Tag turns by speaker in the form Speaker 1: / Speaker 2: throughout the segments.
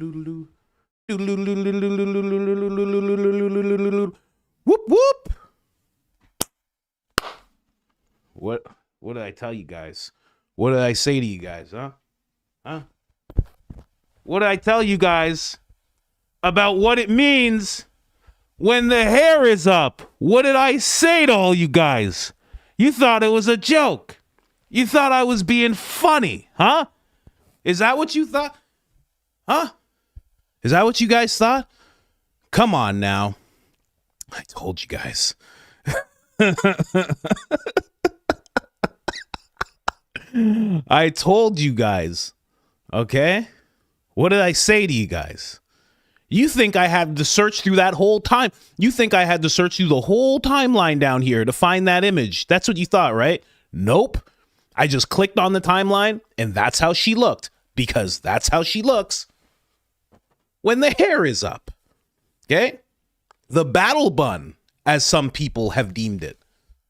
Speaker 1: Whoop whoop. What did I tell you guys? What did I say to you guys, huh? What did I tell you guys about what it means when the hair is up? What did I say to all you guys? You thought it was a joke. You thought I was being funny, huh? Is that what you thought? Huh? Is that what you guys thought? Come on now. I told you guys. I told you guys. Okay? What did I say to you guys? You think I had to search through that whole time? You think I had to search through the whole timeline down here to find that image? That's what you thought, right? Nope. I just clicked on the timeline and that's how she looked, because that's how she looks when the hair is up. Okay? The battle bun, as some people have deemed it.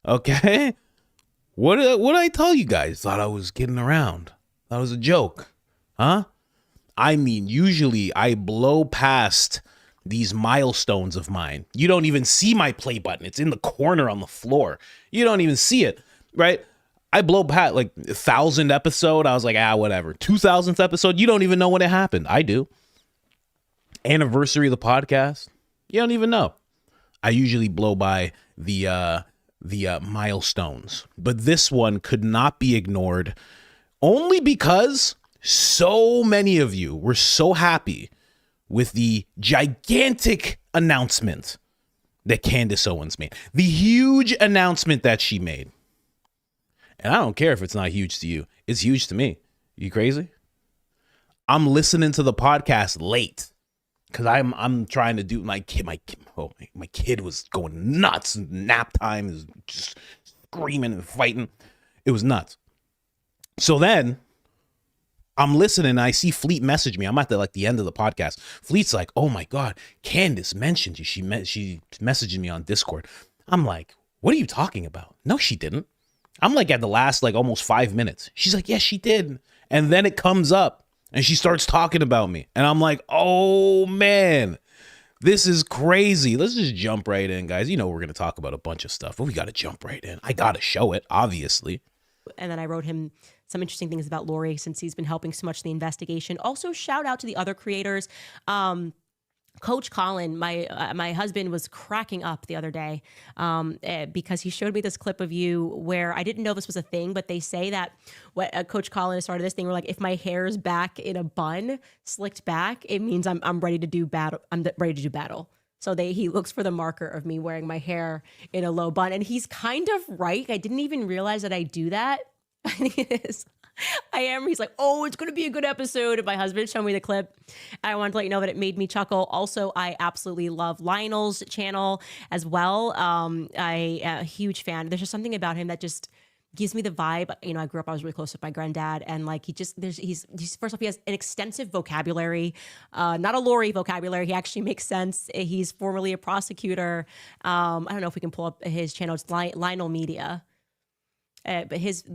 Speaker 1: Okay? What did I tell you guys? Thought I was kidding around. That was a joke. Huh? I mean, usually I blow past these milestones of mine. You don't even see my play button. It's in the corner on the floor. You don't even see it, right? I blow past like 1,000th episode. I was like, whatever. 2,000th episode. You don't even know when it happened. I do. Anniversary of the podcast. You don't even know. I usually blow by the milestones, but this one could not be ignored, only because so many of you were so happy with the gigantic announcement that Candace Owens made, the huge announcement that she made. And I don't care if it's not huge to you. It's huge to me. You crazy? I'm listening to the podcast late because I'm trying to do my kid was going nuts. Nap time is just screaming and fighting. It was nuts. So then I'm listening and I see Fleet message me. I'm at the end of the podcast. Fleet's like, "Oh my God, Candace mentioned you. She messaged me on Discord." I'm like, "What are you talking about?" No, she didn't. I'm like at the last almost 5 minutes. She's like, "Yes, she did." And then it comes up and she starts talking about me. And I'm like, "Oh man, this is crazy." Let's just jump right in, guys. You know, we're going to talk about a bunch of stuff, but we got to jump right in. I got to show it, obviously.
Speaker 2: And then I wrote him some interesting things about Lori since he's been helping so much in the investigation. Also, shout out to the other creators. Coach Colin, my husband was cracking up the other day because he showed me this clip of you where I didn't know this was a thing, but they say that Coach Colin started this thing where if my hair's back in a bun, slicked back, it means I'm ready to do battle. I'm ready to do battle. So he looks for the marker of me wearing my hair in a low bun, and he's kind of right. I didn't even realize that I do that. I think it is. I am. He's like, "Oh, it's going to be a good episode." And my husband showed me the clip. I wanted to let you know that it made me chuckle. Also, I absolutely love Lionel's channel as well. I am a huge fan. There's just something about him that just gives me the vibe. You know, I grew up, I was really close with my granddad, and he's first off, he has an extensive vocabulary, not a Lori vocabulary. He actually makes sense. He's formerly a prosecutor. I don't know if we can pull up his channel. It's Lionel Media. But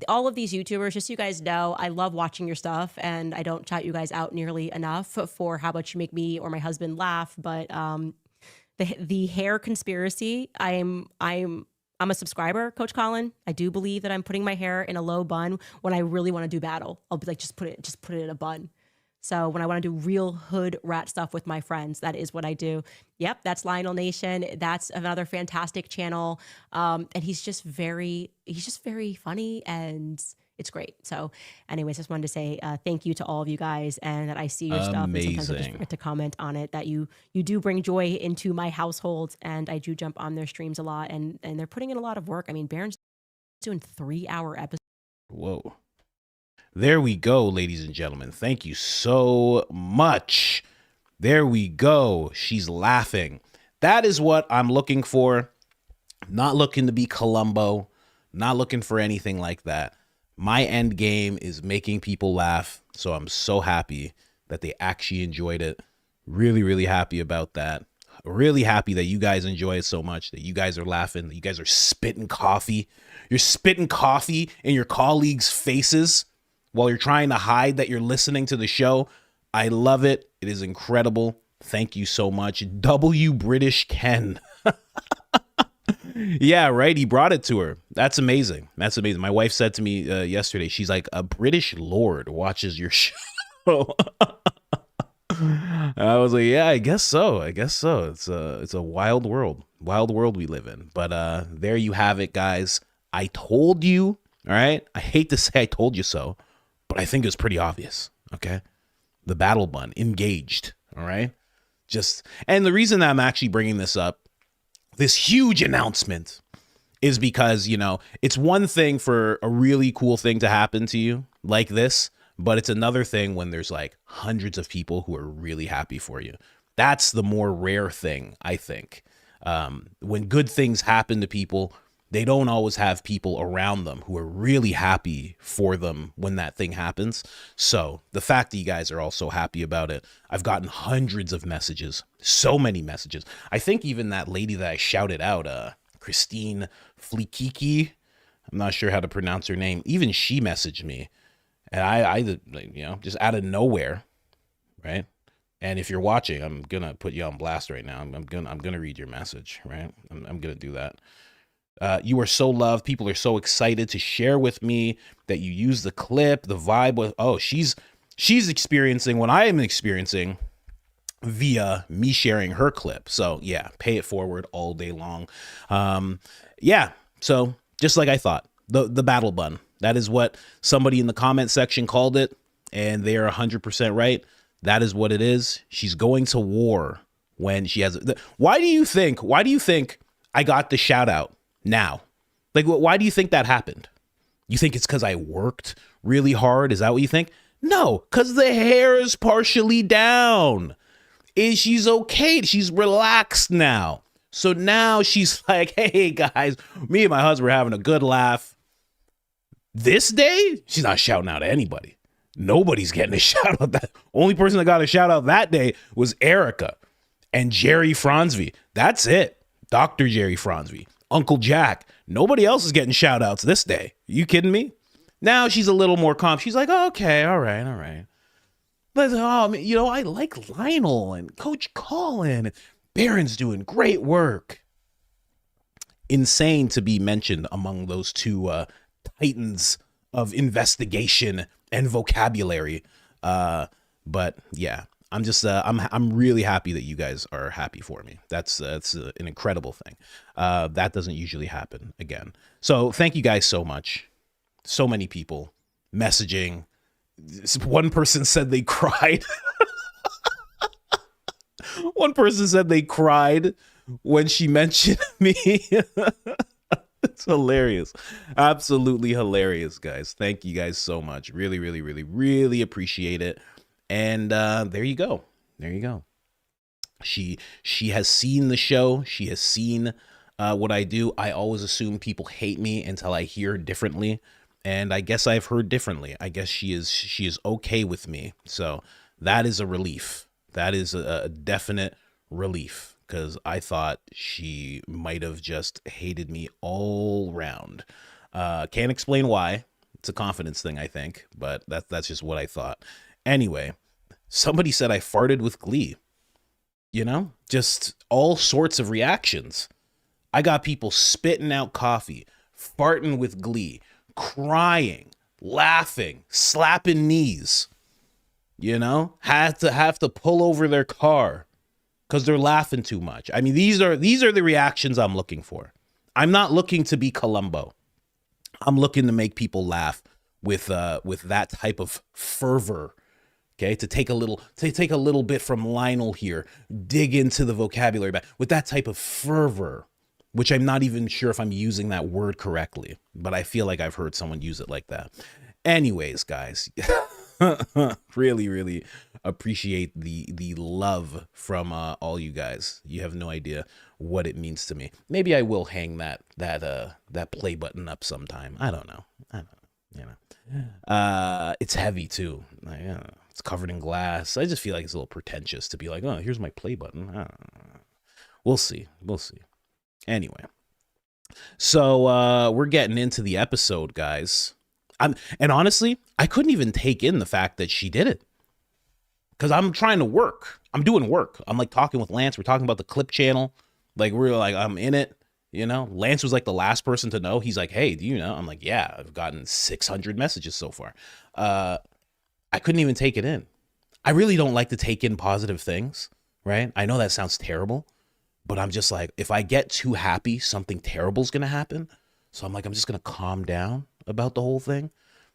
Speaker 2: all of these YouTubers, just so you guys know, I love watching your stuff, and I don't shout you guys out nearly enough for how much you make me or my husband laugh. But the hair conspiracy, I'm a subscriber, Coach Colin. I do believe that I'm putting my hair in a low bun when I really want to do battle. I'll be like, just put it in a bun. So when I want to do real hood rat stuff with my friends, that is what I do. Yep, that's Lionel Nation. That's another fantastic channel. And he's just very funny, and it's great. So anyways, just wanted to say thank you to all of you guys, and that I see your stuff. And sometimes I just forget to comment on it, that you do bring joy into my household, and I do jump on their streams a lot, and they're putting in a lot of work. I mean, Baron's doing 3-hour episodes.
Speaker 1: Whoa. There we go, ladies and gentlemen. Thank you so much. There we go. She's laughing. That is what I'm looking for. Not looking to be Columbo. Not looking for anything like that. My end game is making people laugh. So I'm so happy that they actually enjoyed it. Really, really happy about that. Really happy that you guys enjoy it so much, that you guys are laughing, that you guys are spitting coffee. You're spitting coffee in your colleagues' faces while you're trying to hide that you're listening to the show. I love it. It is incredible. Thank you so much. W British Ken. Yeah, right. He brought it to her. That's amazing. That's amazing. My wife said to me yesterday, she's like, a British lord watches your show. I was like, yeah, I guess so. I guess so. It's a wild world we live in. But there you have it, guys. I told you. All right. I hate to say I told you so, but I think it's pretty obvious. Okay. The battle bun engaged. All right. And the reason that I'm actually bringing this up, this huge announcement, is because, you know, it's one thing for a really cool thing to happen to you like this, but it's another thing when there's like hundreds of people who are really happy for you. That's the more rare thing, I think. When good things happen to people, they don't always have people around them who are really happy for them when that thing happens. So the fact that you guys are all so happy about it, I've gotten hundreds of messages, so many messages. I think even that lady that I shouted out, Christine Flikiki, I'm not sure how to pronounce her name. Even she messaged me, and I you know, just out of nowhere, right? And if you're watching, I'm gonna put you on blast right now. I'm gonna read your message, right? I'm gonna do that. You are so loved. People are so excited to share with me that you use the clip, the vibe. Oh, she's experiencing what I am experiencing via me sharing her clip. So yeah, pay it forward all day long. Yeah. So just like I thought, the battle bun, that is what somebody in the comment section called it. And they are 100% right. That is what it is. She's going to war when she has. Why do you think I got the shout out now? Like, why do you think that happened? You think it's because I worked really hard? Is that what you think? No, because the hair is partially down. She's okay. She's relaxed now. So now she's like, hey, guys, me and my husband are having a good laugh. This day, she's not shouting out to anybody. Nobody's getting a shout out. That only person that got a shout out that day was Erika and Jerry Fronsby. That's it. Dr. Jerry Fronsby, Uncle Jack. Nobody else is getting shout outs this day. You kidding me? Now she's a little more calm. She's like, oh, okay, all right. But, you know, I like Lionel and Coach Colin. Baron's doing great work. Insane to be mentioned among those two titans of investigation and vocabulary. But yeah, I'm just I'm really happy that you guys are happy for me. That's an incredible thing. That doesn't usually happen again. So thank you guys so much. So many people messaging. One person said they cried. One person said they cried when she mentioned me. It's hilarious. Absolutely hilarious, guys. Thank you guys so much. Really, really, really, really appreciate it. And there you go. There you go. She has seen the show. She has seen what I do. I always assume people hate me until I hear differently. And I guess I've heard differently. I guess she is okay with me. So that is a relief. That is a definite relief, because I thought she might have just hated me all round. Can't explain why. It's a confidence thing, I think, but that's just what I thought. Anyway, somebody said I farted with glee. You know, just all sorts of reactions. I got people spitting out coffee, farting with glee, crying, laughing, slapping knees. You know, have to pull over their car because they're laughing too much. I mean, these are the reactions I'm looking for. I'm not looking to be Columbo. I'm looking to make people laugh with that type of fervor. Okay, to take a little bit from Lionel here, dig into the vocabulary back with that type of fervor, which I'm not even sure if I'm using that word correctly, but I feel like I've heard someone use it like that. Anyways, guys. Really, really appreciate the love from all you guys. You have no idea what it means to me. Maybe I will hang that play button up sometime. I don't know. You know, it's heavy too. Like, it's covered in glass. I just feel like it's a little pretentious to be like, oh, here's my play button. We'll see. Anyway, so we're getting into the episode, guys. And honestly, I couldn't even take in the fact that she did it. because I'm trying to work. I'm doing work. I'm like talking with Lance. We're talking about the clip channel. Like we're like, I'm in it. You know, Lance was like the last person to know. He's like, hey, do you know? I'm like, yeah, I've gotten 600 messages so far. I couldn't even take it in. I really don't like to take in positive things, right? I know that sounds terrible, but I'm just like, if I get too happy, something terrible is going to happen. So I'm like, I'm just going to calm down about the whole thing.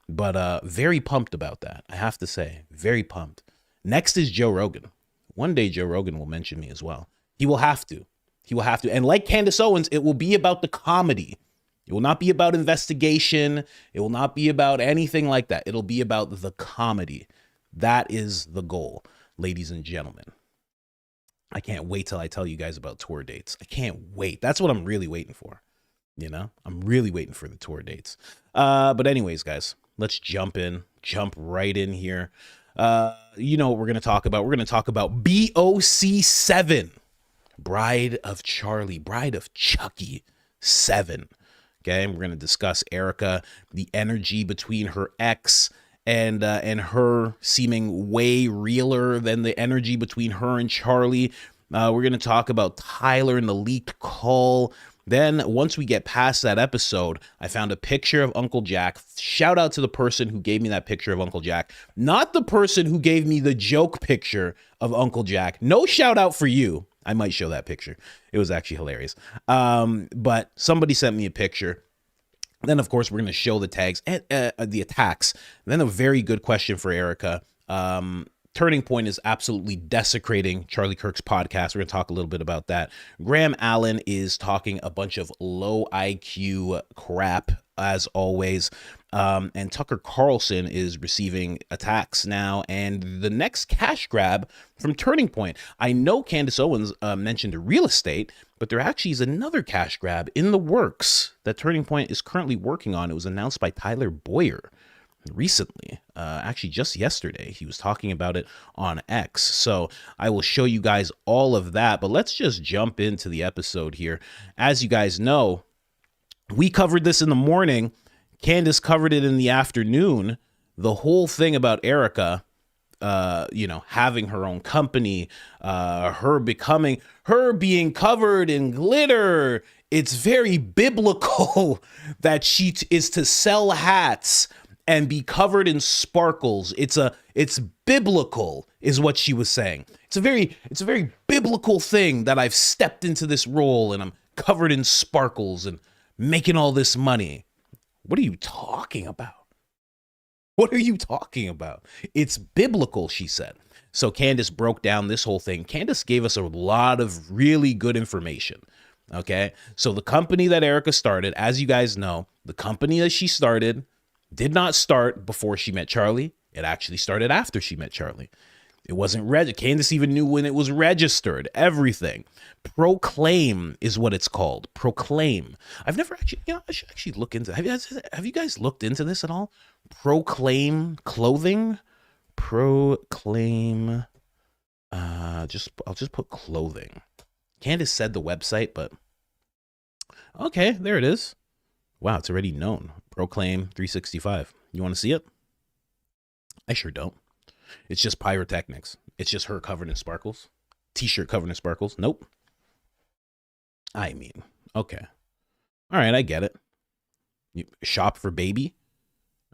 Speaker 1: But very pumped about that. I have to say, very pumped. Next is Joe Rogan. One day Joe Rogan will mention me as well. He will have to. He will have to. And like Candace Owens, it will be about the comedy. It will not be about investigation. It will not be about anything like that. It'll be about the comedy. That is the goal, ladies and gentlemen. I can't wait till I tell you guys about tour dates. I can't wait. That's what I'm really waiting for. You know, I'm really waiting for the tour dates. But anyways, guys, let's jump right in here. You know what we're going to talk about? We're going to talk about BOC7. Bride of Charlie, Bride of Chucky 7. Okay, and we're going to discuss Erika, the energy between her ex and her seeming way realer than the energy between her and Charlie. We're going to talk about Tyler and the leaked call. Then once we get past that episode, I found a picture of Uncle Jack. Shout out to the person who gave me that picture of Uncle Jack, not the person who gave me the joke picture of Uncle Jack. No shout out for you. I might show that picture. It was actually hilarious. But somebody sent me a picture. Then, of course, we're going to show the tags and the attacks. And then a very good question for Erika. Turning Point is absolutely desecrating Charlie Kirk's podcast. We're going to talk a little bit about that. Graham Allen is talking a bunch of low IQ crap, as always. And Tucker Carlson is receiving attacks now. And the next cash grab from Turning Point. I know Candace Owens mentioned real estate, but there actually is another cash grab in the works that Turning Point is currently working on. It was announced by Tyler Boyer recently, actually just yesterday. He was talking about it on X. So I will show you guys all of that, but let's just jump into the episode here. As you guys know, we covered this in the morning. Candace covered it in the afternoon. The whole thing about Erika, you know, having her own company, her being covered in glitter. It's very biblical that she is to sell hats and be covered in sparkles. It's biblical is what she was saying. It's a very biblical thing that I've stepped into this role and I'm covered in sparkles and making all this money. What are you talking about? What are you talking about? It's biblical, she said. So Candace broke down this whole thing. Candace gave us a lot of really good information. Okay. So the company that Erika started, as you guys know, the company that she started did not start before she met Charlie. It actually started after she met Charlie. It wasn't registered. Candace even knew when it was registered, everything. Proclaim is what it's called. Proclaim. I've never actually, you know, I should actually look into it. Have you guys looked into this at all? Proclaim clothing? Proclaim. I'll just put clothing. Candace said the website, but okay, there it is. Wow, it's already known. Proclaim 365. You want to see it? I sure don't. It's just pyrotechnics. It's just her covered in sparkles. T-shirt covered in sparkles. Nope. I mean, okay. All right, I get it. You shop for baby.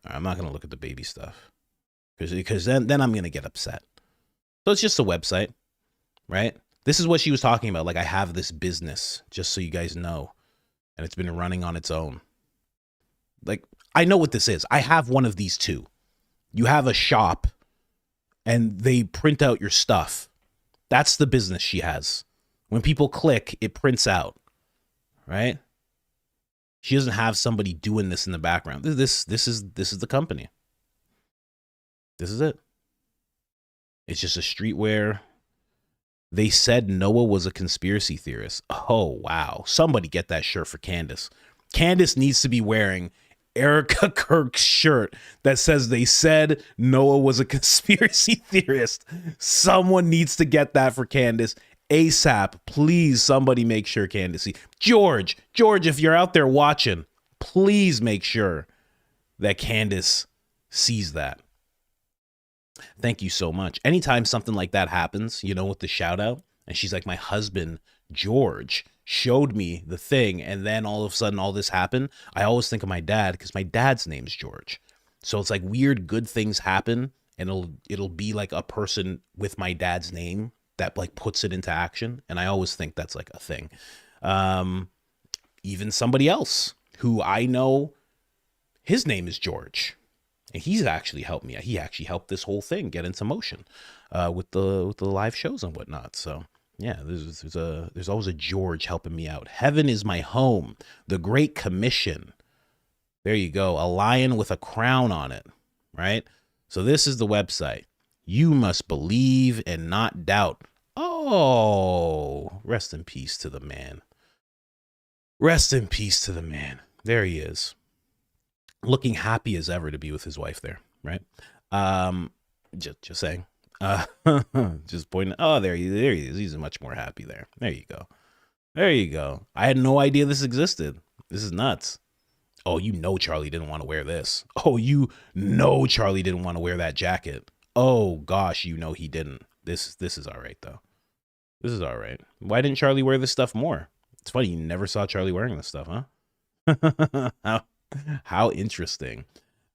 Speaker 1: I'm not going to look at the baby stuff because then I'm going to get upset. So it's just a website, right? This is what she was talking about. Like, I have this business, just so you guys know, and it's been running on its own. Like, I know what this is. I have one of these too. You have a shop and they print out your stuff. That's the business she has. When people click, it prints out, right? She doesn't have somebody doing this in the background. This is the company. This is it. It's just a streetwear. They said Noah was a conspiracy theorist. Oh, wow. Somebody get that shirt for Candace. Candace needs to be wearing Erika Kirk's shirt that says they said Noah was a conspiracy theorist. Someone needs to get that for Candace ASAP. Please, somebody make sure Candace see. George, if you're out there watching, please make sure that Candace sees that. Thank you so much. Anytime something like that happens, with the shout out, and she's like, my husband, George, showed me the thing, and then all of a sudden all this happened, I always think of my dad because my dad's name's George. So it's like weird, good things happen, and it'll be like a person with my dad's name that like puts it into action. And I always think that's like a thing. Even somebody else who I know, his name is George. And he's actually helped me. He actually helped this whole thing get into motion with the live shows and whatnot. So yeah, there's always a George helping me out. Heaven is my home. The Great Commission. There you go. A lion with a crown on it, right? So this is the website. You must believe and not doubt. Oh, rest in peace to the man. Rest in peace to the man. There he is. Looking happy as ever to be with his wife there, right? Just saying. Just pointing. Oh, there he is. He's much more happy there. There you go. There you go. I had no idea this existed. This is nuts. Oh, Charlie didn't want to wear this. Oh, Charlie didn't want to wear that jacket. Oh gosh, he didn't. This is all right though. This is all right. Why didn't Charlie wear this stuff more? It's funny, you never saw Charlie wearing this stuff, huh? How interesting.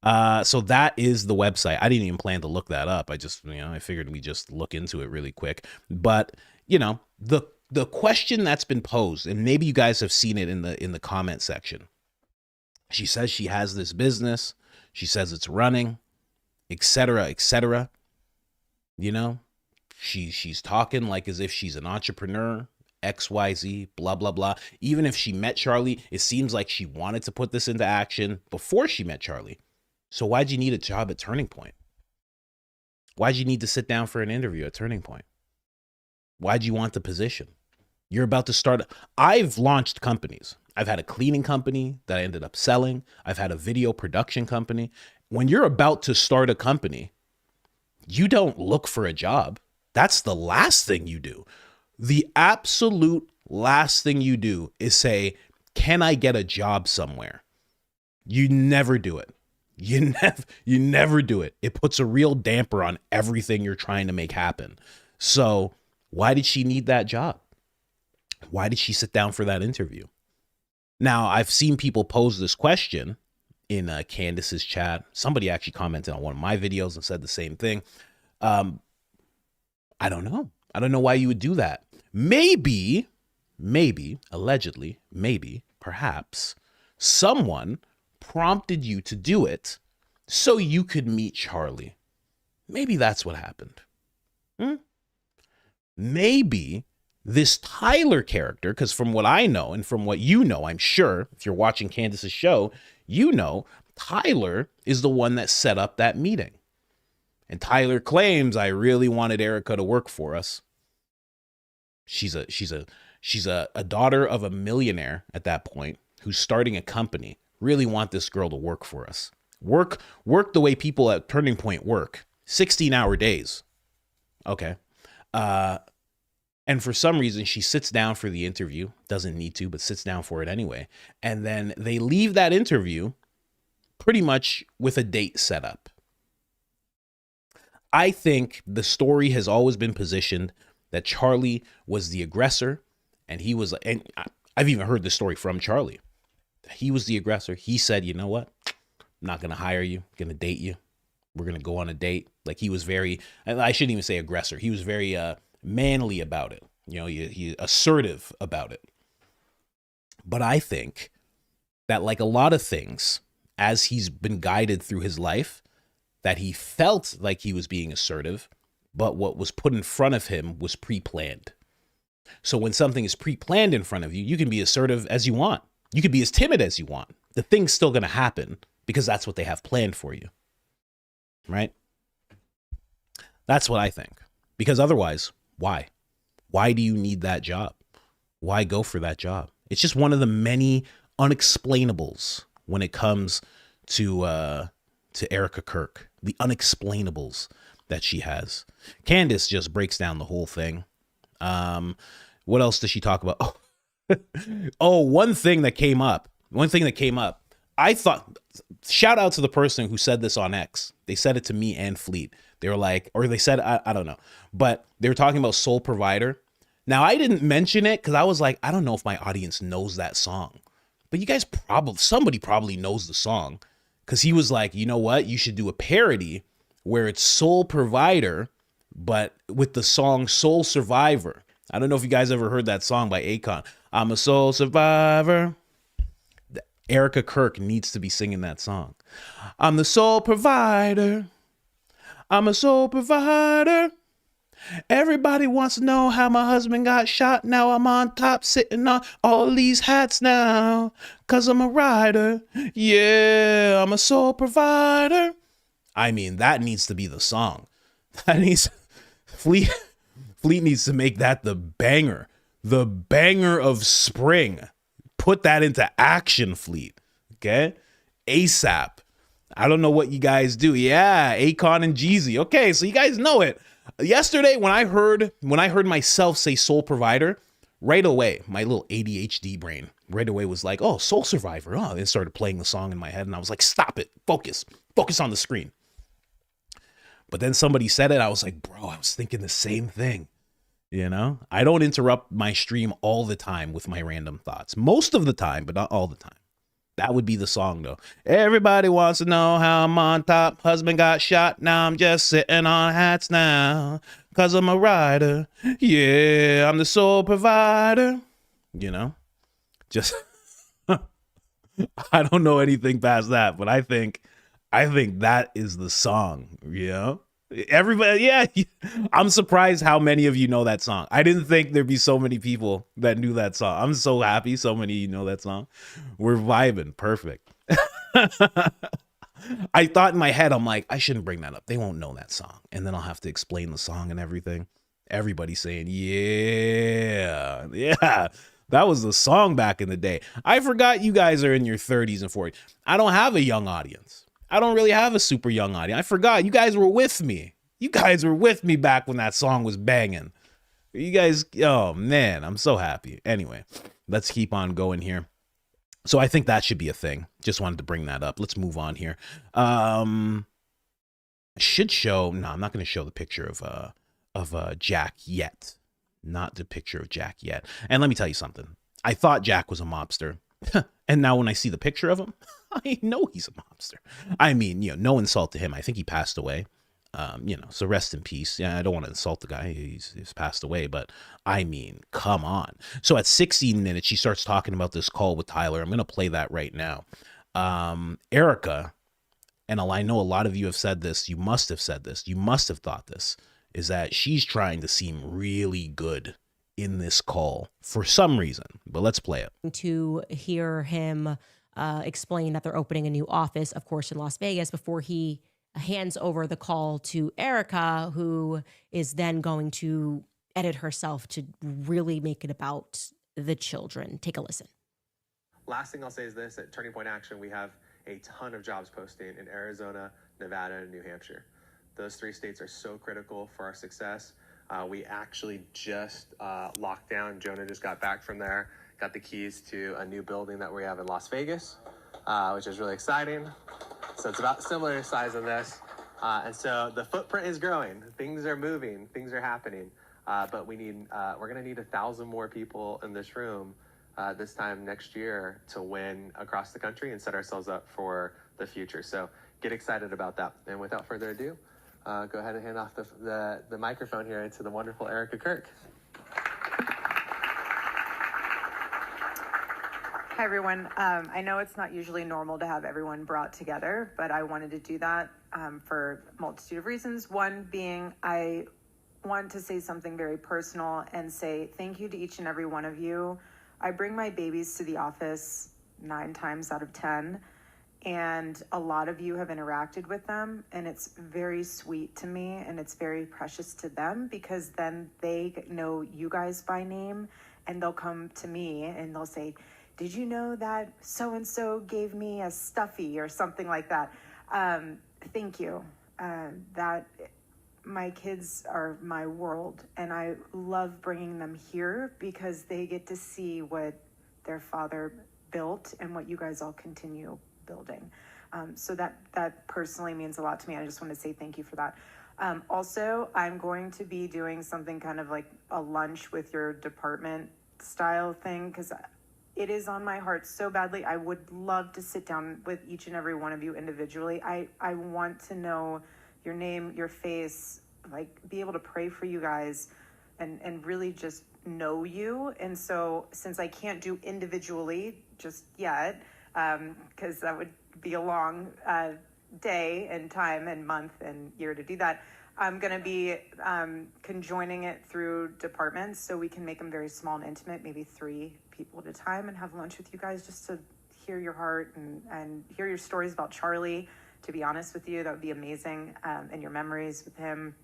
Speaker 1: So that is the website. I didn't even plan to look that up. I just, I figured we just look into it really quick. But, the question that's been posed, and maybe you guys have seen it in the comment section. She says she has this business. She says it's running, etc., etc. She's talking like as if she's an entrepreneur. XYZ, blah, blah, blah. Even if she met Charlie, it seems like she wanted to put this into action before she met Charlie. So why'd you need a job at Turning Point? Why'd you need to sit down for an interview at Turning Point? Why'd you want the position? You're about to start. I've launched companies. I've had a cleaning company that I ended up selling. I've had a video production company. When you're about to start a company, you don't look for a job. That's the last thing you do. The absolute last thing you do is say, can I get a job somewhere? You never do it. You never do it. It puts a real damper on everything you're trying to make happen. So why did she need that job? Why did she sit down for that interview? Now, I've seen people pose this question in Candace's chat. Somebody actually commented on one of my videos and said the same thing. I don't know. I don't know why you would do that. Maybe, allegedly, perhaps, someone prompted you to do it so you could meet Charlie. Maybe that's what happened. Maybe this Tyler character, because from what I know and from what you know, I'm sure, if you're watching Candace's show, Tyler is the one that set up that meeting. And Tyler claims, I really wanted Erika to work for us. She's a daughter of a millionaire at that point who's starting a company. Really want this girl to work for us. Work the way people at Turning Point work. 16-hour days. Okay. And for some reason, she sits down for the interview. Doesn't need to, but sits down for it anyway. And then they leave that interview pretty much with a date set up. I think the story has always been positioned that Charlie was the aggressor, and I've even heard this story from Charlie. He was the aggressor. He said, you know what? I'm not going to hire you. I'm going to date you. We're going to go on a date. Like, he was very, I shouldn't even say aggressor. He was very manly about it. He assertive about it. But I think that, like a lot of things, as he's been guided through his life, that he felt like he was being assertive, but what was put in front of him was pre-planned. So when something is pre-planned in front of you, you can be assertive as you want. You could be as timid as you want. The thing's still going to happen because that's what they have planned for you. Right? That's what I think. Because otherwise, why? Why do you need that job? Why go for that job? It's just one of the many unexplainables when it comes to Erika Kirk. The unexplainables that she has. Candace just breaks down the whole thing. What else does she talk about? One thing that came up. I thought, shout out to the person who said this on X. They said it to me and Fleet. They were like, or they said, I don't know, but they were talking about Soul Provider. Now, I didn't mention it because I was like, I don't know if my audience knows that song. But you guys somebody probably knows the song. Because he was like, you know what? You should do a parody where it's Soul Provider, but with the song Soul Survivor. I don't know if you guys ever heard that song by Akon. I'm a soul survivor. Erika Kirk needs to be singing that song. I'm the soul provider. I'm a soul provider. Everybody wants to know how my husband got shot. Now I'm on top sitting on all these hats now. Cause I'm a rider. Yeah, I'm a soul provider. I mean, that needs to be the song. That needs Fleet needs to make that the banger of spring. Put that into action, Fleet. Okay? ASAP. I don't know what you guys do. Yeah, Akon and Jeezy. Okay, so you guys know it. Yesterday, when I heard myself say Soul Provider, right away, my little ADHD brain right away was like, oh, Soul Survivor. Oh, it started playing the song in my head, and I was like, stop it. Focus on the screen. But then somebody said it. I was like, bro, I was thinking the same thing. You know, I don't interrupt my stream all the time with my random thoughts. Most of the time, but not all the time. That would be the song, though. Everybody wants to know how I'm on top. Husband got shot. Now I'm just sitting on hats now. Cause I'm a rider. Yeah, I'm the soul provider. You know, just I don't know anything past that, but I think that is the song, you know? Everybody, yeah. I'm surprised how many of you know that song. I didn't think there'd be so many people that knew that song. I'm so happy so many of you know that song. We're vibing. Perfect. I thought in my head, I'm like, I shouldn't bring that up. They won't know that song. And then I'll have to explain the song and everything. Everybody's saying, yeah. That was the song back in the day. I forgot you guys are in your 30s and 40s. I don't have a young audience. I don't really have a super young audience. I forgot. You guys were with me. You guys were with me back when that song was banging. You guys, oh man, I'm so happy. Anyway, let's keep on going here. So I think that should be a thing. Just wanted to bring that up. Let's move on here. I should show, no, I'm not going to show the picture of Jack yet. Not the picture of Jack yet. And let me tell you something. I thought Jack was a mobster. And now when I see the picture of him, I know he's a mobster. I mean, you know, no insult to him. I think he passed away. You know, so rest in peace. Yeah, I don't want to insult the guy. He's passed away, but I mean, come on. So at 16 minutes, she starts talking about this call with Tyler. I'm going to play that right now. Erika, and I know a lot of you have said this. You must have said this. You must have thought this, is that she's trying to seem really good in this call for some reason, but let's play it.
Speaker 2: To hear him explain that they're opening a new office, of course, in Las Vegas, before he hands over the call to Erika, who is then going to edit herself to really make it about the children. Take a listen.
Speaker 3: Last thing I'll say is this: at Turning Point Action, we have a ton of jobs posting in Arizona, Nevada, and New Hampshire. Those 3 states are so critical for our success. We actually just locked down. Jonah just got back from there, got the keys to a new building that we have in Las Vegas, which is really exciting. So it's about similar size in this. And so the footprint is growing. Things are moving. Things are happening. But we're going to need 1,000 more people in this room this time next year to win across the country and set ourselves up for the future. So get excited about that. And without further ado, go ahead and hand off the microphone here to the wonderful Erika Kirk.
Speaker 4: Hi, everyone. I know it's not usually normal to have everyone brought together, but I wanted to do that for a multitude of reasons. One being, I want to say something very personal and say thank you to each and every one of you. I bring my babies to the office 9 times out of 10. And a lot of you have interacted with them, and it's very sweet to me, and it's very precious to them, because then they know you guys by name, and they'll come to me and they'll say, did you know that so-and-so gave me a stuffy or something like that? Thank you. That my kids are my world, and I love bringing them here because they get to see what their father built and what you guys all continue building. So that personally means a lot to me. I just want to say thank you for that. Also, I'm going to be doing something kind of like a lunch with your department style thing because it is on my heart so badly. I would love to sit down with each and every one of you individually. I want to know your name, your face, like be able to pray for you guys and really just know you. And so since I can't do individually just yet, because that would be a long day and time and month and year to do that, I'm going to be conjoining it through departments so we can make them very small and intimate, maybe 3 people at a time, and have lunch with you guys just to hear your heart and hear your stories about Charlie. To be honest with you, that would be amazing, and your memories with him.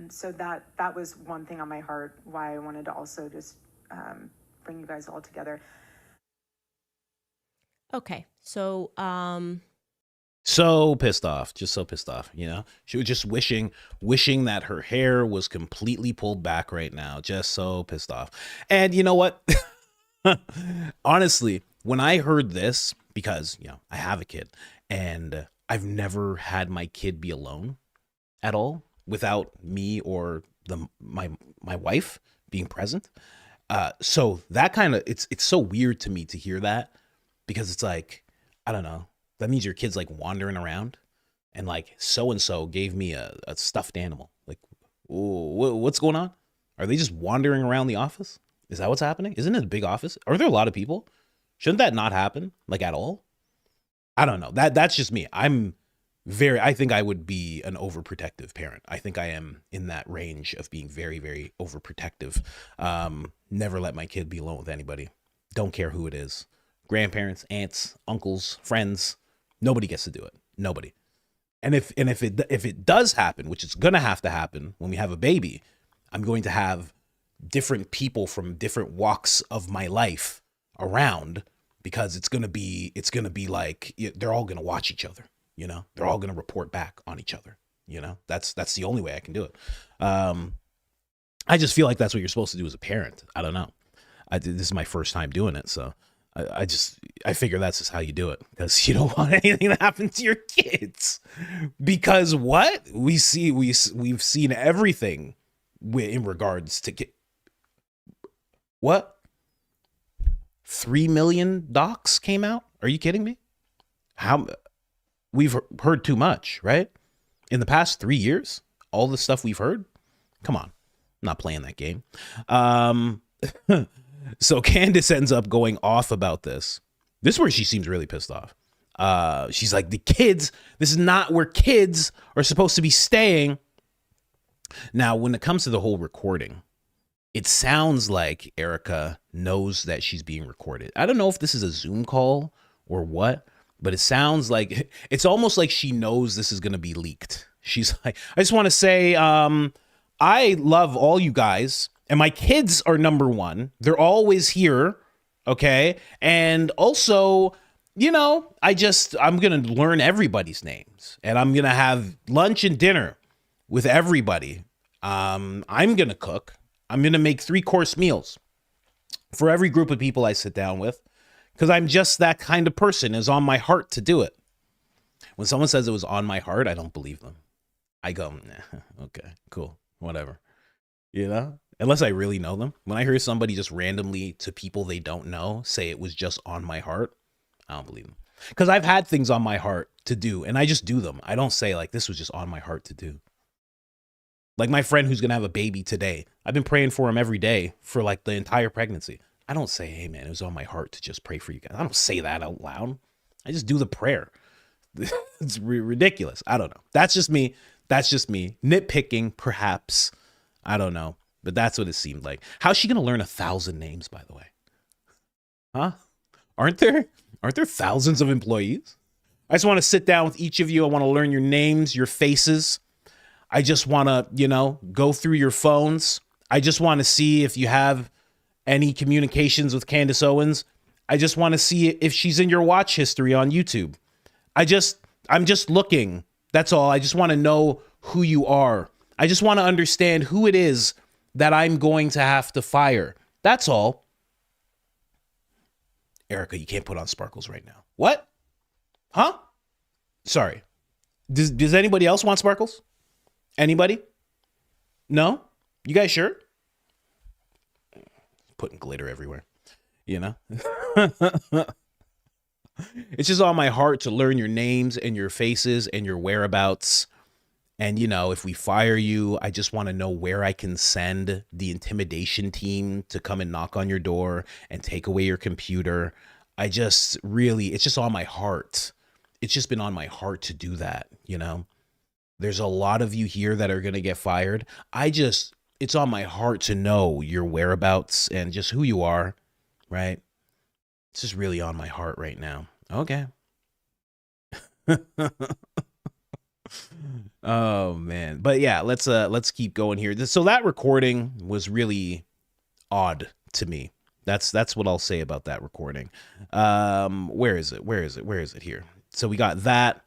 Speaker 4: So that was one thing on my heart, why I wanted to also just bring you guys all together.
Speaker 2: Okay, so
Speaker 1: So pissed off, just so pissed off, you know? She was just wishing that her hair was completely pulled back right now. Just so pissed off. And you know what? Honestly, when I heard this, because, you know, I have a kid and I've never had my kid be alone at all without me or my wife being present. So that kind of, it's so weird to me to hear that, because it's like, I don't know. That means your kid's like wandering around and like so-and-so gave me a stuffed animal. Like, what's going on? Are they just wandering around the office? Is that what's happening? Isn't it a big office? Are there a lot of people? Shouldn't that not happen? Like at all? I don't know. That's just me. I think I would be an overprotective parent. I think I am in that range of being very, very overprotective. Never let my kid be alone with anybody. Don't care who it is. Grandparents, aunts, uncles, friends. Nobody gets to do it. Nobody. And if it does happen, which is gonna have to happen when we have a baby, I'm going to have different people from different walks of my life around, because it's gonna be like they're all gonna watch each other. You know, they're all gonna report back on each other. You know, that's the only way I can do it. I just feel like that's what you're supposed to do as a parent. I don't know. This is my first time doing it, so. I figure that's just how you do it, because you don't want anything to happen to your kids. Because what we've seen everything in regards to what 3 million docs came out. Are you kidding me? How we've heard too much, right? In the past 3 years, all the stuff we've heard. Come on, I'm not playing that game. So Candace ends up going off about this. This is where she seems really pissed off. She's like, this is not where kids are supposed to be staying. Now, when it comes to the whole recording, it sounds like Erika knows that she's being recorded. I don't know if this is a Zoom call or what, but it sounds like it's almost like she knows this is going to be leaked. She's like, I just want to say, I love all you guys. And my kids are number one. They're always here. Okay. And also, you know, I'm going to learn everybody's names, and I'm going to have lunch and dinner with everybody. I'm going to cook. I'm going to make 3-course meals for every group of people I sit down with, because I'm just that kind of person. It's on my heart to do it. When someone says it was on my heart, I don't believe them. I go, nah, okay, cool, whatever. You know? Unless I really know them. When I hear somebody just randomly to people they don't know say it was just on my heart, I don't believe them. Because I've had things on my heart to do, and I just do them. I don't say like this was just on my heart to do. Like my friend who's going to have a baby today. I've been praying for him every day for like the entire pregnancy. I don't say, hey man, it was on my heart to just pray for you guys. I don't say that out loud. I just do the prayer. It's ridiculous. I don't know. That's just me. Nitpicking, perhaps. I don't know. But that's what it seemed like. How's she going to learn 1,000 names, by the way? Huh? Aren't there thousands of employees? I just want to sit down with each of you. I want to learn your names, your faces. I just want to, you know, go through your phones. I just want to see if you have any communications with Candace Owens. I just want to see if she's in your watch history on YouTube. I'm just looking. That's all. I just want to know who you are. I just want to understand who it is that I'm going to have to fire. That's all. Erika, you can't put on sparkles right now. What? Huh? Sorry. Does anybody else want sparkles? Anybody? No? You guys sure? Putting glitter everywhere, you know? It's just on my heart to learn your names and your faces and your whereabouts. And, you know, if we fire you, I just want to know where I can send the intimidation team to come and knock on your door and take away your computer. I just really, it's just on my heart. It's just been on my heart to do that, you know? There's a lot of you here that are going to get fired. It's on my heart to know your whereabouts and just who you are, right? It's just really on my heart right now. Okay. Oh man. But yeah, let's keep going here. So that recording was really odd to me. That's what I'll say about that recording. Where is it here? So we got that.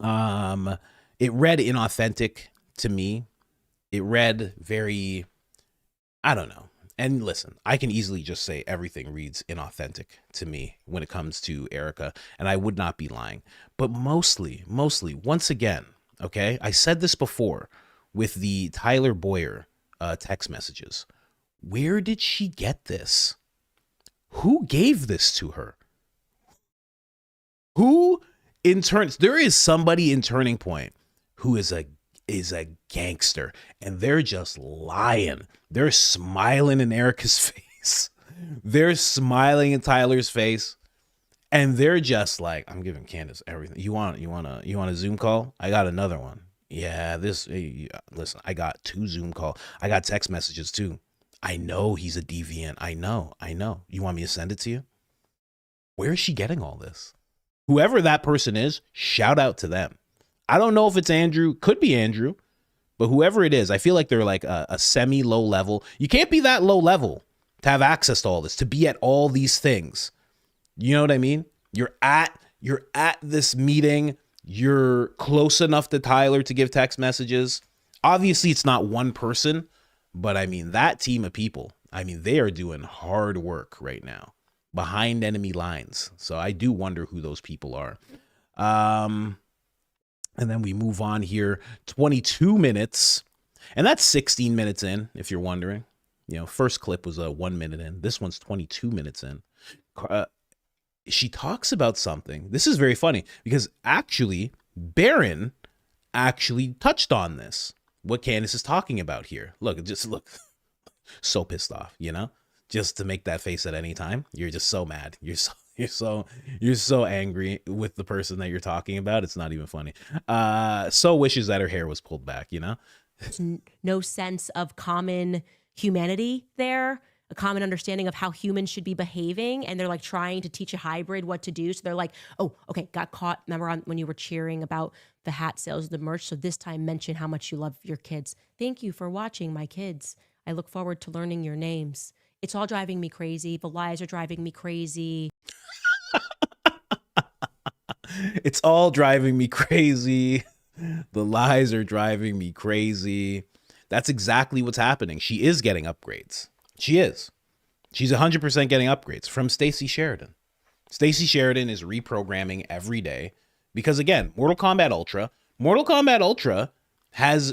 Speaker 1: It read inauthentic to me. It read very, I don't know. And listen, I can easily just say everything reads inauthentic to me when it comes to Erika, and I would not be lying. But mostly, once again, okay, I said this before with the Tyler Boyer text messages. Where did she get this? Who gave this to her? Who there is somebody in Turning Point who is a gangster, and they're just lying. They're smiling in Erika's face. They're smiling in Tyler's face, and they're just like, I'm giving Candace everything. You want a Zoom call? I got another one. Yeah, listen, I got 2 Zoom call. I got text messages too. I know he's a deviant. I know. You want me to send it to you? Where is she getting all this? Whoever that person is, shout out to them. I don't know if it's Andrew, could be Andrew, but whoever it is, I feel like they're like a semi-low level. You can't be that low level to have access to all this, to be at all these things. You know what I mean? You're at this meeting. You're close enough to Tyler to give text messages. Obviously, it's not one person, but I mean, that team of people, I mean, they are doing hard work right now behind enemy lines. So I do wonder who those people are. And then we move on here, 22 minutes. And that's 16 minutes in, if you're wondering. You know, first clip was 1 minute in. This one's 22 minutes in. She talks about something. This is very funny because actually, Baron actually touched on this. What Candace is talking about here. Look. So pissed off, you know? Just to make that face at any time. You're just so mad. You're so angry with the person that you're talking about. It's not even funny. So wishes that her hair was pulled back, you know?
Speaker 2: No sense of common humanity there, a common understanding of how humans should be behaving. And they're like trying to teach a hybrid what to do. So they're like, oh, okay, got caught. Remember when you were cheering about the hat sales, the merch. So this time mention how much you love your kids. Thank you for watching, my kids. I look forward to learning your names. It's all driving me crazy. The lies are driving me crazy.
Speaker 1: It's all driving me crazy. The lies are driving me crazy. That's exactly what's happening. She is getting upgrades. She is. She's 100% getting upgrades from Stacey Sheridan. Stacey Sheridan is reprogramming every day because, again, Mortal Kombat Ultra has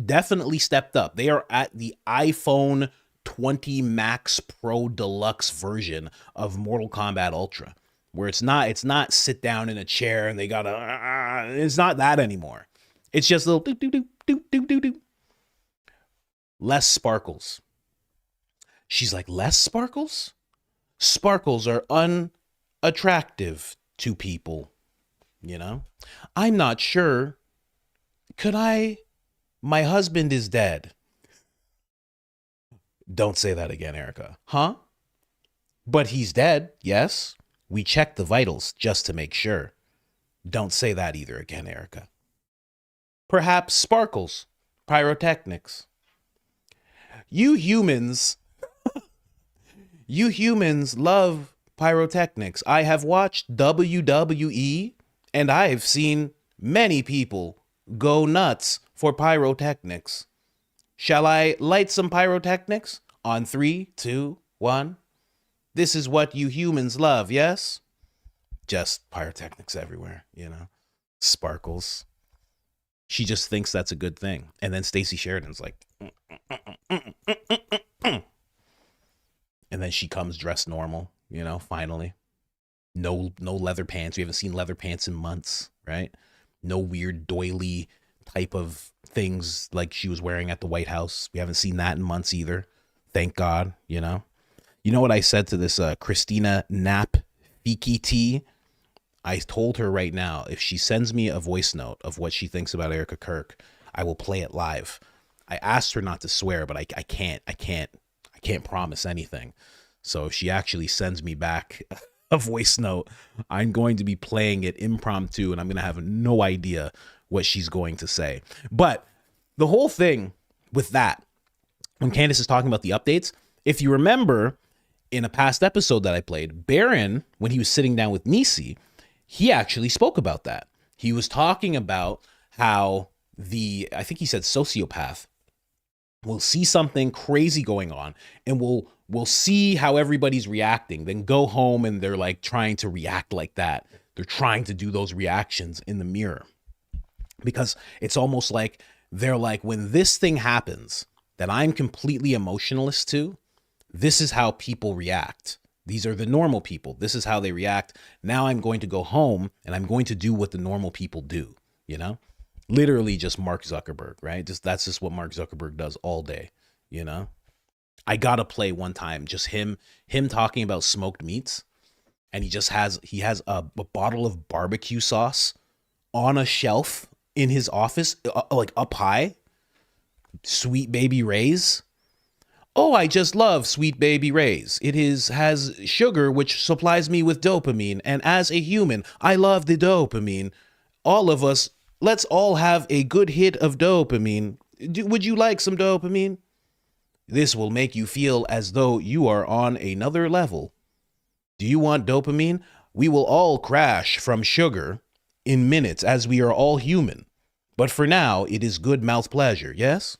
Speaker 1: definitely stepped up. They are at the iPhone 20 Max Pro Deluxe version of Mortal Kombat Ultra, where it's not sit down in a chair and they gotta, it's not that anymore. It's just a little do. Less sparkles. She's like, less sparkles? Sparkles are unattractive to people, you know? I'm not sure. My husband is dead. Don't say that again, Erika. Huh? But he's dead, yes. We checked the vitals just to make sure. Don't say that either again, Erika. Perhaps sparkles, pyrotechnics. You humans love pyrotechnics. I have watched WWE and I've seen many people go nuts for pyrotechnics. Shall I light some pyrotechnics? On 3, 2, 1. This is what you humans love, yes? Just pyrotechnics everywhere, you know? Sparkles. She just thinks that's a good thing. And then Stacey Sheridan's like, and then she comes dressed normal, you know, finally. No leather pants. We haven't seen leather pants in months, right? No weird doily type of things like she was wearing at the White House. We haven't seen that in months either. Thank God, you know. You know what I said to this Christina Knapp Fiki T? I told her right now, if she sends me a voice note of what she thinks about Erika Kirk, I will play it live. I asked her not to swear, but I can't promise anything. So if she actually sends me back a voice note, I'm going to be playing it impromptu, and I'm going to have no idea what she's going to say. But the whole thing with that, when Candace is talking about the updates, if you remember in a past episode that I played, Baron, when he was sitting down with Nisi, he actually spoke about that. He was talking about how I think he said sociopath will see something crazy going on and we'll see how everybody's reacting, then go home and they're like trying to react like that. They're trying to do those reactions in the mirror because it's almost like they're like, when this thing happens that I'm completely emotionless to, this is how people react. These are the normal people. This is how they react. Now I'm going to go home and I'm going to do what the normal people do, you know? Literally just Mark Zuckerberg, right? That's just what Mark Zuckerberg does all day, you know? I got to play one time just him talking about smoked meats, and he has a bottle of barbecue sauce on a shelf in his office, like up high. Sweet Baby Ray's. Oh, I just love Sweet Baby Ray's. It has sugar, which supplies me with dopamine. And as a human, I love the dopamine. All of us, let's all have a good hit of dopamine. Would you like some dopamine? This will make you feel as though you are on another level. Do you want dopamine? We will all crash from sugar in minutes as we are all human. But for now, it is good mouth pleasure, yes?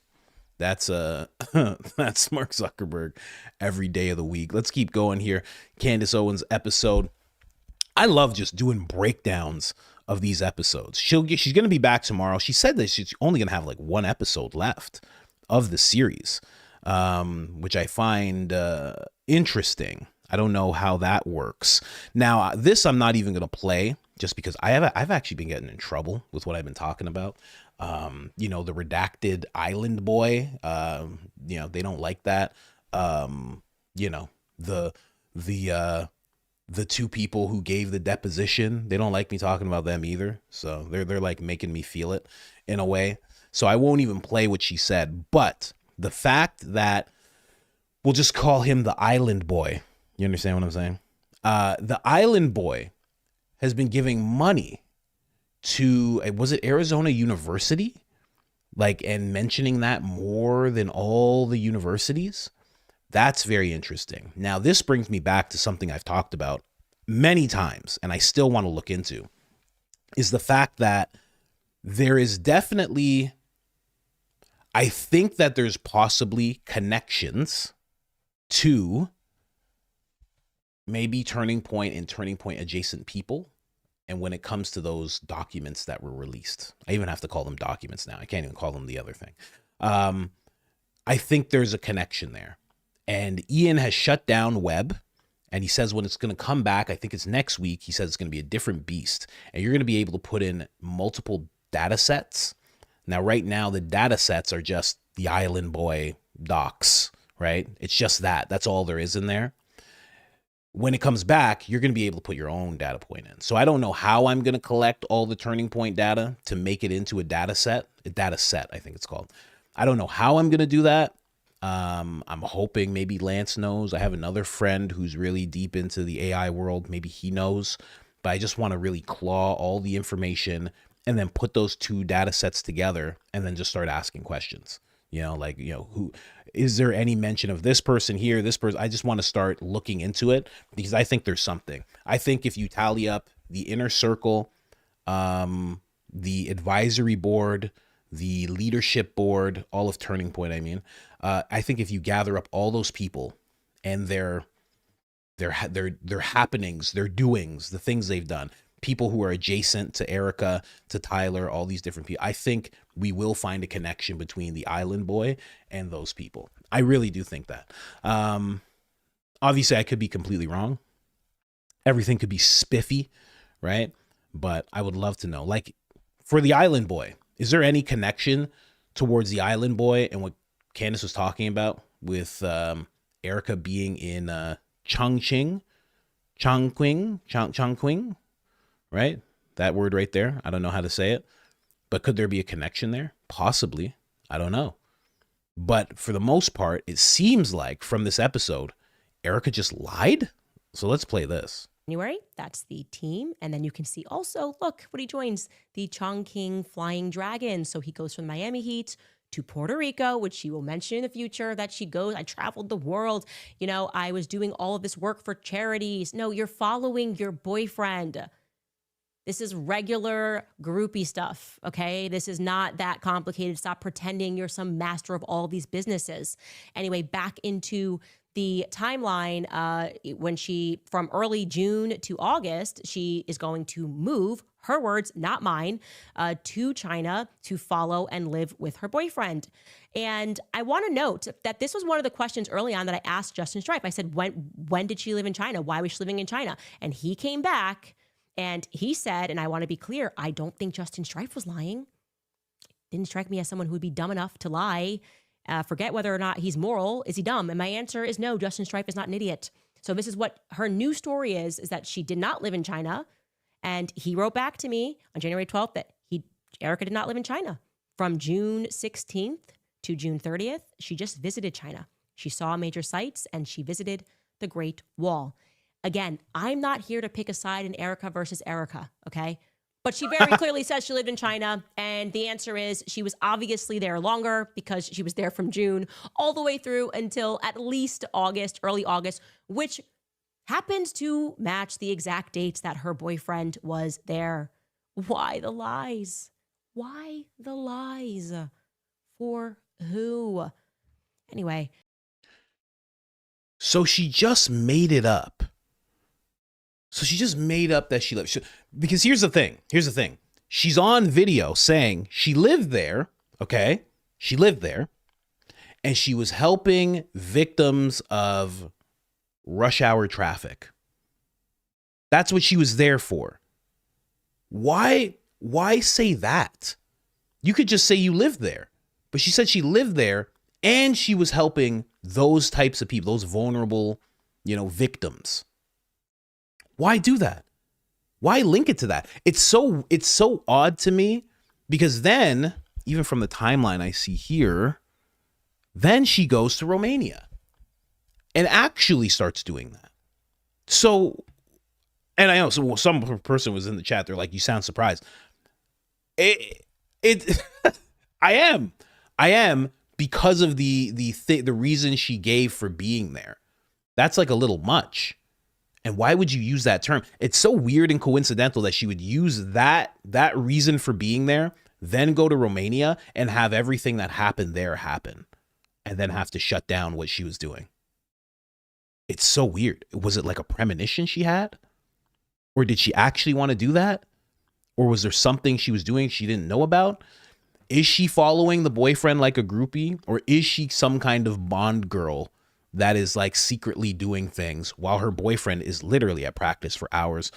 Speaker 1: That's that's Mark Zuckerberg every day of the week. Let's keep going here. Candace Owens episode. I love just doing breakdowns of these episodes. She's going to be back tomorrow. She said that she's only going to have like one episode left of the series, which I find interesting. I don't know how that works. Now, this I'm not even going to play just because I've actually been getting in trouble with what I've been talking about. You know, the redacted island boy, you know, they don't like that. You know, the two people who gave the deposition, they don't like me talking about them either. So they're like making me feel it in a way. So I won't even play what she said, but the fact that we'll just call him the island boy. You understand what I'm saying? The island boy has been giving money to, was it Arizona University? Like, and mentioning that more than all the universities. That's very interesting. Now, this brings me back to something I've talked about many times, and I still want to look into, is the fact that there is definitely, I think that there's possibly connections to maybe Turning Point and Turning Point adjacent people. And when it comes to those documents that were released, I even have to call them documents now. I can't even call them the other thing. I think there's a connection there. And Ian has shut down Webb. And he says when it's going to come back, I think it's next week, he says it's going to be a different beast. And you're going to be able to put in multiple data sets. Now, right now, the data sets are just the Island Boy docs, right? It's just that. That's all there is in there. When it comes back, you're going to be able to put your own data point in. So I don't know how I'm going to collect all the Turning Point data to make it into a data set, I think it's called. I don't know how I'm going to do that. I'm hoping maybe Lance knows. I have another friend who's really deep into the AI world. Maybe he knows, but I just want to really claw all the information and then put those two data sets together and then just start asking questions. You know, like, you know, who is there any mention of this person here, this person? I just want to start looking into it because I think there's something. I think if you tally up the inner circle, the advisory board, the leadership board, all of Turning Point, I think if you gather up all those people and their happenings, their doings, the things they've done, people who are adjacent to Erika, to Tyler, all these different people. I think we will find a connection between the island boy and those people. I really do think that. Obviously, I could be completely wrong. Everything could be spiffy, right? But I would love to know, like, for the island boy, is there any connection towards the island boy and what Candace was talking about with Erika being in Chongqing, right? That word right there. I don't know how to say it, but could there be a connection there? Possibly. I don't know. But for the most part, it seems like from this episode, Erika just lied. So let's play this.
Speaker 2: January, that's the team. And then you can see also, look, what he joins, the Chongqing Flying Dragons. So he goes from Miami Heat to Puerto Rico, which she will mention in the future that she goes. I traveled the world. You know, I was doing all of this work for charities. No, you're following your boyfriend. This is regular groupie stuff, okay? This is not that complicated. Stop pretending you're some master of all these businesses. Anyway, back into the timeline, when she, from early June to August, she is going to move, her words, not mine, to China to follow and live with her boyfriend. And I want to note that this was one of the questions early on that I asked Justin Strife. I said, when did she live in China? Why was she living in China? And he came back and he said, and I want to be clear, I don't think Justin Strife was lying. Didn't strike me as someone who would be dumb enough to lie. Forget whether or not he's moral. Is he dumb? And my answer is no, Justin Strife is not an idiot. So this is what her new story is that she did not live in China. And he wrote back to me on January 12th that Erika did not live in China. From June 16th to June 30th, she just visited China. She saw major sites and she visited the Great Wall. Again, I'm not here to pick a side in Erika versus Erika, okay? But she very clearly says she lived in China, and the answer is she was obviously there longer because she was there from June all the way through until at least August, early August, which happens to match the exact dates that her boyfriend was there. Why the lies? Why the lies? For who? Anyway.
Speaker 1: So she just made it up. So she just made up that she lived. Because here's the thing. She's on video saying she lived there, okay? She lived there. And she was helping victims of rush hour traffic. That's what she was there for. Why say that? You could just say you lived there. But she said she lived there and she was helping those types of people, those vulnerable, victims. Why do that? Why link it to that? It's so odd to me because then, even from the timeline I see here, then she goes to Romania and actually starts doing that. So, and I know some person was in the chat. They're like, "You sound surprised." I am because of the reason she gave for being there. That's like a little much. And why would you use that term? It's so weird and coincidental that she would use that reason for being there, then go to Romania and have everything that happened there happen, and then have to shut down what she was doing. It's so weird. Was it like a premonition she had? Or did she actually want to do that? Or was there something she was doing she didn't know about? Is she following the boyfriend like a groupie? Or is she some kind of Bond girl that is like secretly doing things while her boyfriend is literally at practice for hours,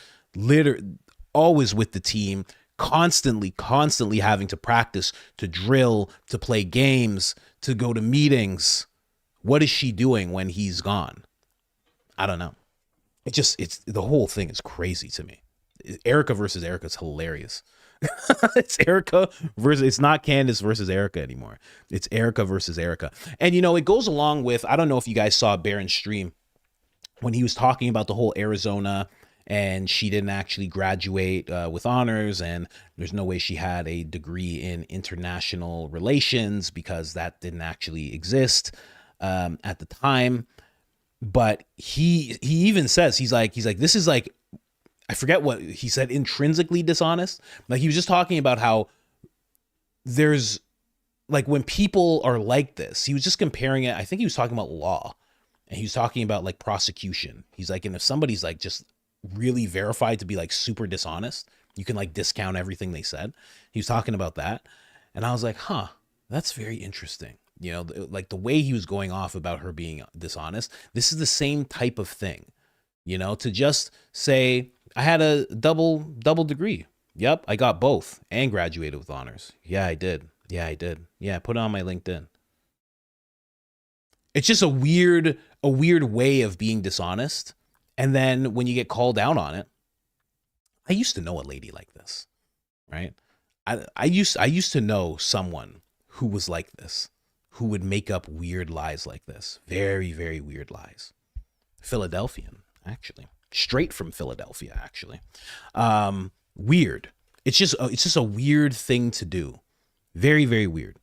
Speaker 1: always with the team, constantly having to practice, to drill, to play games, to go to meetings? What is she doing when he's gone? I don't know. It's the whole thing is crazy to me. Erika versus Erika is hilarious. It's Erika versus, it's not Candace versus Erika anymore. It's Erika versus Erika. And it goes along with, I don't know if you guys saw Baron's stream when he was talking about the whole Arizona and she didn't actually graduate with honors, and there's no way she had a degree in international relations because that didn't actually exist at the time. But he even says, he's like, this is like, I forget what he said, intrinsically dishonest. Like he was just talking about how there's like when people are like this, he was just comparing it. I think he was talking about law, and he was talking about like prosecution. He's like, and if somebody's like just really verified to be like super dishonest. You can like discount everything they said. He was talking about that. And I was like, huh, that's very interesting. You know, like the way he was going off about her being dishonest. This is the same type of thing, you know, to just say, I had a double degree. Yep, I got both and graduated with honors. Yeah, I did. Yeah, put it on my LinkedIn. It's just a weird way of being dishonest. And then when you get called out on it, I used to know a lady like this, right? I used to know someone who was like this, who would make up weird lies like this. Very, very weird lies. Philadelphian, actually. Straight from Philadelphia, actually. Weird. It's just a weird thing to do. Very, very weird.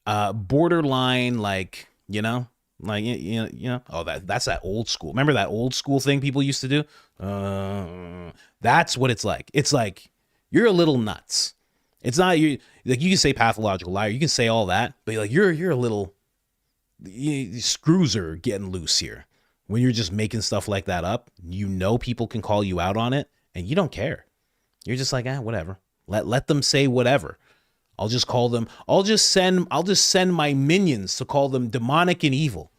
Speaker 1: Borderline, like, you know, oh, that's that old school. Remember that old school thing people used to do? That's what it's like. It's like, you're a little nuts. It's not you. Like, you can say pathological liar. You can say all that, but like, you're a little, screws are getting loose here. When you're just making stuff like that up, you know, people can call you out on it and you don't care. You're just like, whatever. Let them say whatever. I'll just send my minions to call them demonic and evil.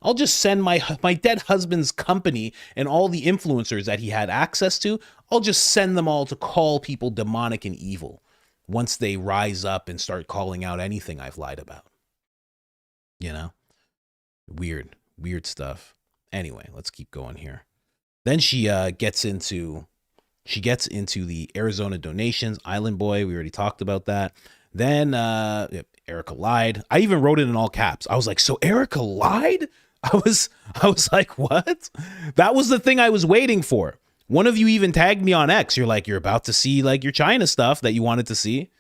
Speaker 1: I'll just send my dead husband's company and all the influencers that he had access to. I'll just send them all to call people demonic and evil once they rise up and start calling out anything I've lied about. You know? Weird stuff. Anyway, let's keep going here. Then she gets into the Arizona donations. Island Boy, we already talked about that. Then Erika lied. I even wrote it in all caps. I was like, so Erika lied? I was like, what? That was the thing I was waiting for. One of you even tagged me on X. You're like, you're about to see like your China stuff that you wanted to see.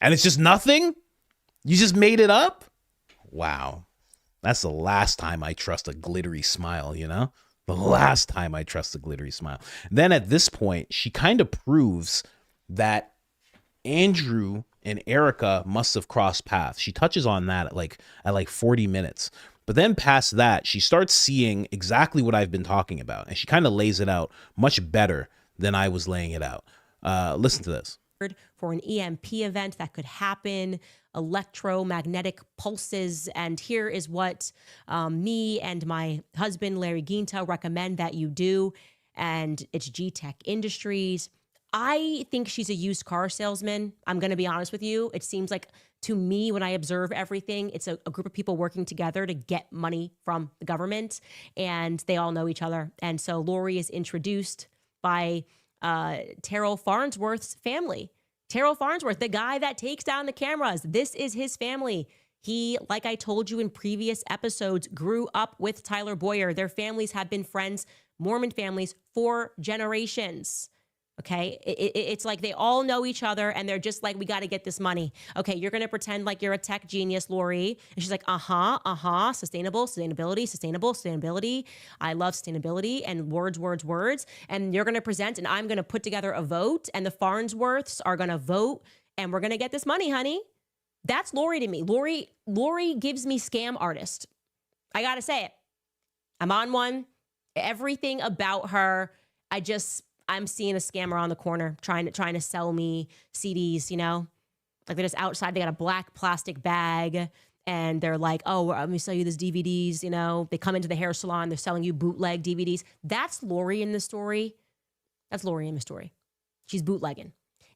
Speaker 1: And it's just nothing? You just made it up? Wow. That's the last time I trust a glittery smile, you know? The last time I trust a glittery smile. Then at this point, she kind of proves that Andrew and Erika must have crossed paths. She touches on that at like 40 minutes. But then past that, she starts seeing exactly what I've been talking about. And she kind of lays it out much better than I was laying it out. Listen to this.
Speaker 2: For an EMP event that could happen, electromagnetic pulses. And here is what me and my husband, Larry Ginta, recommend that you do. And it's G-Tech Industries. I think she's a used car salesman. I'm going to be honest with you. It seems like, to me, when I observe everything, it's a group of people working together to get money from the government, and they all know each other. And so Lori is introduced by Terrell Farnsworth's family. Terrell Farnsworth, the guy that takes down the cameras. This is his family. He, like I told you in previous episodes, grew up with Tyler Boyer. Their families have been friends, Mormon families, for generations. Okay, it's like they all know each other and they're just like, we got to get this money. Okay, you're going to pretend like you're a tech genius, Lori. And she's like, sustainability. I love sustainability and words. And you're going to present and I'm going to put together a vote and the Farnsworths are going to vote and we're going to get this money, honey. That's Lori to me. Lori gives me scam artist. I got to say it. I'm on one. Everything about her, I'm seeing a scammer on the corner trying to sell me CDs, you know? Like they're just outside, they got a black plastic bag and they're like, oh, let me sell you these DVDs, you know? They come into the hair salon, they're selling you bootleg DVDs. That's Lori in the story. She's bootlegging.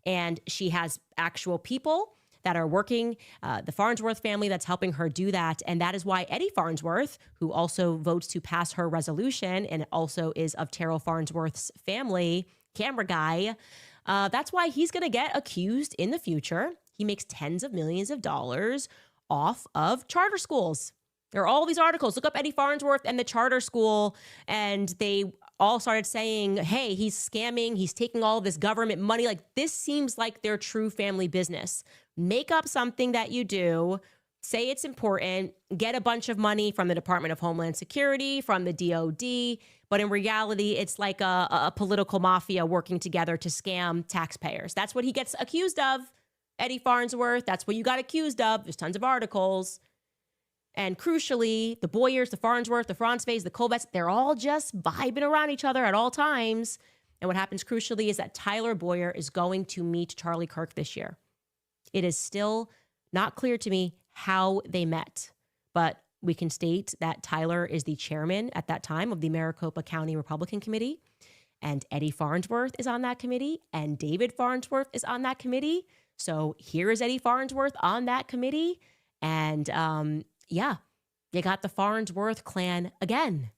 Speaker 2: And she has actual people that are working, the Farnsworth family that's helping her do that. And that is why Eddie Farnsworth, who also votes to pass her resolution and also is of Terrell Farnsworth's family, camera guy, that's why he's going to get accused in the future. He makes tens of millions of dollars off of charter schools. There are all these articles. Look up Eddie Farnsworth and the charter school, and they all started saying, hey, he's scamming. He's taking all of this government money. Like, this seems like their true family business. Make up something that you do, say it's important, get a bunch of money from the Department of Homeland Security, from the DOD, but in reality, it's like a political mafia working together to scam taxpayers. That's what he gets accused of, Eddie Farnsworth. That's what you got accused of. There's tons of articles. And crucially, the Boyers, the Farnsworth, the Franzfays, the Colbets, they're all just vibing around each other at all times. And what happens crucially is that Tyler Boyer is going to meet Charlie Kirk this year. It is still not clear to me how they met, but we can state that Tyler is the chairman at that time of the Maricopa County Republican Committee, and Eddie Farnsworth is on that committee, and David Farnsworth is on that committee. So here is Eddie Farnsworth on that committee. And yeah, you got the Farnsworth clan again.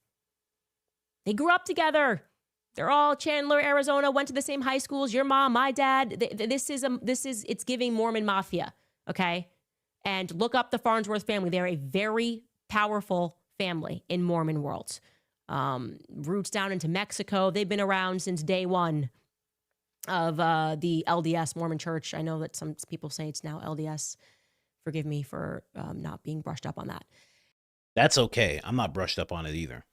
Speaker 2: They grew up together. They're all Chandler, Arizona, went to the same high schools. Your mom, my dad. It's giving Mormon mafia, okay? And look up the Farnsworth family. They're a very powerful family in Mormon world. Roots down into Mexico. They've been around since day one of the LDS Mormon Church. I know that some people say it's now LDS. Forgive me for not being brushed up on that.
Speaker 1: That's okay. I'm not brushed up on it either.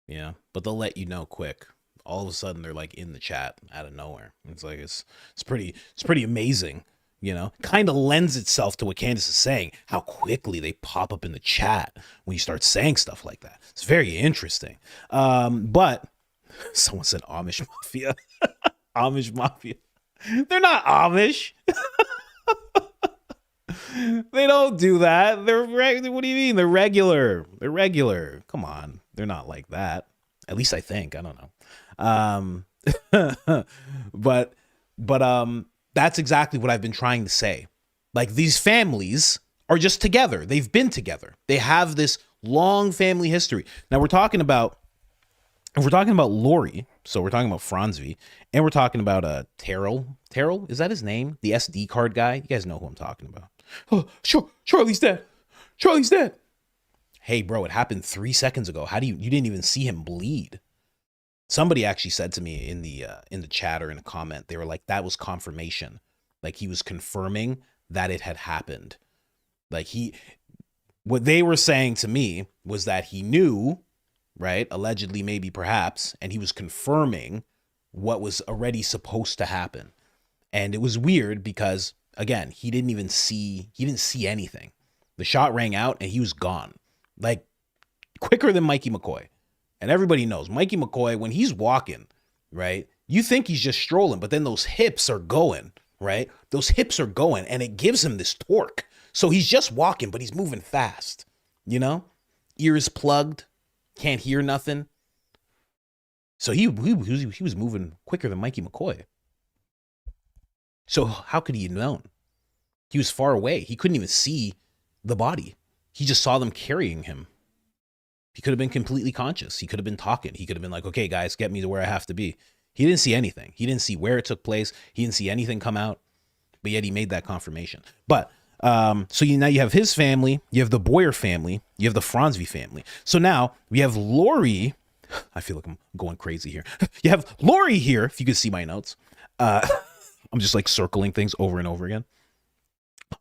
Speaker 1: Yeah, but they'll let you know quick. All of a sudden, they're like in the chat out of nowhere. It's like it's pretty amazing. You know, kind of lends itself to what Candace is saying, how quickly they pop up in the chat when you start saying stuff like that. It's very interesting. But someone said Amish Mafia. Amish Mafia. They're not Amish. They don't do that. What do you mean? They're regular. They're regular. Come on. They're not like that. At least I think. I don't know. But that's exactly what I've been trying to say. Like, these families are just together. They've been together. They have this long family history. Now we're talking about Lori, so we're talking about Franzvi, and we're talking about Terrell. Terrell, is that his name? The SD card guy? You guys know who I'm talking about. Oh, sure. Charlie's dead. Charlie's dead. Hey, bro, it happened 3 seconds ago. How do you didn't even see him bleed? Somebody actually said to me in the chat or in a comment, they were like, that was confirmation. Like, he was confirming that it had happened. Like, what they were saying to me was that he knew, right? Allegedly, maybe, perhaps, and he was confirming what was already supposed to happen. And it was weird because, again, he didn't see anything. The shot rang out and he was gone. Like, quicker than Mikey McCoy. And everybody knows Mikey McCoy, when he's walking, right, you think he's just strolling, but then those hips are going, right? Those hips are going, and it gives him this torque. So he's just walking, but he's moving fast, you know? Ears plugged, can't hear nothing. So he was moving quicker than Mikey McCoy. So how could he have known? He was far away. He couldn't even see the body. He just saw them carrying him. He could have been completely conscious. He could have been talking. He could have been like, okay, guys, get me to where I have to be. He didn't see anything. He didn't see where it took place. He didn't see anything come out, but yet he made that confirmation. But so now you have his family, you have the Boyer family, you have the Franzvi family. So now we have Lori. I feel like I'm going crazy here. You have Lori here, if you could see my notes. I'm just like circling things over and over again.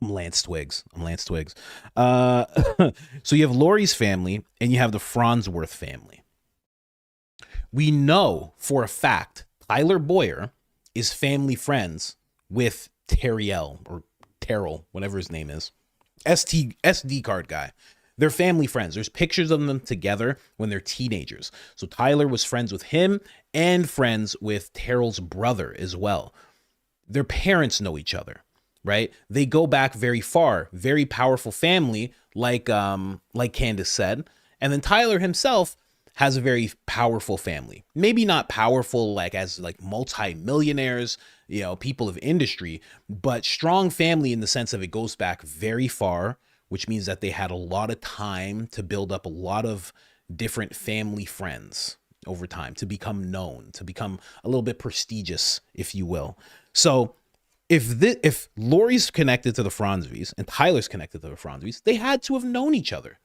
Speaker 1: I'm Lance Twigs. So you have Lori's family and you have the Farnsworth family. We know for a fact Tyler Boyer is family friends with Terriel or Terrell, whatever his name is. SD card guy. They're family friends. There's pictures of them together when they're teenagers. So Tyler was friends with him and friends with Terrell's brother as well. Their parents know each other. Right? They go back very far, very powerful family, like Candace said. And then Tyler himself has a very powerful family. Maybe not powerful like as like multi-millionaires, you know, people of industry, but strong family in the sense of it goes back very far, which means that they had a lot of time to build up a lot of different family friends over time, to become known, to become a little bit prestigious, if you will. So if Lori's connected to the Franzvis and Tyler's connected to the Franzvis, they had to have known each other.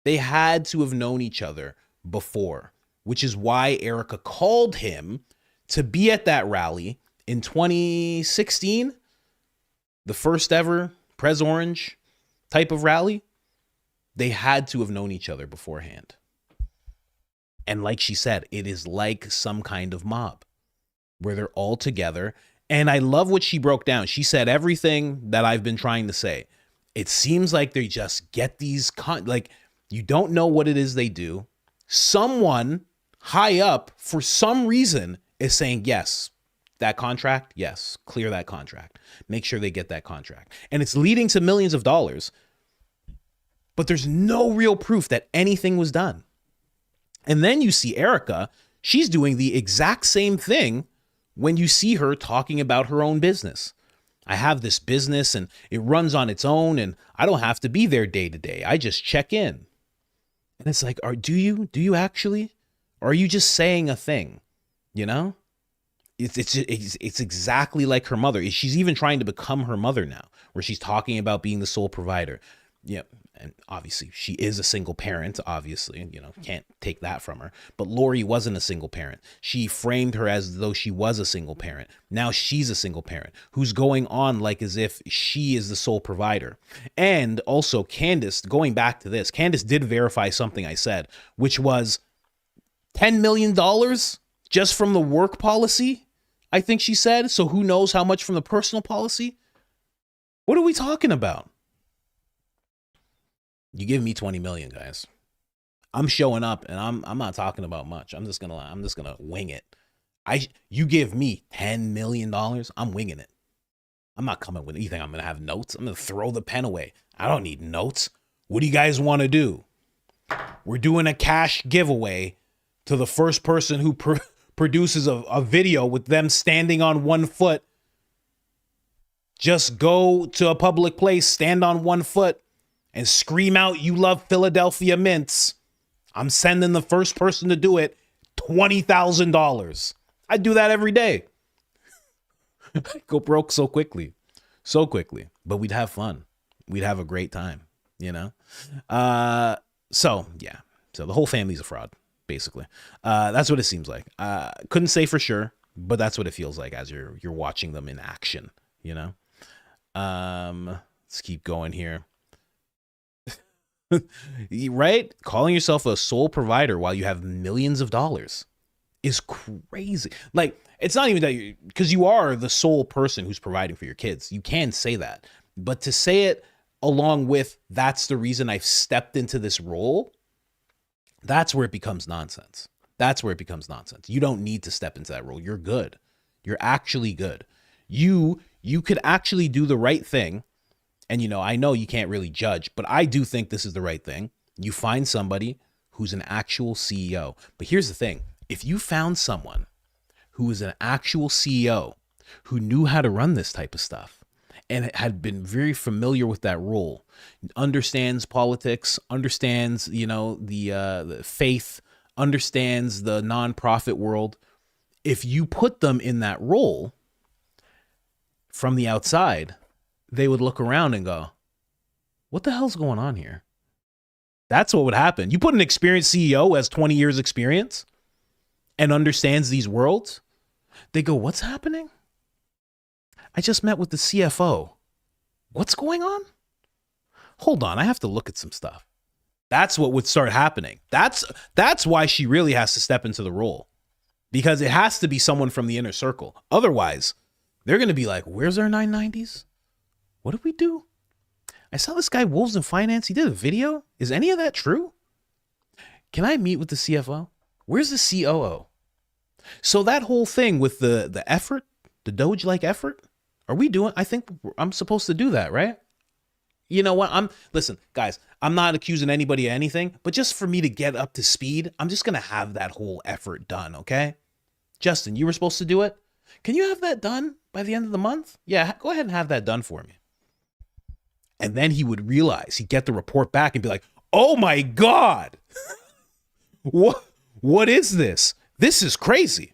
Speaker 1: They had to have known each other before, which is why Erika called him to be at that rally in 2016, the first ever Prez Orange type of rally. They had to have known each other beforehand. And like she said, it is like some kind of mob where they're all together. And I love what she broke down. She said everything that I've been trying to say. It seems like they just get these, like, you don't know what it is they do. Someone high up, for some reason, is saying, yes, that contract, yes, clear that contract. Make sure they get that contract. And it's leading to millions of dollars, but there's no real proof that anything was done. And then you see Erika, she's doing the exact same thing when you see her talking about her own business. I have this business and it runs on its own and I don't have to be there day to day. I just check in. And it's like, do you actually? Or are you just saying a thing? You know? It's exactly like her mother. She's even trying to become her mother now, where she's talking about being the sole provider. Yeah, and obviously she is a single parent, obviously, can't take that from her. But Lori wasn't a single parent. She framed her as though she was a single parent. Now she's a single parent who's going on like as if she is the sole provider. And also Candace, going back to this, Candace did verify something I said, which was $10 million just from the work policy, I think she said. So who knows how much from the personal policy? What are we talking about? You give me 20 million, guys. I'm showing up and I'm not talking about much. I'm just gonna wing it. You give me $10 million, I'm winging it. I'm not coming with anything. I'm gonna have notes. I'm gonna throw the pen away. I don't need notes. What do you guys want to do? We're doing a cash giveaway to the first person who produces a video with them standing on one foot. Just go to a public place, stand on one foot, and scream out, "You love Philadelphia mints." I'm sending the first person to do it $20,000. I do that every day. Go broke so quickly. But we'd have fun. We'd have a great time, So the whole family's a fraud, basically. That's what it seems like. Couldn't say for sure, but that's what it feels like as you're watching them in action, Let's keep going here. Right? Calling yourself a sole provider while you have millions of dollars is crazy. Like, it's not even that because you are the sole person who's providing for your kids. You can say that. But to say it along with, that's the reason I've stepped into this role, that's where it becomes nonsense. You don't need to step into that role. You're good. You're actually good. You could actually do the right thing. And, I know you can't really judge, but I do think this is the right thing. You find somebody who's an actual CEO. But here's the thing. If you found someone who was an actual CEO who knew how to run this type of stuff and had been very familiar with that role, understands politics, understands, the faith, understands the nonprofit world, if you put them in that role from the outside, they would look around and go, what the hell's going on here? That's what would happen. You put an experienced CEO who has 20 years experience and understands these worlds. They go, what's happening? I just met with the CFO. What's going on? Hold on, I have to look at some stuff. That's what would start happening. That's why she really has to step into the role, because it has to be someone from the inner circle. Otherwise, they're going to be like, where's our 990s? What did we do? I saw this guy, Wolves in Finance. He did a video. Is any of that true? Can I meet with the CFO? Where's the COO? So that whole thing with the effort, the Doge-like effort, I think I'm supposed to do that, right? You know what? Listen, guys, I'm not accusing anybody of anything, but just for me to get up to speed, I'm just going to have that whole effort done, okay? Justin, you were supposed to do it. Can you have that done by the end of the month? Yeah, go ahead and have that done for me. And then he would realize, he'd get the report back and be like, oh my God, what is this? This is crazy.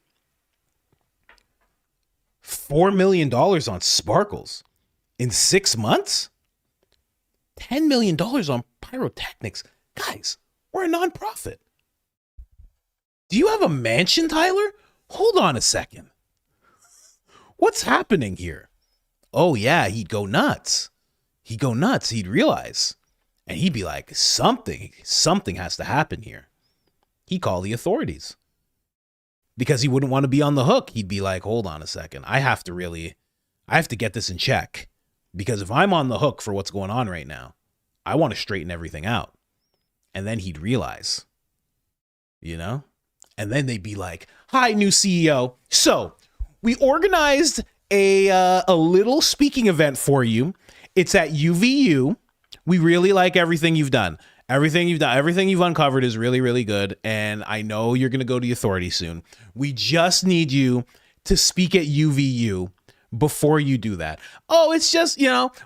Speaker 1: $4 million on Sparkles in 6 months? $10 million on pyrotechnics. Guys, we're a nonprofit. Do you have a mansion, Tyler? Hold on a second. What's happening here? Oh yeah, he'd go nuts. He'd realize. And he'd be like, something has to happen here. He'd call the authorities. Because he wouldn't want to be on the hook. He'd be like, hold on a second. I have to get this in check. Because if I'm on the hook for what's going on right now, I want to straighten everything out. And then he'd realize, And then they'd be like, hi, new CEO. So we organized a little speaking event for you. It's at UVU. We really like everything you've done. Everything you've uncovered is really, really good. And I know you're going to go to the authority soon. We just need you to speak at UVU before you do that. Oh, it's just,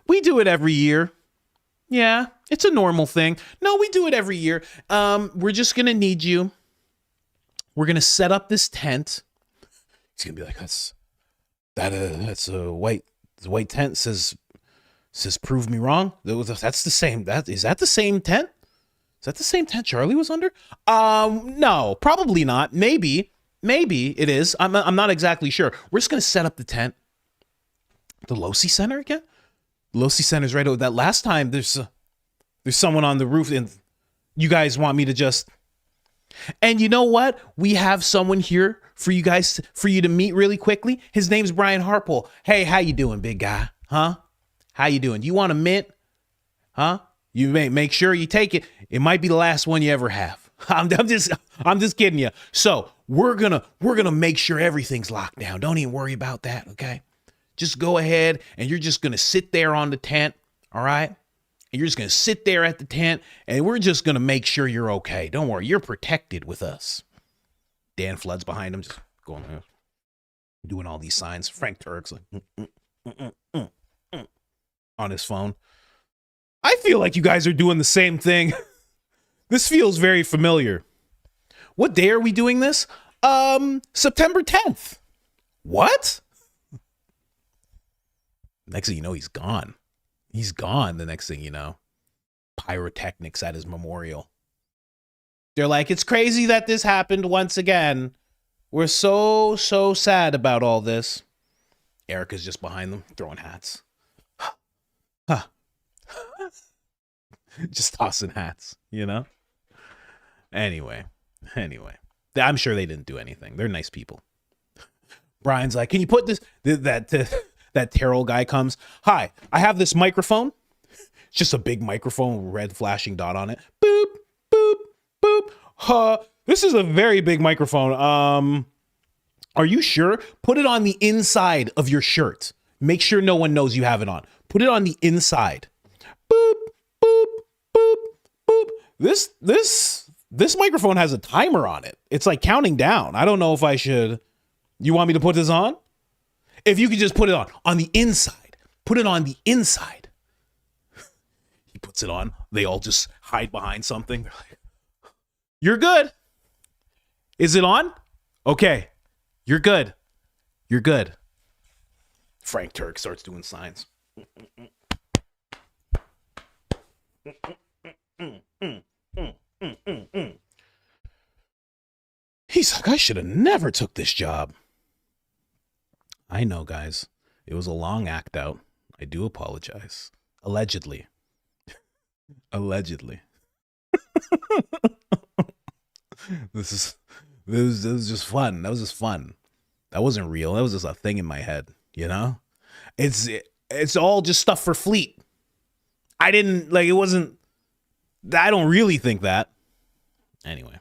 Speaker 1: we do it every year. Yeah, it's a normal thing. No, we do it every year. We're just going to need you. We're going to set up this tent. He's going to be like, that's a white tent says prove me wrong. That's the same. Is that the same tent? Is that the same tent Charlie was under? No, probably not. Maybe it is. I'm not exactly sure. We're just going to set up the tent. The Losi Center again? Losi Center's right over that. Last time there's someone on the roof and you guys want me to just, and you know what? We have someone here for you guys, for you to meet really quickly. His name's Brian Harpole. Hey, how you doing, big guy? Huh? How you doing? Do you want a mint? Huh? You make sure you take it. It might be the last one you ever have. I'm just kidding you. So we're gonna make sure everything's locked down. Don't even worry about that, okay? Just go ahead and you're just gonna sit there on the tent, all right? And you're just gonna sit there at the tent and we're just gonna make sure you're okay. Don't worry, you're protected with us. Dan Flood's behind him, just going there, doing all these signs. Frank Turk's like on his phone. I feel like you guys are doing the same thing. This feels very familiar. What day are we doing this? September 10th. What? Next thing you know, he's gone. He's gone the next thing you know. Pyrotechnics at his memorial. They're like, it's crazy that this happened once again. We're so sad about all this. Erika's just behind them, throwing hats. Huh. Just tossing hats, Anyway. I'm sure they didn't do anything. They're nice people. Brian's like, can you put this, that Terrell guy comes. Hi, I have this microphone. It's just a big microphone with a red flashing dot on it. Boop, boop, boop. This is a very big microphone. Are you sure? Put it on the inside of your shirt. Make sure no one knows you have it on. Put it on the inside. Boop, boop, boop, boop. This microphone has a timer on it. It's like counting down. I don't know if I should. You want me to put this on? If you could just put it on the inside. Put it on the inside. He puts it on. They all just hide behind something. They're like, you're good. Is it on? Okay. You're good. You're good. Frank Turk starts doing signs. He's like, I should have never took this job. I know, guys. It was a long act out. I do apologize. Allegedly. Allegedly. This was just fun. That was just fun. That wasn't real. That was just a thing in my head, It's all just stuff for Fleet. I don't really think that. Anyway.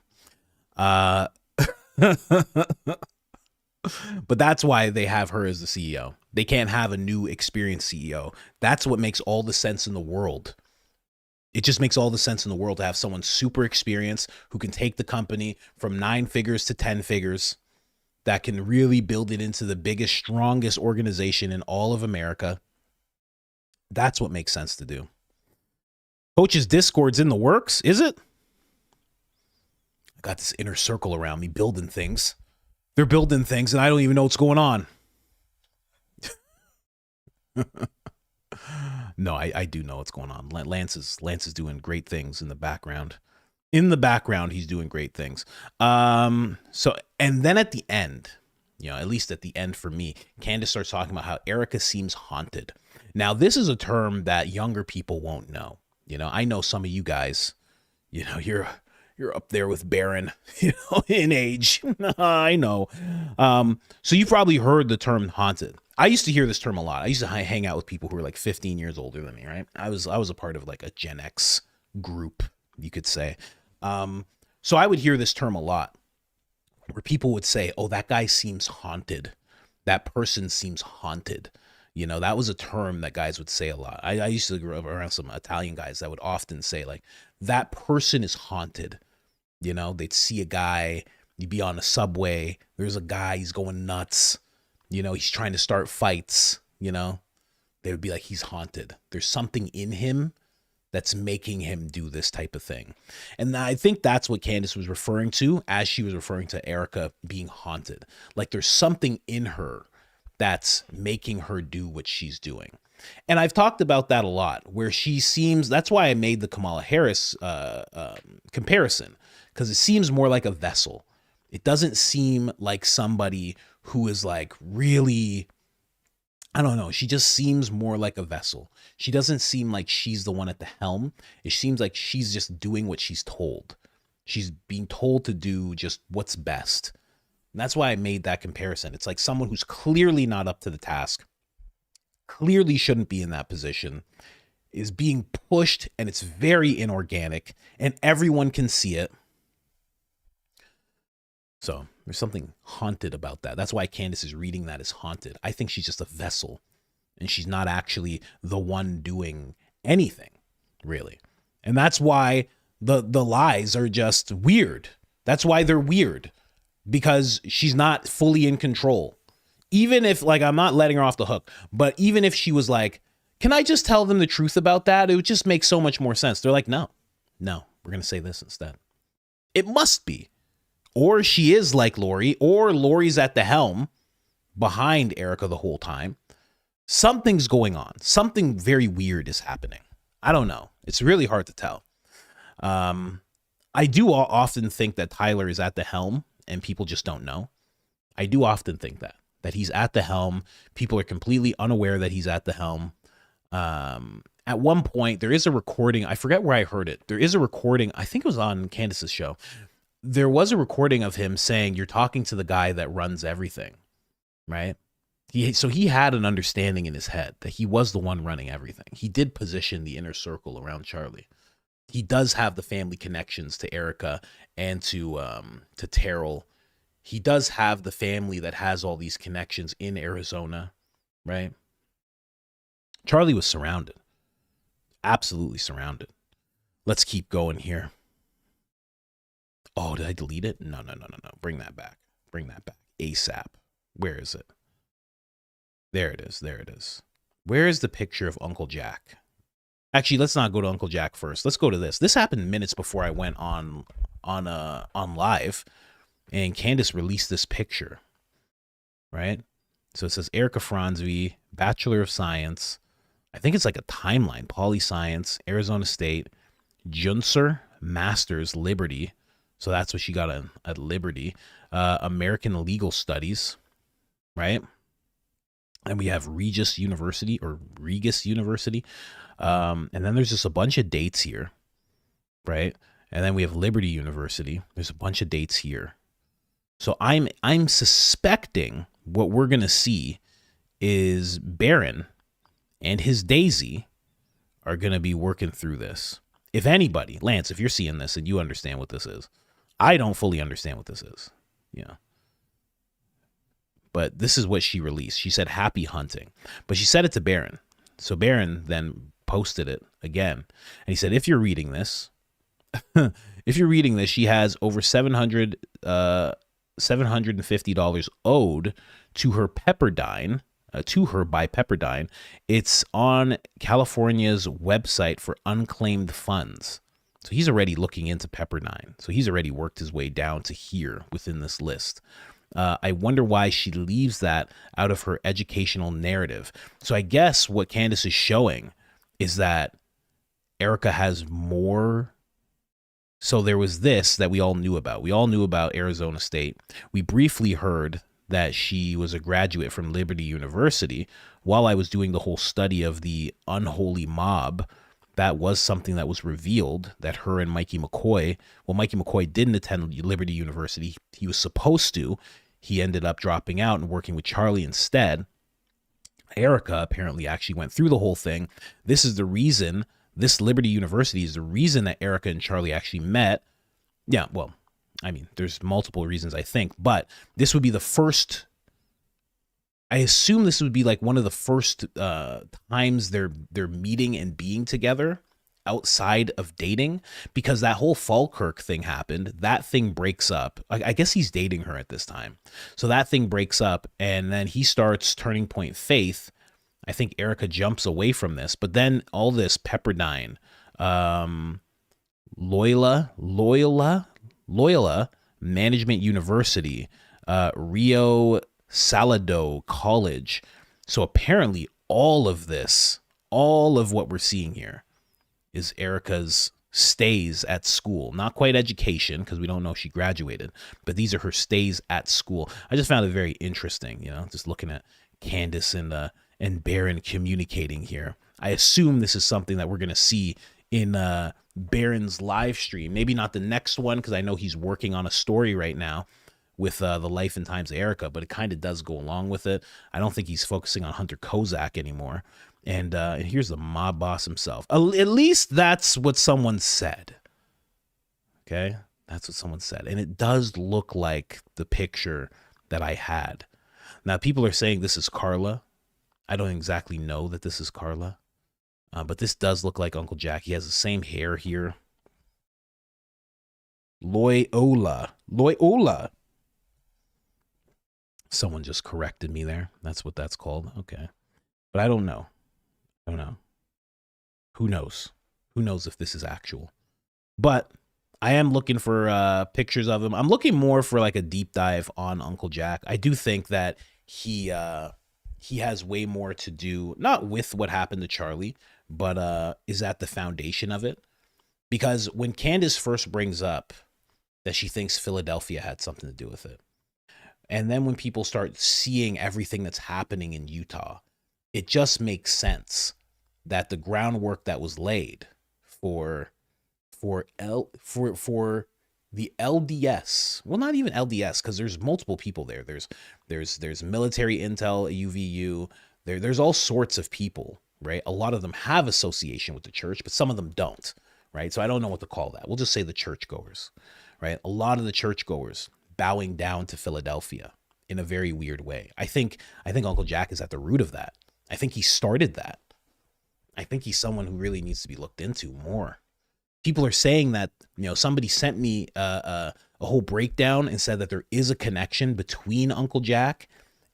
Speaker 1: But that's why they have her as the CEO. They can't have a new experienced CEO. That's what makes all the sense in the world. It just makes all the sense in the world to have someone super experienced who can take the company from 9 figures to 10 figures, that can really build it into the biggest, strongest organization in all of America. That's what makes sense to do. Coach's Discord's in the works, is it? I got this inner circle around me building things. They're building things and I don't even know what's going on. No, I do know what's going on. Lance is doing great things in the background. In the background, he's doing great things. So, and then at the end, at least at the end for me, Candace starts talking about how Erika seems haunted. Now, this is a term that younger people won't know. I know some of you guys, you're up there with Baron, in age. I know. So you've probably heard the term haunted. I used to hear this term a lot. I used to hang out with people who were like 15 years older than me, right? I was a part of like a Gen X group, you could say. So I would hear this term a lot. where people would say, oh, that guy seems haunted. That person seems haunted. You know, that was a term that guys would say a lot. I used to grow up around some Italian guys that would often say, like, that person is haunted. You know, they'd see a guy, you'd be on a subway, there's a guy, he's going nuts. You know, he's trying to start fights, you know. They would be like, he's haunted. There's something in him that's making him do this type of thing. And I think that's what Candace was referring to as she was referring to Erika being haunted. Like, there's something in her that's making her do what she's doing. And I've talked about that a lot, where she seems, that's why I made the Kamala Harris comparison, because it seems more like a vessel. It doesn't seem like somebody who is like really, I don't know. She just seems more like a vessel. She doesn't seem like she's the one at the helm. It seems like she's just doing what she's told. She's being told to do just what's best. And that's why I made that comparison. It's like someone who's clearly not up to the task, clearly shouldn't be in that position, is being pushed, and it's very inorganic, and everyone can see it. So there's something haunted about that. That's why Candace is reading that as haunted. I think she's just a vessel, and she's not actually the one doing anything, really. And that's why the lies are just weird. That's why they're weird, because she's not fully in control. Even if, like, I'm not letting her off the hook, but even if she was like, can I just tell them the truth about that? It would just make so much more sense. They're like, no, we're going to say this instead. It must be. Or she is like Lori, or Lori's at the helm behind Erika the whole time. Something's going on. Something very weird is happening. I don't know. It's really hard to tell. I do often think that Tyler is at the helm and people just don't know. I do often think that he's at the helm. People are completely unaware that he's at the helm. At one point, there is a recording. I forget where I heard it. There is a recording. I think it was on Candace's show. There was a recording of him saying, you're talking to the guy that runs everything, right? So he had an understanding in his head that he was the one running everything. He did position the inner circle around Charlie. He does have the family connections to Erika and to Terrell. He does have the family that has all these connections in Arizona, right? Charlie was surrounded. Absolutely surrounded. Let's keep going here. Oh, did I delete it? No. Bring that back. ASAP. Where is it? There it is. Where is the picture of Uncle Jack? Actually, let's not go to Uncle Jack first. Let's go to this. This happened minutes before I went on live, and Candace released this picture, right? So it says Erika Franzwe, Bachelor of Science. I think it's like a timeline. Poli-Science, Arizona State, Junser, Masters, Liberty. So that's what she got at Liberty. American Legal Studies, right? And we have Regis University. And then there's just a bunch of dates here, right? And then we have Liberty University. There's a bunch of dates here. So I'm suspecting what we're going to see is Baron and his Daisy are going to be working through this. If anybody, Lance, if you're seeing this and you understand what this is, I don't fully understand what this is. Yeah. But this is what she released. She said, happy hunting. But she said it to Baron. So Baron then posted it again. And he said, if you're reading this, she has over $750 owed to her Pepperdine, by Pepperdine. It's on California's website for unclaimed funds. So he's already looking into Pepperdine. So he's already worked his way down to here within this list. I wonder why she leaves that out of her educational narrative. So I guess what Candace is showing is that Erika has more. So there was this that we all knew about. We all knew about Arizona State. We briefly heard that she was a graduate from Liberty University. While I was doing the whole study of the unholy mob, that was something that was revealed, that her and Mikey McCoy didn't attend Liberty University. He was supposed to. He ended up dropping out and working with Charlie instead. Erika apparently actually went through the whole thing. This is the reason, this Liberty University is the reason that Erika and Charlie actually met. Yeah, well, I mean, there's multiple reasons I think, but this would be the first. I assume this would be like one of the first times they're meeting and being together outside of dating, because that whole Falkirk thing happened. That thing breaks up. I guess he's dating her at this time. So that thing breaks up, and then he starts Turning Point Faith. I think Erika jumps away from this, but then all this Pepperdine, Loyola Management University, Rio Salado College. So apparently all of this, all of what we're seeing here is Erika's stays at school. Not quite education, because we don't know if she graduated, but these are her stays at school. I just found it very interesting, just looking at Candace and Baron communicating here. I assume this is something that we're going to see in Baron's live stream. Maybe not the next one, because I know he's working on a story right now with the life and times of Erika, but it kind of does go along with it. I don't think he's focusing on Hunter Kozak anymore. And here's the mob boss himself. At least that's what someone said. Okay? That's what someone said. And it does look like the picture that I had. Now, people are saying this is Carla. I don't exactly know that this is Carla. But this does look like Uncle Jack. He has the same hair here. Loyola. Someone just corrected me there. That's what that's called. Okay. But I don't know. Who knows? Who knows if this is actual? But I am looking for pictures of him. I'm looking more for like a deep dive on Uncle Jack. I do think that he has way more to do, not with what happened to Charlie, but is at the foundation of it. Because when Candace first brings up that she thinks Philadelphia had something to do with it, and then when people start seeing everything that's happening in Utah, it just makes sense that the groundwork that was laid for the LDS, well, not even LDS, because there's multiple people there. There's military intel, UVU. There's all sorts of people, right? A lot of them have association with the church, but some of them don't, right? So I don't know what to call that. We'll just say the churchgoers, right? A lot of the churchgoers bowing down to Philadelphia in a very weird way. I think Uncle Jack is at the root of that. I think he started that. I think he's someone who really needs to be looked into more. People are saying that, somebody sent me a whole breakdown and said that there is a connection between Uncle Jack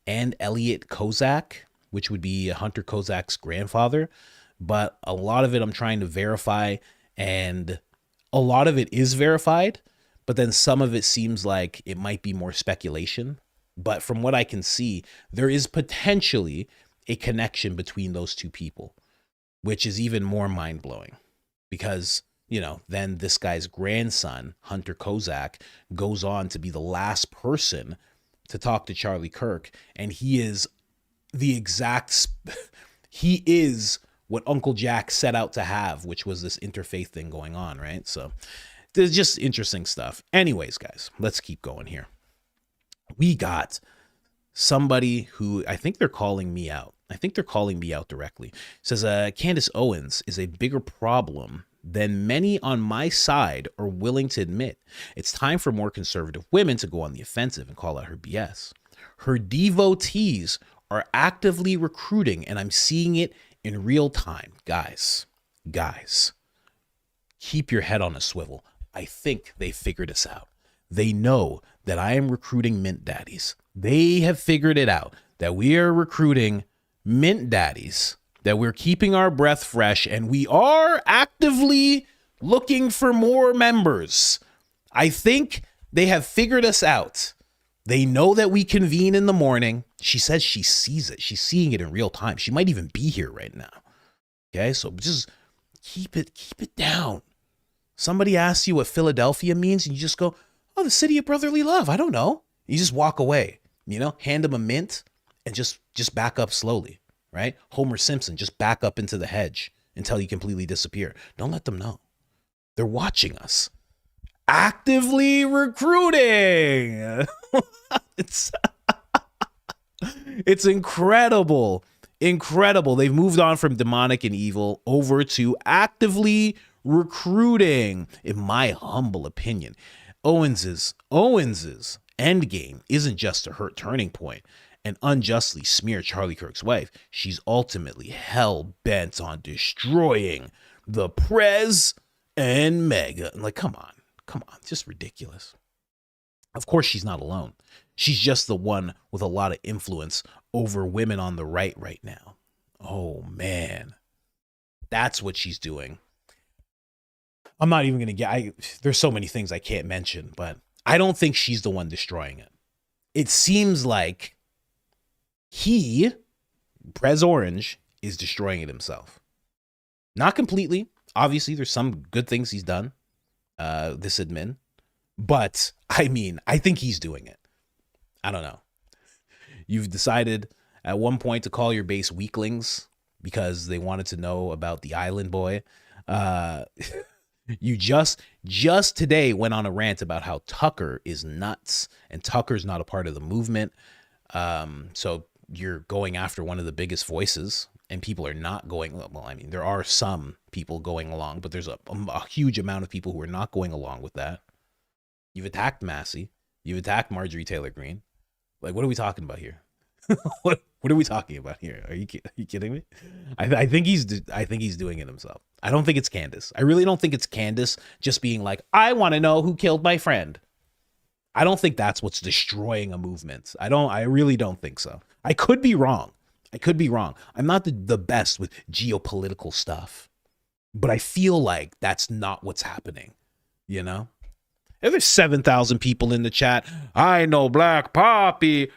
Speaker 1: and Elliot Kozak, which would be Hunter Kozak's grandfather. But a lot of it I'm trying to verify, and a lot of it is verified, but then some of it seems like it might be more speculation. But from what I can see, there is potentially a connection between those two people, which is even more mind-blowing because, then this guy's grandson, Hunter Kozak, goes on to be the last person to talk to Charlie Kirk. And he is he is what Uncle Jack set out to have, which was this interfaith thing going on, right? So there's just interesting stuff. Anyways, guys, let's keep going here. We got somebody who I think they're calling me out. I think they're calling me out directly. It says, Candace Owens is a bigger problem than many on my side are willing to admit. It's time for more conservative women to go on the offensive and call out her BS. Her devotees are actively recruiting, and I'm seeing it in real time. Guys, keep your head on a swivel. I think they figured us out. They know that I am recruiting mint daddies. They have figured it out, that we are recruiting mint daddies, that we're keeping our breath fresh, and we are actively looking for more members. I think they have figured us out. They know that we convene in the morning. She says she sees it. She's seeing it in real time. She might even be here right now. Okay, so just keep it down. Somebody asks you what Philadelphia means, and you just go, oh, the city of brotherly love. I don't know. You just walk away, hand them a mint and just back up slowly, right? Homer Simpson, just back up into the hedge until you completely disappear. Don't let them know. They're watching us. Actively recruiting. It's incredible. Incredible. They've moved on from demonic and evil over to actively recruiting, in my humble opinion. Owens's endgame isn't just to her turning point and unjustly smear Charlie Kirk's wife. She's ultimately hell-bent on destroying the Prez and Mega. Like, come on, just ridiculous. Of course she's not alone. She's just the one with a lot of influence over women on the right now. Oh, man. That's what she's doing. I'm not even going to there's so many things I can't mention, but I don't think she's the one destroying it. It seems like Prez Orange, is destroying it himself. Not completely. Obviously, there's some good things he's done, this admin. But, I mean, I think he's doing it. I don't know. You've decided at one point to call your base weaklings because they wanted to know about the island boy. You just today went on a rant about how Tucker is nuts and Tucker's not a part of the movement. So you're going after one of the biggest voices, and people are not going. Well, I mean, there are some people going along, but there's a huge amount of people who are not going along with that. You've attacked Massey. You've attacked Marjorie Taylor Greene. Like, what are we talking about here? What are we talking about here? Are you kidding me? I think he's doing it himself. I don't think it's Candace. I really don't think it's Candace just being like, I want to know who killed my friend. I don't think that's what's destroying a movement. I really don't think so. I could be wrong. I'm not the best with geopolitical stuff, but I feel like that's not what's happening, you know? If there's 7,000 people in the chat, I know Black Poppy.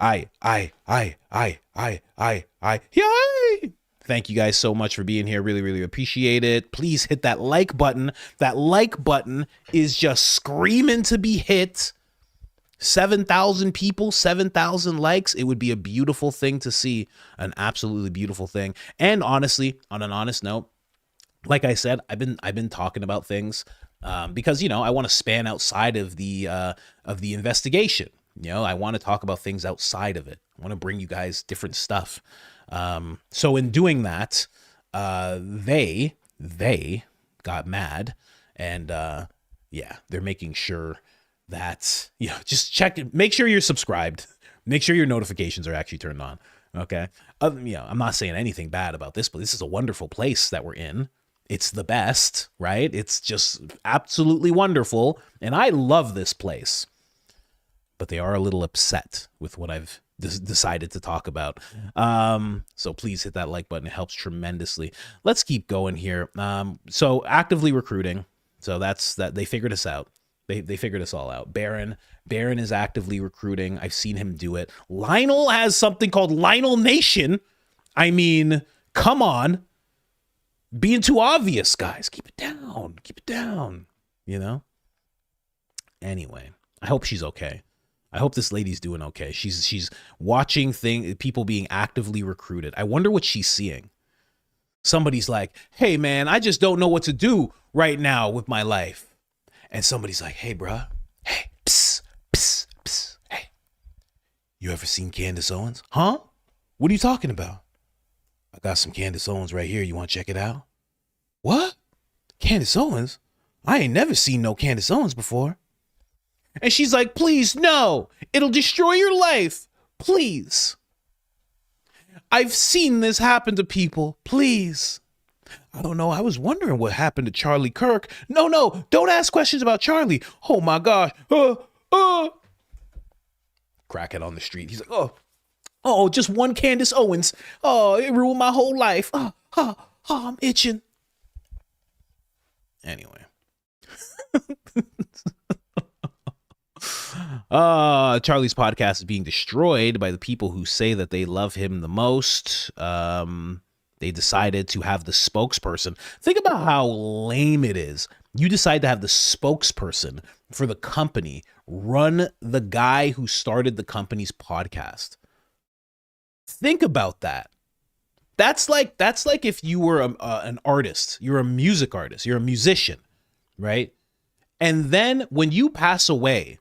Speaker 1: Yay! Thank you guys so much for being here. Really, really appreciate it. Please hit that like button. That like button is just screaming to be hit. 7,000 people, 7,000 likes. It would be a beautiful thing to see. An absolutely beautiful thing. And honestly, on an honest note, like I said, I've been talking about things because, you know, I want to span outside of the investigation. You know, I want to talk about things outside of it. I want to bring you guys different stuff. So in doing that, they got mad, and yeah, they're making sure that, you know, just check it. Make sure you're subscribed. Make sure your notifications are actually turned on. Okay. You know, I'm not saying anything bad about this, but this is a wonderful place that we're in. It's the best, right? It's just absolutely wonderful. And I love this place, but they are a little upset with what I've decided to talk about. So please hit that like button. It helps tremendously. Let's keep going here. So actively recruiting. So that's that. They figured us out. They figured us all out. Baron is actively recruiting. I've seen him do it. Lionel has something called Lionel Nation. I mean, come on. Being too obvious, guys. Keep it down. Keep it down. You know? Anyway, I hope she's okay. I hope this lady's doing okay. She's watching people being actively recruited. I wonder what she's seeing. Somebody's like, hey, man, I just don't know what to do right now with my life. And somebody's like, hey, bruh. Hey, psst, psst, psst. Hey, you ever seen Candace Owens? Huh? What are you talking about? I got some Candace Owens right here. You want to check it out? What? Candace Owens? I ain't never seen no Candace Owens before. And she's like, please, no. It'll destroy your life. Please. I've seen this happen to people. Please. I don't know. I was wondering what happened to Charlie Kirk. No. Don't ask questions about Charlie. Oh, my gosh. Crackhead on the street. He's like, oh, just one Candace Owens. Oh, it ruined my whole life. I'm itching. Anyway. Charlie's podcast is being destroyed by the people who say that they love him the most. They decided to have the spokesperson. Think about how lame it is. You decide to have the spokesperson for the company run the guy who started the company's podcast. Think about that. That's like if you were an artist, you're a music artist, you're a musician, right? And then when you pass away,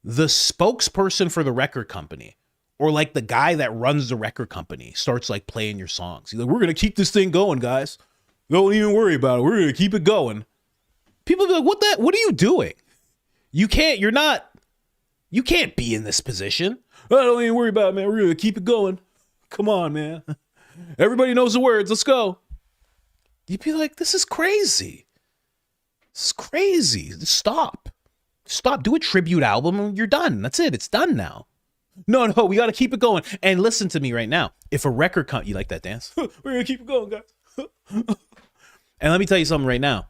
Speaker 1: the spokesperson for the record company, or like the guy that runs the record company, starts like playing your songs. He's like, we're going to keep this thing going, guys. Don't even worry about it. We're going to keep it going. People be like, what are you doing? You can't be in this position. I don't even worry about it, man. We're going to keep it going. Come on, man. Everybody knows the words. Let's go. You'd be like, this is crazy. This is crazy. Stop. Do a tribute album and you're done. That's it. It's done now. No, we got to keep it going. And listen to me right now. If a record company, you like that dance? We're going to keep it going, guys. And let me tell you something right now.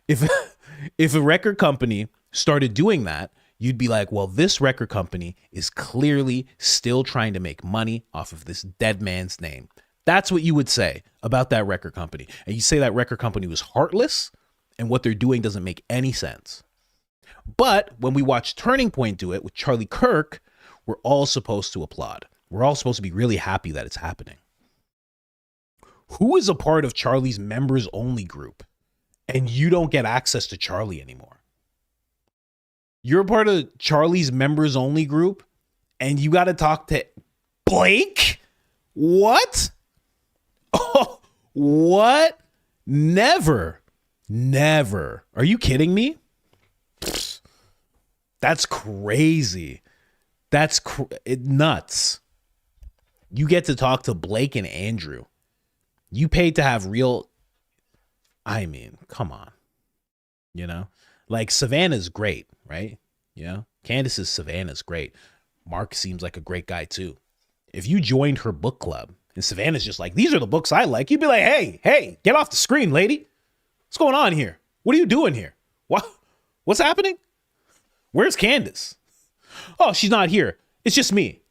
Speaker 1: If a record company started doing that, you'd be like, well, this record company is clearly still trying to make money off of this dead man's name. That's what you would say about that record company. And you say that record company was heartless and what they're doing doesn't make any sense. But when we watch Turning Point do it with Charlie Kirk, we're all supposed to applaud. We're all supposed to be really happy that it's happening. Who is a part of Charlie's members only group and you don't get access to Charlie anymore? You're a part of Charlie's members only group and you got to talk to Blake? What? Oh, what? Never. Are you kidding me? That's crazy. That's nuts. You get to talk to Blake and Andrew. You paid to have real. I mean, come on. You know, like Savannah's great, right? You know, Candace's Savannah's great. Mark seems like a great guy too. If you joined her book club and Savannah's just like, these are the books I like, you'd be like, hey, get off the screen, lady. What's going on here? What are you doing here? What's happening? Where's Candace? Oh, she's not here. It's just me.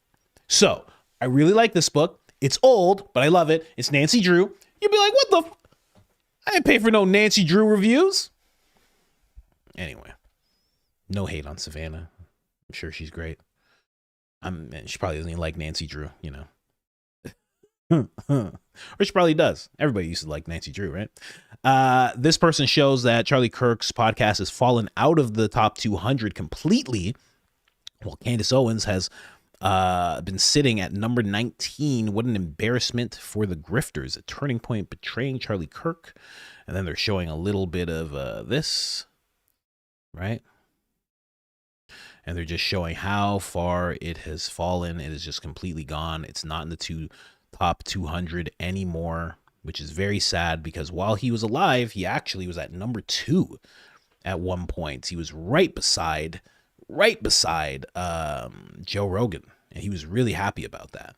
Speaker 1: So I really like this book. It's old, but I love it. It's Nancy Drew. You'd be like, what the? I didn't pay for no Nancy Drew reviews. Anyway, no hate on Savannah. I'm sure she's great. She probably doesn't even like Nancy Drew, you know. Or she probably does. Everybody used to like Nancy Drew, right? This person shows that Charlie Kirk's podcast has fallen out of the top 200 completely, while Candace Owens has been sitting at number 19. What an embarrassment for the grifters. A Turning Point betraying Charlie Kirk. And then they're showing a little bit of this, right? And they're just showing how far it has fallen. It is just completely gone. It's not in the top 200 anymore, which is very sad because while he was alive, he actually was at number 2 at one point. He was right beside Joe Rogan, and he was really happy about that.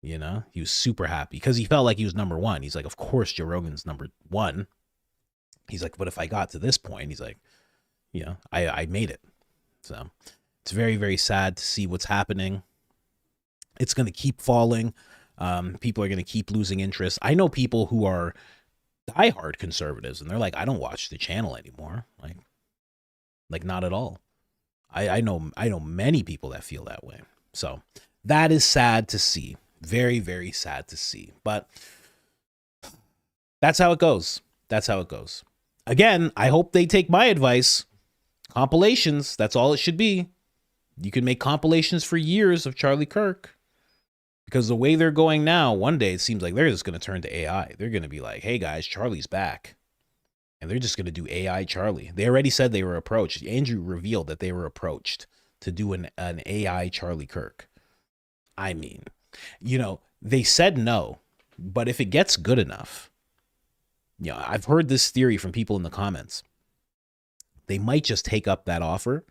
Speaker 1: You know, he was super happy because he felt like he was number 1. He's like, of course Joe Rogan's number 1. He's like, but if I got to this point, he's like, you know, I made it. So it's very, very sad to see what's happening. It's going to keep falling. People are going to keep losing interest. I know people who are diehard conservatives and they're like, I don't watch the channel anymore. Like not at all. I know many people that feel that way. So that is sad to see. Very, very sad to see. But that's how it goes. Again, I hope they take my advice. Compilations, that's all it should be. You can make compilations for years of Charlie Kirk. Because the way they're going now, one day it seems like they're just going to turn to AI. They're going to be like, hey guys, Charlie's back. And they're just going to do AI Charlie. They already said they were approached. Andrew revealed that they were approached to do an AI Charlie Kirk. I mean, you know, they said no, but if it gets good enough, you know, I've heard this theory from people in the comments. They might just take up that offer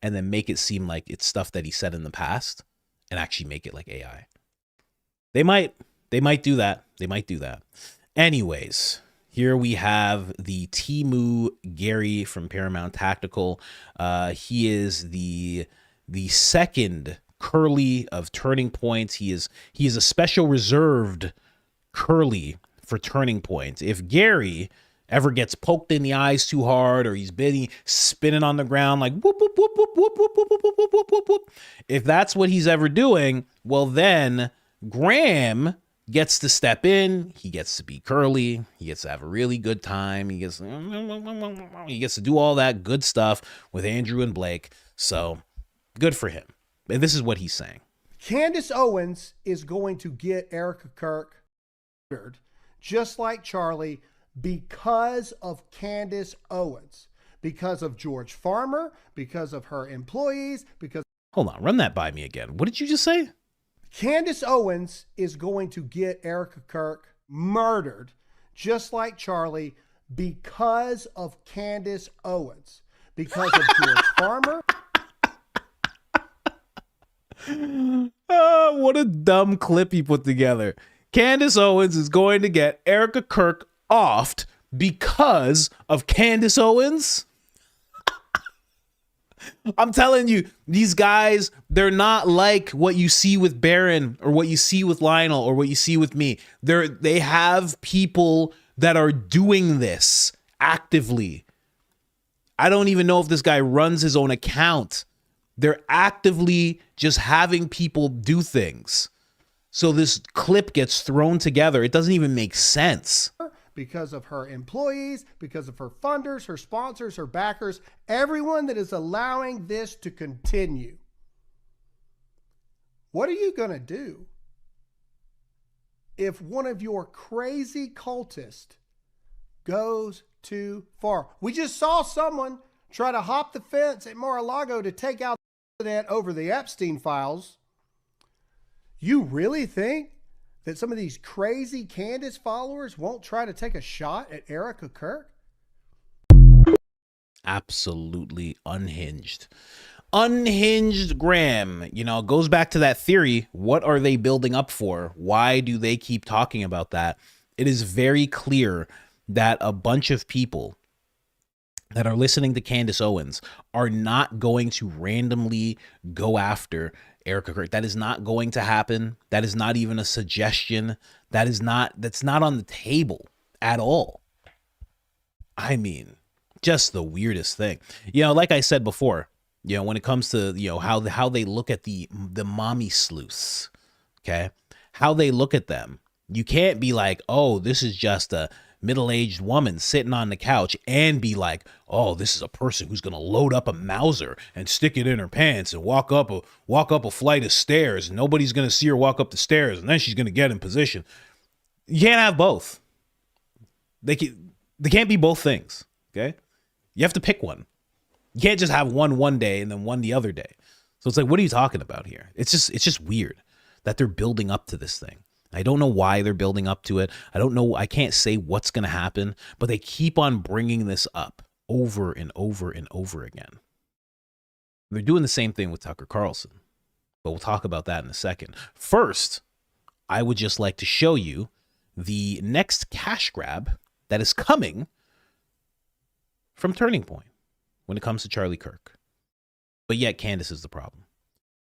Speaker 1: and then make it seem like it's stuff that he said in the past and actually make it like AI. They might do that. Anyways, here we have the Timu Gary from Paramount Tactical. He is the second Curly of Turning Point. He is a special reserved Curly for Turning Point. If Gary ever gets poked in the eyes too hard or he's spinning on the ground like whoop, whoop, whoop, whoop, whoop, whoop, whoop, whoop, whoop, whoop, whoop, whoop. If that's what he's ever doing, well then Graham gets to step in. He gets to be Curly. He gets to have a really good time. He gets to do all that good stuff with Andrew and Blake. So good for him. And this is what he's saying.
Speaker 5: Candace Owens is going to get Erika Kirk, just like Charlie, because of Candace Owens, because of George Farmer, because of her employees, because...
Speaker 1: Hold on, run that by me again. What did you just say?
Speaker 5: Candace Owens is going to get Erika Kirk murdered, just like Charlie, because of Candace Owens, because of George Farmer.
Speaker 1: Oh, what a dumb clip he put together. Candace Owens is going to get Erika Kirk offed because of Candace Owens? I'm telling you, these guys, they're not like what you see with Baron or what you see with Lionel or what you see with me. They have people that are doing this actively. I don't even know if this guy runs his own account. They're actively just having people do things. So this clip gets thrown together. It doesn't even make sense.
Speaker 5: Because of her employees, because of her funders, her sponsors, her backers, everyone that is allowing this to continue. What are you going to do if one of your crazy cultists goes too far? We just saw someone try to hop the fence at Mar-a-Lago to take out the internet over the Epstein files. You really think that some of these crazy Candace followers won't try to take a shot at Erika Kirk?
Speaker 1: Absolutely unhinged. Unhinged Graham, goes back to that theory. What are they building up for? Why do they keep talking about that? It is very clear that a bunch of people that are listening to Candace Owens are not going to randomly go after Erika Kirk. That is not going to happen. That is not even a suggestion. That's not on the table at all. I mean, just the weirdest thing. Like I said before, when it comes to, how they look at the mommy sleuths, okay? How they look at them. You can't be like, oh, this is just a middle-aged woman sitting on the couch and be like, oh, this is a person who's going to load up a Mauser and stick it in her pants and walk up a flight of stairs, and nobody's going to see her walk up the stairs, and then she's going to get in position. You can't have both. They can't be both things, okay? You have to pick one. You can't just have one day and then one the other day. So it's like, what are you talking about here? It's just weird that they're building up to this thing. I don't know why they're building up to it. I don't know. I can't say what's going to happen, but they keep on bringing this up over and over and over again. They're doing the same thing with Tucker Carlson, but we'll talk about that in a second. First, I would just like to show you the next cash grab that is coming from Turning Point when it comes to Charlie Kirk. But yet Candace is the problem.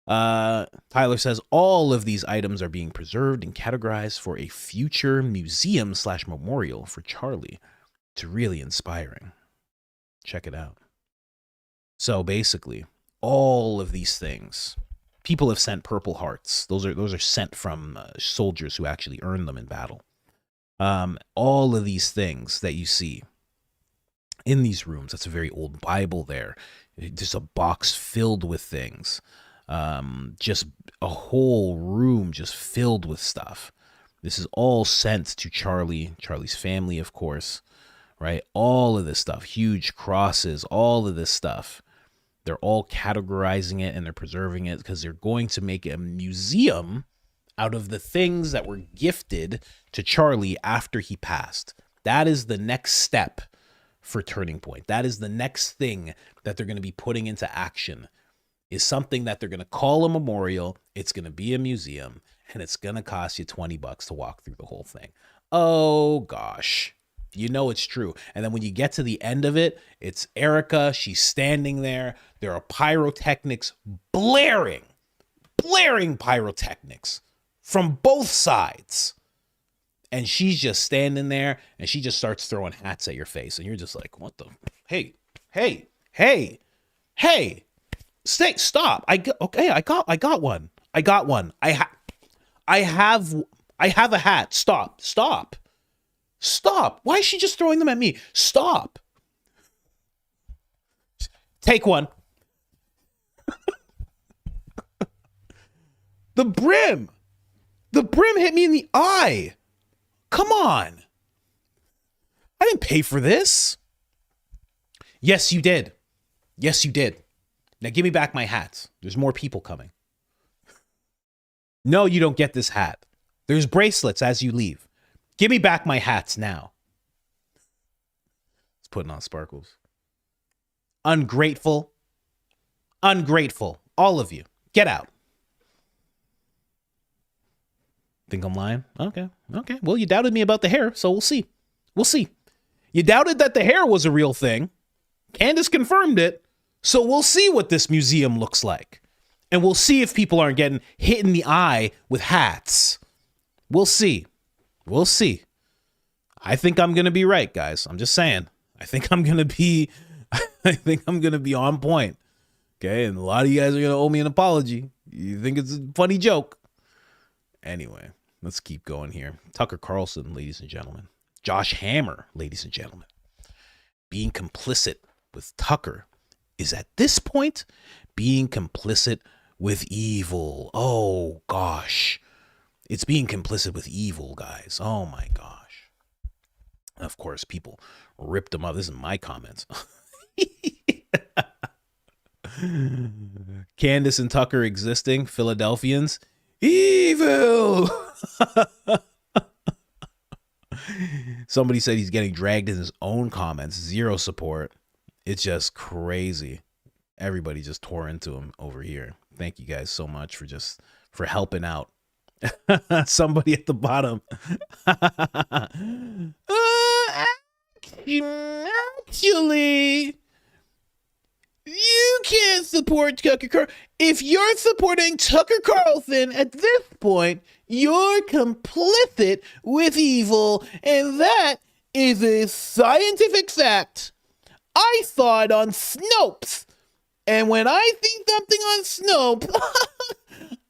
Speaker 1: Tyler says all of these items are being preserved and categorized for a future museum/memorial for Charlie. It's really inspiring. Check it out. So basically, all of these things, people have sent Purple Hearts. Those are sent from soldiers who actually earned them in battle. All of these things that you see in these rooms, that's a very old Bible there. There's a box filled with things. Just a whole room just filled with stuff. This is all sent to Charlie's family, of course, right? All of this stuff, huge crosses, all of this stuff. They're all categorizing it and they're preserving it because they're going to make a museum out of the things that were gifted to Charlie after he passed. That is the next step for Turning Point. That is the next thing that they're going to be putting into action. Is something that they're going to call a memorial. It's going to be a museum, and it's going to cost you $20 to walk through the whole thing. Oh, gosh. It's true. And then when you get to the end of it, it's Erika. She's standing there. There are pyrotechnics blaring pyrotechnics from both sides. And she's just standing there, and she just starts throwing hats at your face. And you're just like, what the? Hey. Stop. I got one. I have a hat. Stop. Why is she just throwing them at me? Stop. Take one. The brim hit me in the eye. Come on. I didn't pay for this. Yes, you did. Yes, you did. Now give me back my hats. There's more people coming. No, you don't get this hat. There's bracelets as you leave. Give me back my hats now. It's putting on sparkles. Ungrateful. Ungrateful. All of you. Get out. Think I'm lying? Okay. Okay. Well, you doubted me about the hair, so we'll see. We'll see. You doubted that the hair was a real thing. Candace confirmed it. So we'll see what this museum looks like. And we'll see if people aren't getting hit in the eye with hats. We'll see. We'll see. I think I'm going to be right, guys. I'm just saying. I think I'm going to be on point. Okay? And a lot of you guys are going to owe me an apology. You think it's a funny joke. Anyway, let's keep going here. Tucker Carlson, ladies and gentlemen. Josh Hammer, ladies and gentlemen. Being complicit with Tucker is at this point being complicit with evil. Oh, gosh. It's being complicit with evil, guys. Oh, my gosh. And of course, people ripped him up. This is my comments. Candace and Tucker existing, Philadelphians. Evil! Somebody said he's getting dragged in his own comments. Zero support. It's just crazy. Everybody just tore into him over here. Thank you guys so much for helping out. Somebody at the bottom. Actually, you can't support Tucker Carlson. If you're supporting Tucker Carlson at this point, you're complicit with evil, and that is a scientific fact. I saw it on Snopes, and when I see something on Snopes,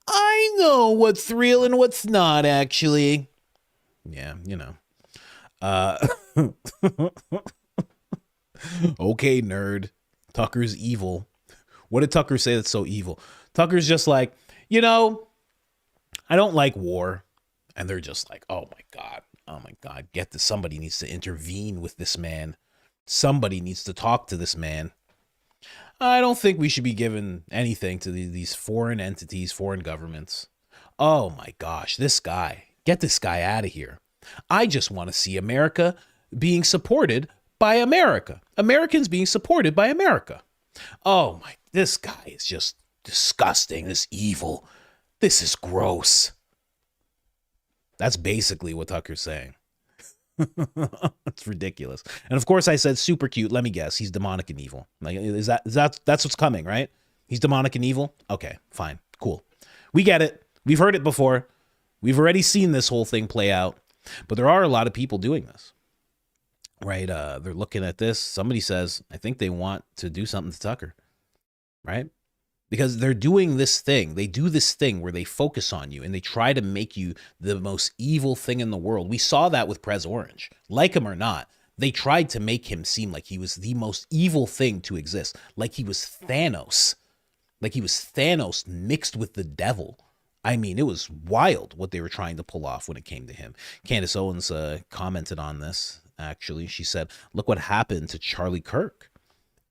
Speaker 1: I know what's real and what's not, actually. Yeah, you know. Okay, nerd. Tucker's evil. What did Tucker say that's so evil? Tucker's just like, I don't like war. And they're just like, oh my God, get this. Somebody needs to intervene with this man. Somebody needs to talk to this man. I don't think we should be giving anything to these foreign entities, foreign governments. Oh my gosh, this guy. Get this guy out of here. I just want to see America being supported by America. Americans being supported by America. Oh my, this guy is just disgusting. This evil. This is gross. That's basically what Tucker's saying. It's ridiculous. And of course I said super cute. Let me guess. He's demonic and evil. Like, that's what's coming, right? He's demonic and evil. Okay, fine. Cool. We get it. We've heard it before. We've already seen this whole thing play out, but there are a lot of people doing this, right? They're looking at this. Somebody says, I think they want to do something to Tucker, right? Because they're doing this thing. They do this thing where they focus on you and they try to make you the most evil thing in the world. We saw that with Prez Orange. Like him or not, they tried to make him seem like he was the most evil thing to exist. Like he was Thanos. Like he was Thanos mixed with the devil. I mean, it was wild what they were trying to pull off when it came to him. Candace Owens commented on this, actually. She said, look what happened to Charlie Kirk.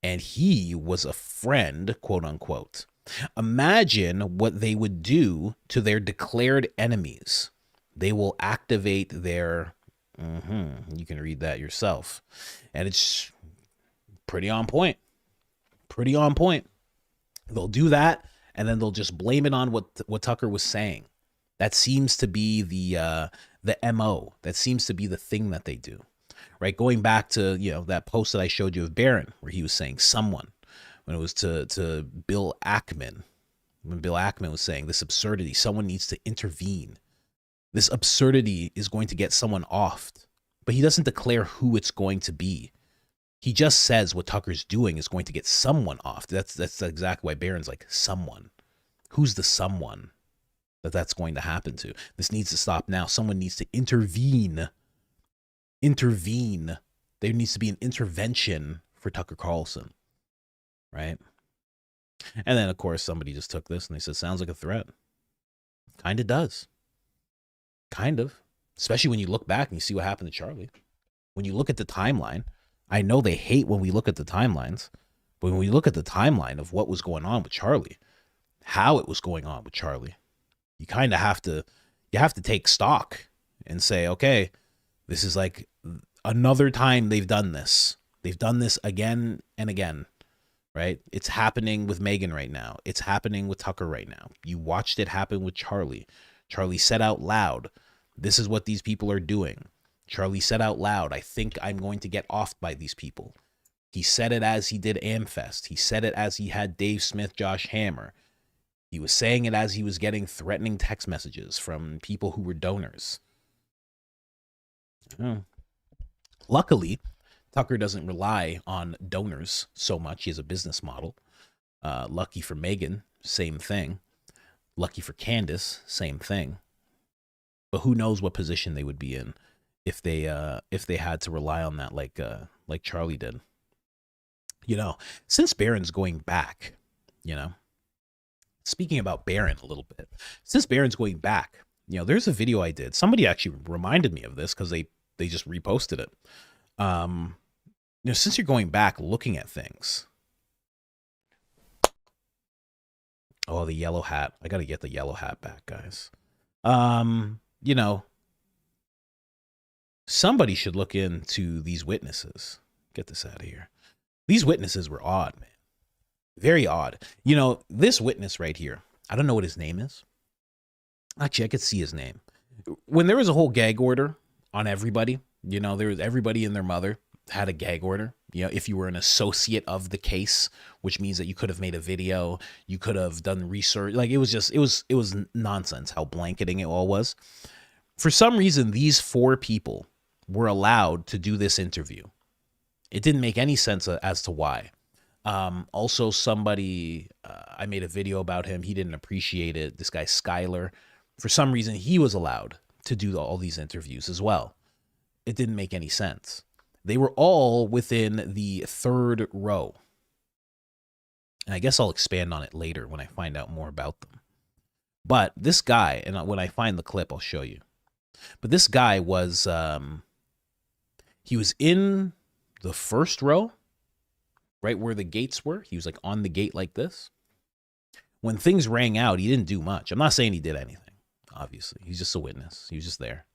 Speaker 1: And he was a friend, quote unquote. Imagine what they would do to their declared enemies. They will activate their, you can read that yourself. And it's pretty on point. Pretty on point. They'll do that, and then they'll just blame it on what Tucker was saying. That seems to be the MO. That seems to be the thing that they do. Right, going back to that post that I showed you of Baron, where he was saying someone, when it was to Bill Ackman, when Bill Ackman was saying this absurdity, someone needs to intervene. This absurdity is going to get someone offed, but he doesn't declare who it's going to be. He just says what Tucker's doing is going to get someone offed. That's exactly why Baron's like someone. Who's the someone that's going to happen to? This needs to stop now. Someone needs to intervene. There needs to be an intervention for Tucker Carlson, right? And then, of course, somebody just took this and they said, sounds like a threat. Kind of does. Kind of. Especially when you look back and you see what happened to Charlie. When you look at the timeline, I know they hate when we look at the timelines, but when we look at the timeline of what was going on with Charlie, how it was going on with Charlie, you kind of have to take stock and say, okay, this is like another time they've done this. They've done this again and again, right? It's happening with Meghan right now. It's happening with Tucker right now. You watched it happen with Charlie. Charlie said out loud, this is what these people are doing. Charlie said out loud, I think I'm going to get offed by these people. He said it as he did Amfest. He said it as he had Dave Smith, Josh Hammer. He was saying it as he was getting threatening text messages from people who were donors. Luckily, Tucker doesn't rely on donors so much. He has a business model. Lucky for Meghan, same thing. Lucky for Candace, same thing. But who knows what position they would be in if they had to rely on that like Charlie did. You know, since Baron's going back, you know, speaking about Baron a little bit, since Baron's going back, you know, there's a video I did. Somebody actually reminded me of this because they just reposted it. You know, since you're going back looking at things. Oh, the yellow hat. I got to get the yellow hat back, guys. You know, somebody should look into these witnesses. Get this out of here. These witnesses were odd, man. Very odd. You know, this witness right here, I don't know what his name is. Actually, I could see his name. When there was a whole gag order on everybody, you know, there was everybody and their mother had a gag order. You know, if you were an associate of the case, which means that you could have made a video, you could have done research. Like it was nonsense how blanketing it all was. For some reason, these 4 people were allowed to do this interview. It didn't make any sense as to why. Also, somebody, I made a video about him. He didn't appreciate it. This guy, Skylar, for some reason, he was allowed to do all these interviews as well. It didn't make any sense. They were all within the 3rd row. And I guess I'll expand on it later when I find out more about them. But this guy, and when I find the clip, I'll show you. But this guy was, he was in the 1st row, right where the gates were. He was like on the gate like this. When things rang out, he didn't do much. I'm not saying he did anything, obviously. He's just a witness. He was just there,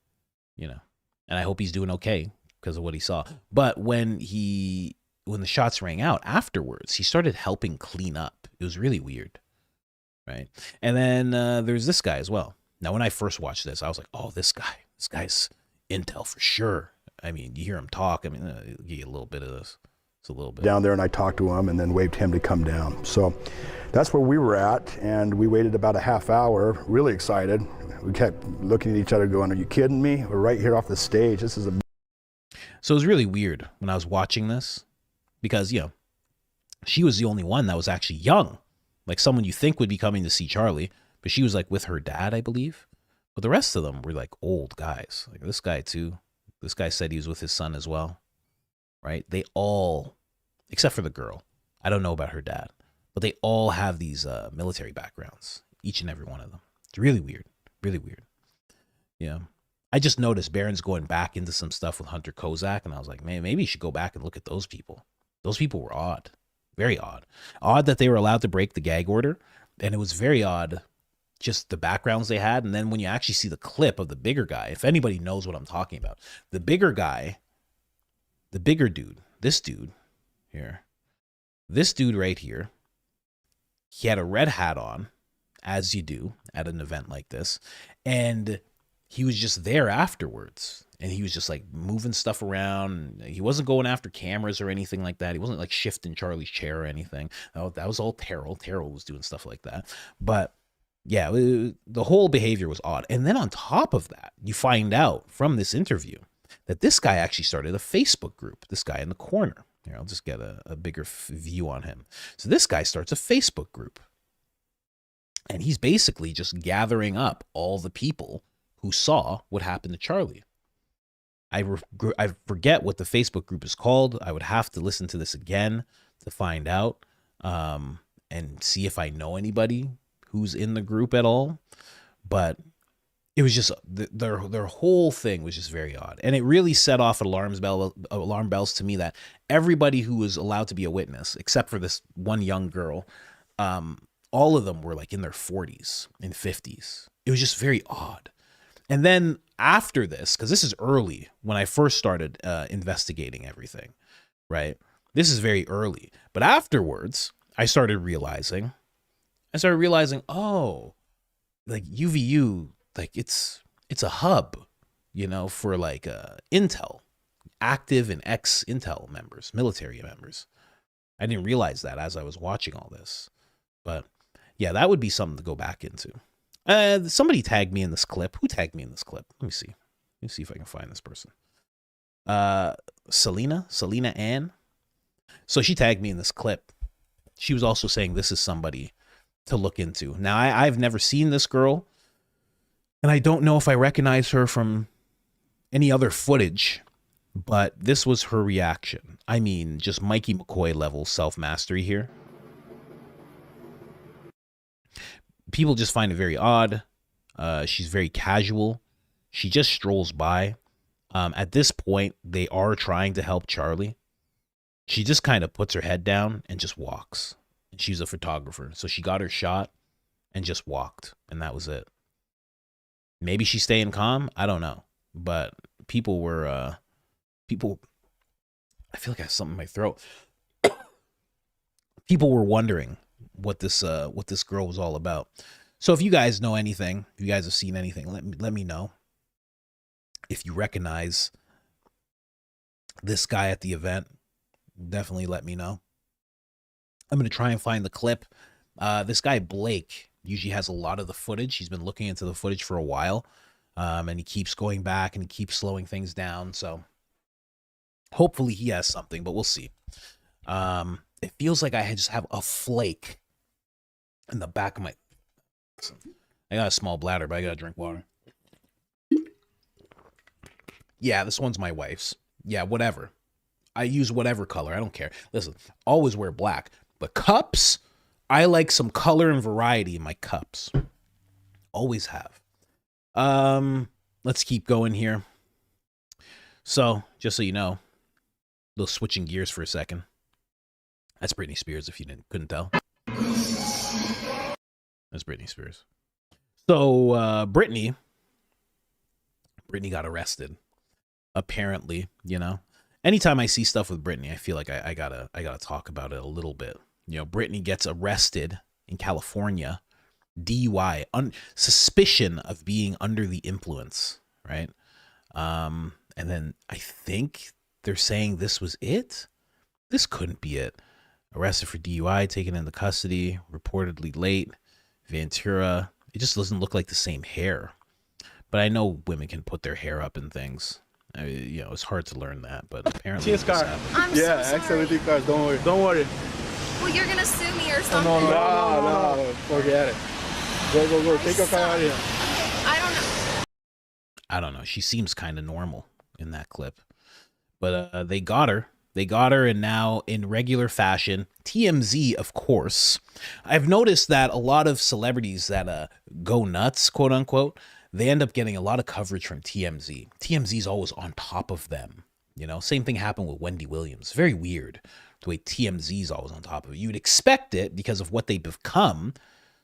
Speaker 1: you know. And I hope he's doing okay because of what he saw. But when the shots rang out afterwards, he started helping clean up. It was really weird, right? And then there's this guy as well. Now, when I first watched this, I was like, oh, this guy's intel for sure. I mean, you hear him talk. I mean, I'll give you a little bit of this. It's a little bit.
Speaker 6: Down there, and I talked to him and then waved him to come down. So that's where we were at, and we waited about a half hour, really excited. We kept looking at each other going, are you kidding me? We're right here off the stage. This is a...
Speaker 1: So it was really weird when I was watching this because, you know, she was the only one that was actually young, like someone you think would be coming to see Charlie, but she was like with her dad, I believe. But the rest of them were like old guys. Like this guy too. This guy said he was with his son as well, right? They all, except for the girl, I don't know about her dad, but they all have these military backgrounds, each and every one of them. It's really weird, really weird. Yeah. I just noticed Baron's going back into some stuff with Hunter Kozak, and I was like, man, maybe you should go back and look at those people. Those people were odd, very odd. Odd that they were allowed to break the gag order, and it was very odd just the backgrounds they had. And then when you actually see the clip of the bigger guy, if anybody knows what I'm talking about, the bigger guy, the bigger dude, this dude right here, he had a red hat on, as you do at an event like this, and he was just there afterwards, and he was just like moving stuff around. He wasn't going after cameras or anything like that. He wasn't like shifting Charlie's chair or anything. Oh, that was all Terrell. Terrell was doing stuff like that. But yeah, the whole behavior was odd. And then on top of that, you find out from this interview that this guy actually started a Facebook group, this guy in the corner. Here, I'll just get a bigger view on him. So this guy starts a Facebook group, and he's basically just gathering up all the people who saw what happened to Charlie. I forget what the Facebook group is called. I would have to listen to this again to find out and see if I know anybody who's in the group at all. But it was just their whole thing was just very odd, and it really set off alarm bells to me that everybody who was allowed to be a witness, except for this one young girl, all of them were like in their 40s and 50s. It was just very odd. And then after this, because this is early when I first started investigating everything, right? This is very early, but afterwards I started realizing, oh, like UVU. Like it's a hub, you know, for like Intel, active and ex-Intel members, military members. I didn't realize that as I was watching all this. But yeah, that would be something to go back into. Somebody tagged me in this clip. Who tagged me in this clip? Let me see. Let me see if I can find this person. Selena Ann. So she tagged me in this clip. She was also saying this is somebody to look into. Now, I've never seen this girl. And I don't know if I recognize her from any other footage, but this was her reaction. I mean, just Mikey McCoy level self-mastery here. People just find it very odd. She's very casual. She just strolls by. At this point, they are trying to help Charlie. She just kind of puts her head down and just walks. She's a photographer, so she got her shot and just walked, and that was it. Maybe she's staying calm. I don't know. But people were, I feel like I have something in my throat. People were wondering what this girl was all about. So if you guys know anything, if you guys have seen anything, let me know. If you recognize this guy at the event, definitely let me know. I'm going to try and find the clip. This guy, Blake, usually has a lot of the footage. He's been looking into the footage for a while, and he keeps going back and he keeps slowing things down. So hopefully he has something, but we'll see. It feels like I just have a flake in the back of my... I got a small bladder, but I got to drink water. Yeah, this one's my wife's. Yeah, whatever. I use whatever color. I don't care. Listen, always wear black. But cups... I like some color and variety in my cups. Always have. Let's keep going here. So, just so you know, a little switching gears for a second. That's Britney Spears, if you couldn't tell. That's Britney Spears. So, Britney got arrested. Apparently, you know. Anytime I see stuff with Britney, I feel like I gotta talk about it a little bit. You know, Britney gets arrested in California, DUI, suspicion of being under the influence, right? And then I think they're saying this was it. This couldn't be it. Arrested for DUI, taken into custody, reportedly late. Ventura. It just doesn't look like the same hair. But I know women can put their hair up and things. I mean, you know, it's hard to learn that, but apparently it's car.
Speaker 7: I'm so sorry. Accidentally cars. Don't worry. Don't worry.
Speaker 8: Well, you're gonna sue me or something.
Speaker 7: No. Forget it. Go. Take your car out of here.
Speaker 8: Okay.
Speaker 1: I don't know. She seems kind of normal in that clip. But they got her. They got her, and now in regular fashion, TMZ, of course. I've noticed that a lot of celebrities that go nuts, quote unquote, they end up getting a lot of coverage from TMZ. TMZ's always on top of them. You know, same thing happened with Wendy Williams. Very weird. The way TMZ's always on top of it. You'd expect it because of what they become.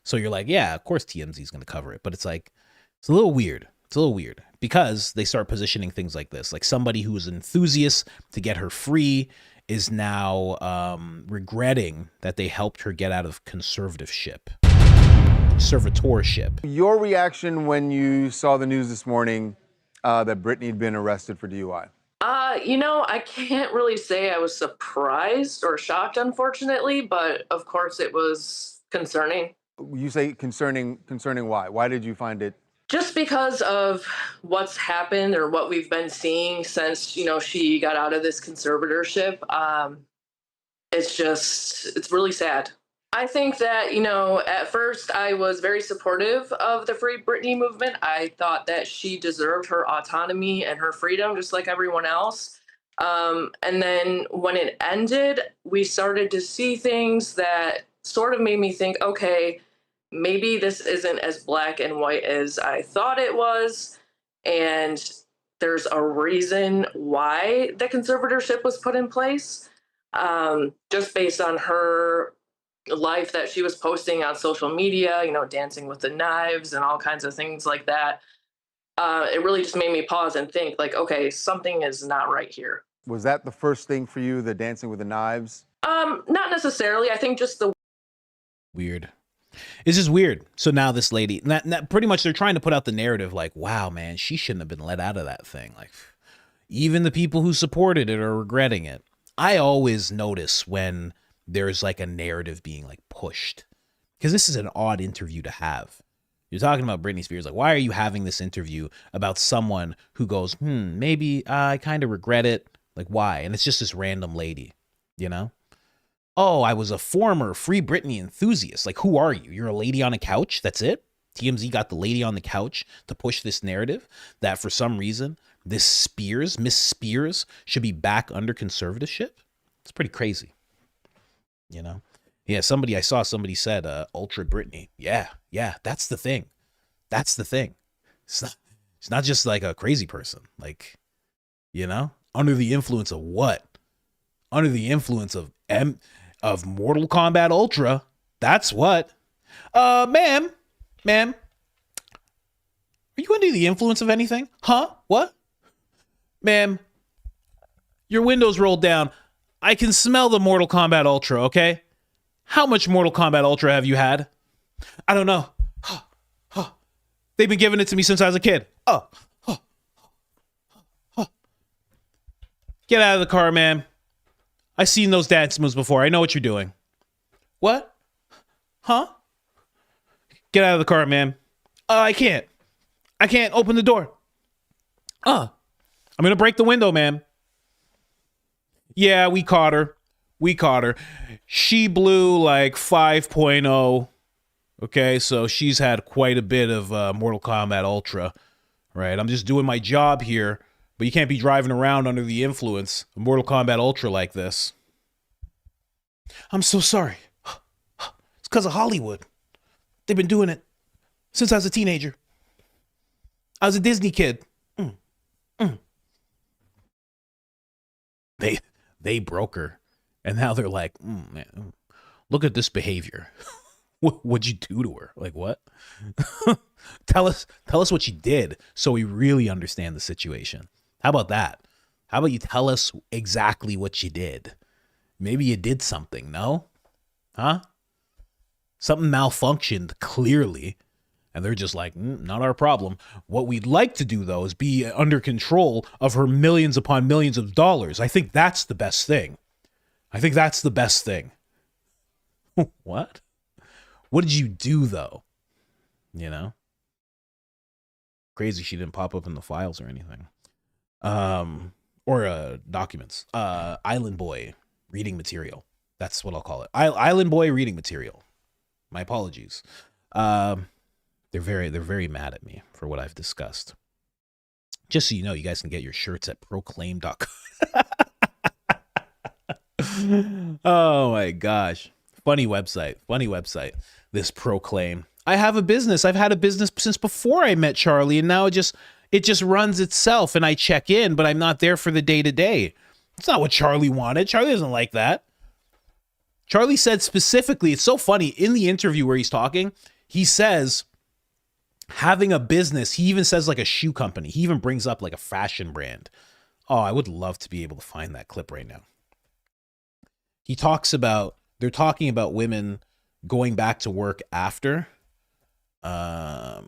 Speaker 1: So you're like, yeah, of course TMZ's going to cover it. But it's like, it's a little weird. It's a little weird because they start positioning things like this. Like somebody who was an enthusiast to get her free is now regretting that they helped her get out of conservatorship.
Speaker 9: Your reaction when you saw the news this morning that Britney had been arrested for DUI?
Speaker 10: You know, I can't really say I was surprised or shocked, unfortunately, but of course it was concerning.
Speaker 9: You say concerning why? Why did you find it?
Speaker 10: Just because of what's happened or what we've been seeing since, you know, she got out of this conservatorship. It's really sad. I think that, you know, at first I was very supportive of the Free Britney movement. I thought that she deserved her autonomy and her freedom just like everyone else. And then when it ended, we started to see things that sort of made me think, okay, maybe this isn't as black and white as I thought it was. And there's a reason why the conservatorship was put in place, just based on her life that she was posting on social media, dancing with the knives and all kinds of things like that. It really just made me pause and think, like, okay, something is not right here.
Speaker 9: Was that the first thing for you, the dancing with the knives?
Speaker 10: Not necessarily. I think just the
Speaker 1: Weird. It's just weird. So now this lady, pretty much they're trying to put out the narrative like, wow, man, she shouldn't have been let out of that thing. Like, even the people who supported it are regretting it. I always notice when there's like a narrative being like pushed, because this is an odd interview to have. You're talking about Britney Spears. Like, why are you having this interview about someone who goes, maybe I kind of regret it. Like, why? And it's just this random lady, Oh, I was a former Free Britney enthusiast. Like, who are you? You're a lady on a couch? That's it? TMZ got the lady on the couch to push this narrative that for some reason, this Miss Spears, should be back under conservatorship? It's pretty crazy. Yeah, I saw somebody said, Ultra Britney. Yeah, that's the thing. That's the thing. It's not just like a crazy person. Like, under the influence of what? Under the influence of Mortal Kombat Ultra. That's what. Ma'am, are you under the influence of anything? Huh? What? Ma'am, your window's rolled down. I can smell the Mortal Kombat Ultra, okay? How much Mortal Kombat Ultra have you had? I don't know. They've been giving it to me since I was a kid. Get out of the car, ma'am. I've seen those dance moves before. I know what you're doing. What? Huh? Get out of the car, ma'am. I can't. I can't open the door. I'm going to break the window, ma'am. Yeah, we caught her. She blew like 5.0. Okay, so she's had quite a bit of Mortal Kombat Ultra. Right? I'm just doing my job here. But you can't be driving around under the influence of Mortal Kombat Ultra like this. I'm so sorry. It's because of Hollywood. They've been doing it since I was a teenager. I was a Disney kid. They broke her. And now they're like, man, look at this behavior. What'd you do to her? Like, what? Tell us what you did so we really understand the situation. How about that? How about you tell us exactly what you did? Maybe you did something, no? Huh? Something malfunctioned, clearly. And they're just like, not our problem. What we'd like to do, though, is be under control of her millions upon millions of dollars. I think that's the best thing. What? What did you do, though? Crazy she didn't pop up in the files or anything. Or documents. Island Boy reading material. That's what I'll call it. Island Boy reading material. My apologies. They're very mad at me for what I've discussed. Just so you know, you guys can get your shirts at proclaim.com. Oh my gosh. Funny website. This Proclaim. I have a business. I've had a business since before I met Charlie, and now it just runs itself, and I check in, but I'm not there for the day-to-day. It's not what Charlie wanted. Charlie doesn't like that. Charlie said specifically, it's so funny, in the interview where he's talking, he says having a business, he even says like a shoe company. He even brings up like a fashion brand. Oh, I would love to be able to find that clip right now. They're talking about women going back to work after, and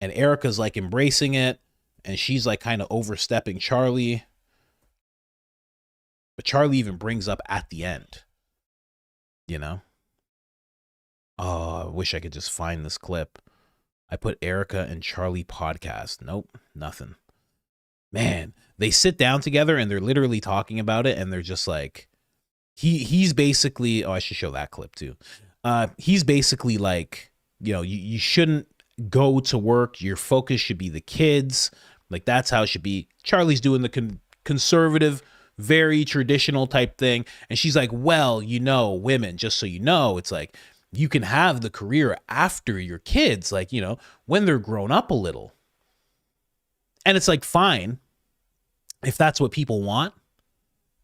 Speaker 1: Erika's like embracing it, and she's like kind of overstepping Charlie. But Charlie even brings up at the end, Oh, I wish I could just find this clip. I put Erika and Charlie podcast. Nope, nothing. Man, they sit down together and they're literally talking about it, and they're just like, he's basically, I should show that clip too. He's basically like, you shouldn't go to work. Your focus should be the kids. Like, that's how it should be. Charlie's doing the conservative, very traditional type thing. And she's like, well, women, just so you know, it's like, You can have the career after your kids, like, you know, when they're grown up a little. And it's like, fine, if that's what people want.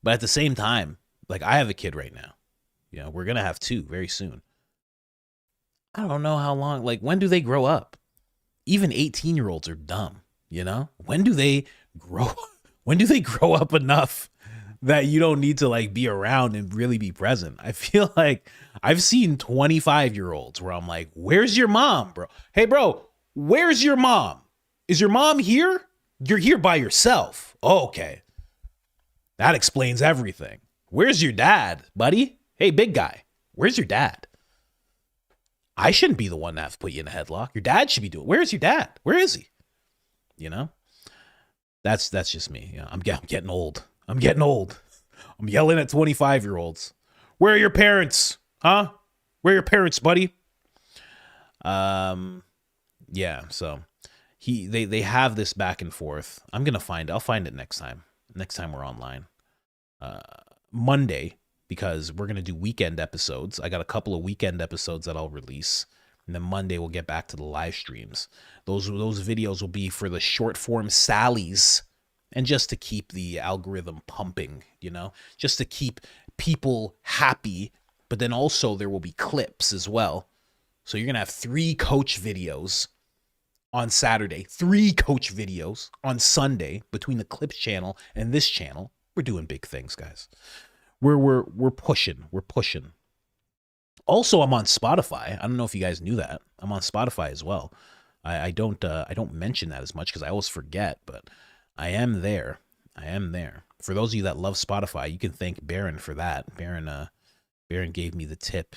Speaker 1: But at the same time, like, I have a kid right now. You know, we're going to have 2 very soon. I don't know how long, like, when do they grow up? Even 18-year-olds are dumb, you know? When do they grow up enough that you don't need to, like, be around and really be present? I feel like I've seen 25-year-olds where I'm like, where's your mom, bro? Hey, bro, where's your mom? Is your mom here? You're here by yourself. Oh, okay. That explains everything. Where's your dad, buddy? Hey, big guy, where's your dad? I shouldn't be the one to have to put you in a headlock. Your dad should be doing it. Where's your dad? Where is he? You know? That's just me. You know, I'm getting old. I'm getting old. I'm yelling at 25-year-olds. Where are your parents? Huh? Where are your parents, buddy? Yeah, so they have this back and forth. I'll find it next time. Next time we're online. Monday, because we're going to do weekend episodes. I got a couple of weekend episodes that I'll release. And then Monday we'll get back to the live streams. Those videos will be for the short form Sallies, and just to keep the algorithm pumping, you know, just to keep people happy. But then also there will be clips as well. So you're going to have 3 coach videos on Saturday, 3 coach videos on Sunday between the clips channel and this channel. We're doing big things, guys. We're pushing. We're pushing. Also, I'm on Spotify. I don't know if you guys knew that. I'm on Spotify as well. I don't mention that as much because I always forget, but I am there. I am there. For those of you that love Spotify, you can thank Baron for that. Baron gave me the tip,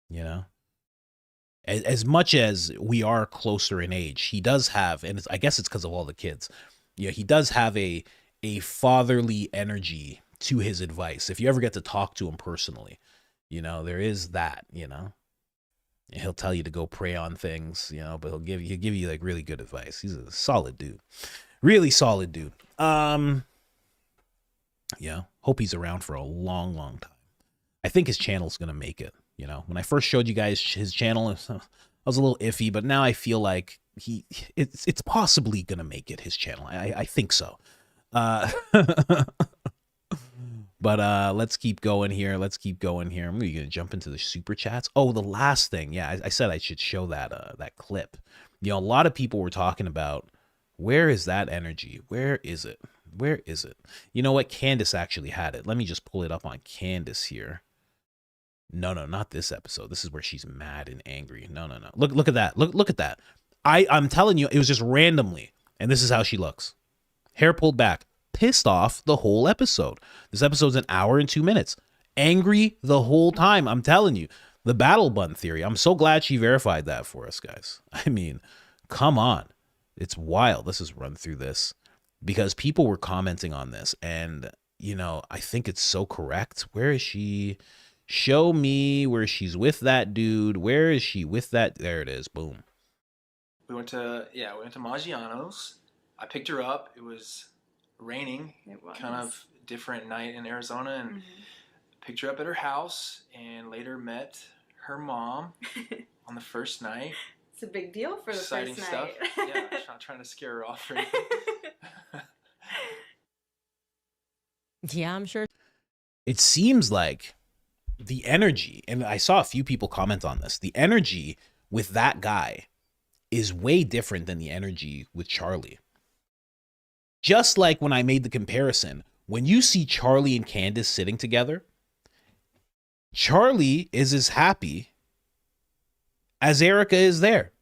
Speaker 1: you know. As much as we are closer in age, he does have, and I guess it's because of all the kids. Yeah, he does have a fatherly energy to his advice. If you ever get to talk to him personally, you know, there is that, you know. He'll tell you to go pray on things, you know, but he'll give you like really good advice. He's a solid dude. Really solid dude. Yeah, hope he's around for a long, long time. I think his channel's going to make it, you know. When I first showed you guys his channel, I was a little iffy, but now I feel like it's possibly going to make it, his channel. I think so. But let's keep going here. Let's keep going here. I'm going to jump into the super chats. Oh, the last thing. Yeah, I said I should show that clip. You know, a lot of people were talking about, where is that energy? Where is it? Where is it? You know what? Candace actually had it. Let me just pull it up on Candace here. No, not this episode. This is where she's mad and angry. No. Look at that. Look at that. I'm telling you, it was just randomly. And this is how she looks. Hair pulled back. Pissed off the whole episode. This episode's an hour and 2 minutes. Angry the whole time. I'm telling you. The battle bun theory. I'm so glad she verified that for us, guys. I mean, come on. It's wild. Let's just run through this. Because people were commenting on this. And, you know, I think it's so correct. Where is she? Show me where she's with that dude. Where is she with that? There it is. Boom.
Speaker 11: We went to Maggiano's. I picked her up. It was raining. It was kind of different night in Arizona, and picked her up at her house, and later met her mom on the first night.
Speaker 12: It's a big deal for the
Speaker 11: Exciting
Speaker 12: first
Speaker 11: stuff.
Speaker 12: night.
Speaker 11: Yeah, I'm not trying to scare her off or anything.
Speaker 2: Yeah, I'm sure.
Speaker 1: It seems like the energy, and I saw a few people comment on this, the energy with that guy is way different than the energy with Charlie. Just like when I made the comparison, when you see Charlie and Candace sitting together, Charlie is as happy as Erika is there.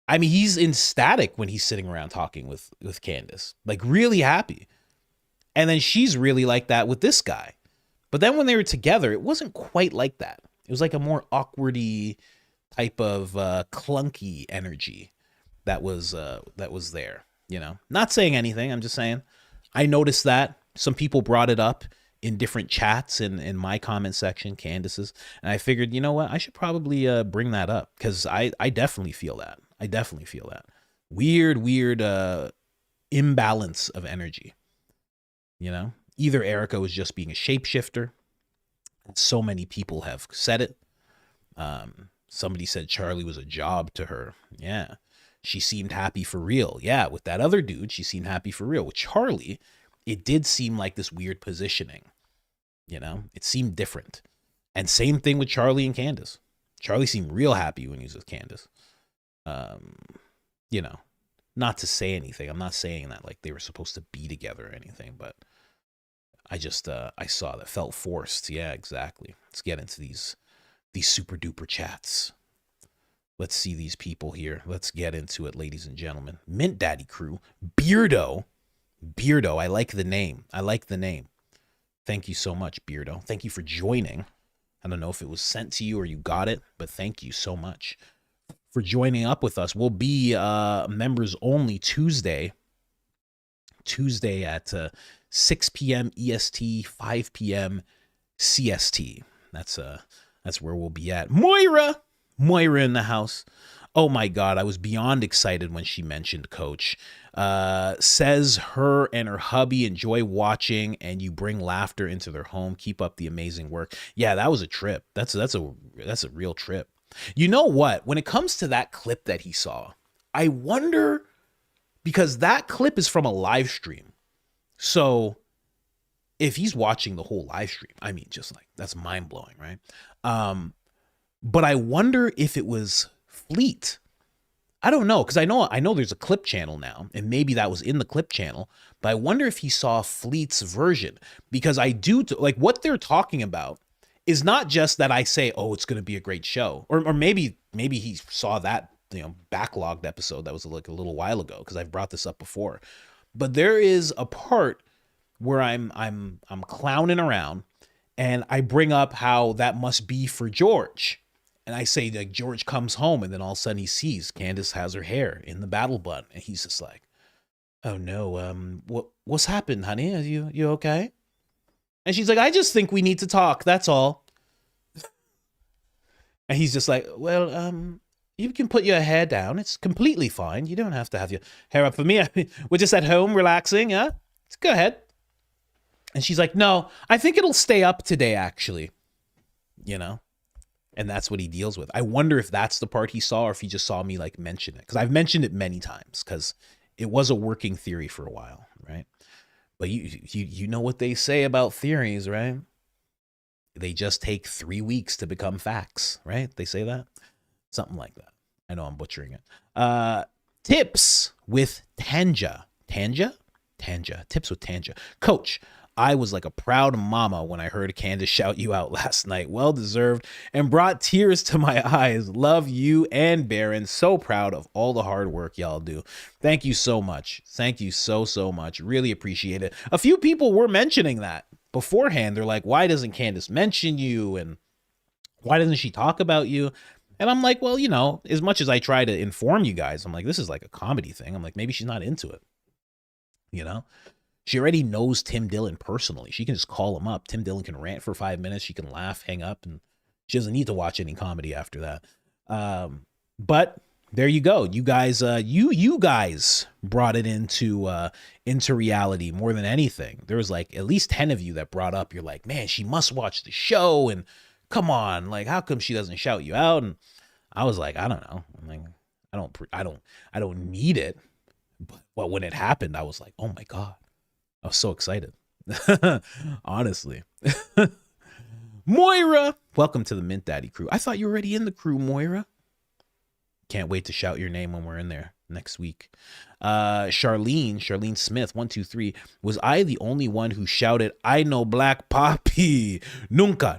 Speaker 1: I mean, he's ecstatic when he's sitting around talking with Candace, like really happy. And then she's really like that with this guy. But then when they were together, it wasn't quite like that. It was like a more awkwardy type of clunky energy that was there. You know, not saying anything. I'm just saying I noticed that some people brought it up in different chats in my comment section, Candace's. And I figured, you know what? I should probably bring that up because I definitely feel that. I definitely feel that. Weird imbalance of energy. You know, either Erika was just being a shapeshifter. So many people have said it. Somebody said Charlie was a job to her. Yeah. She seemed happy for real. Yeah, with that other dude, she seemed happy for real. With Charlie, it did seem like this weird positioning. You know, it seemed different. And same thing with Charlie and Candace. Charlie seemed real happy when he was with Candace. You know, not to say anything. I'm not saying that like they were supposed to be together or anything, but I just, I saw that, felt forced. Yeah, exactly. Let's get into these super duper chats. Let's see these people here. Let's get into it, ladies and gentlemen. Mint Daddy Crew. Beardo. I like the name. Thank you so much, Beardo. Thank you for joining. I don't know if it was sent to you or you got it, but thank you so much for joining up with us. We'll be members only Tuesday at 6 p.m. EST, 5 p.m. CST. That's where we'll be at. Moira in the house. Oh my God, I was beyond excited when she mentioned Coach. Says her and her hubby enjoy watching and you bring laughter into their home. Keep up the amazing work. Yeah, that was a trip. That's a real trip. You know what? When it comes to that clip that he saw, I wonder, because that clip is from a live stream. So if he's watching the whole live stream, I mean, just like, that's mind blowing, right? But I wonder if it was Fleet. I don't know, because I know there's a clip channel now, and maybe that was in the clip channel, but I wonder if he saw Fleet's version, because I do, like, what they're talking about is not just that I say, oh, it's going to be a great show, or maybe he saw that, you know, backlogged episode that was like a little while ago, because I've brought this up before, but there is a part where I'm clowning around, and I bring up how that must be for George. And I say, like, George comes home, and then all of a sudden he sees Candace has her hair in the battle bun, and he's just like, "Oh no, what's happened, honey? Are you okay?" And she's like, "I just think we need to talk. That's all." And he's just like, "Well, you can put your hair down. It's completely fine. You don't have to have your hair up for me. We're just at home relaxing. Yeah, go ahead." And she's like, "No, I think it'll stay up today, actually." You know. And that's what he deals with. I wonder if that's the part he saw, or if he just saw me like mention it. Because I've mentioned it many times, because it was a working theory for a while, right? But you know what they say about theories, right? They just take 3 weeks to become facts, right? They say that? Something like that. I know I'm butchering it. Tips with Tanja. Tanja? Tips with Tanja. Coach, I was like a proud mama when I heard Candace shout you out last night. Well deserved, and brought tears to my eyes. Love you and Baron. So proud of all the hard work y'all do. Thank you so much. Thank you so much. Really appreciate it. A few people were mentioning that beforehand. They're like, why doesn't Candace mention you? And why doesn't she talk about you? And I'm like, well, you know, as much as I try to inform you guys, I'm like, this is like a comedy thing. I'm like, maybe she's not into it. You know? She already knows Tim Dillon personally. She can just call him up. Tim Dillon can rant for 5 minutes. She can laugh, hang up, and she doesn't need to watch any comedy after that. But there you go. You guys, you guys brought it into reality more than anything. There was like at least 10 of you that brought up. You're like, man, she must watch the show. And come on, like, how come she doesn't shout you out? And I was like, I don't know. I'm like, I don't need it. But when it happened, I was like, oh my God. I was so excited. Honestly. Moira, welcome to the Mint Daddy crew. I thought you were already in the crew, Moira. Can't wait to shout your name when we're in there next week. Charlene Smith, 123. Was I the only one who shouted, I know Black Papi? Nunca.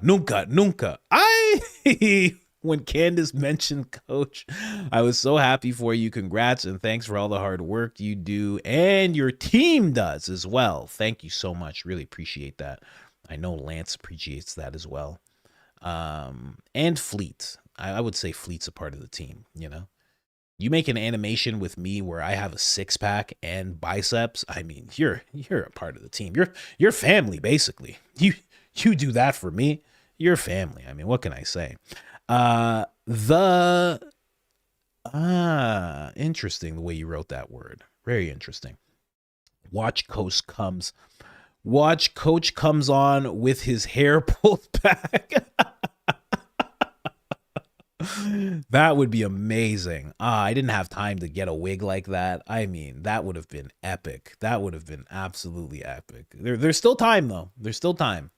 Speaker 1: When Candace mentioned Coach, I was so happy for you. Congrats, and thanks for all the hard work you do and your team does as well. Thank you so much. Really appreciate that. I know Lance appreciates that as well. And Fleet. I would say Fleet's a part of the team, you know? You make an animation with me where I have a 6-pack and biceps. I mean, you're a part of the team. You're family, basically. You do that for me. You're family. I mean, what can I say? Interesting the way you wrote that word. Very interesting. Watch Coach comes on with his hair pulled back. That would be amazing. I didn't have time to get a wig like that. I mean, that would have been epic. That would have been absolutely epic. There's still time, though. There's still time.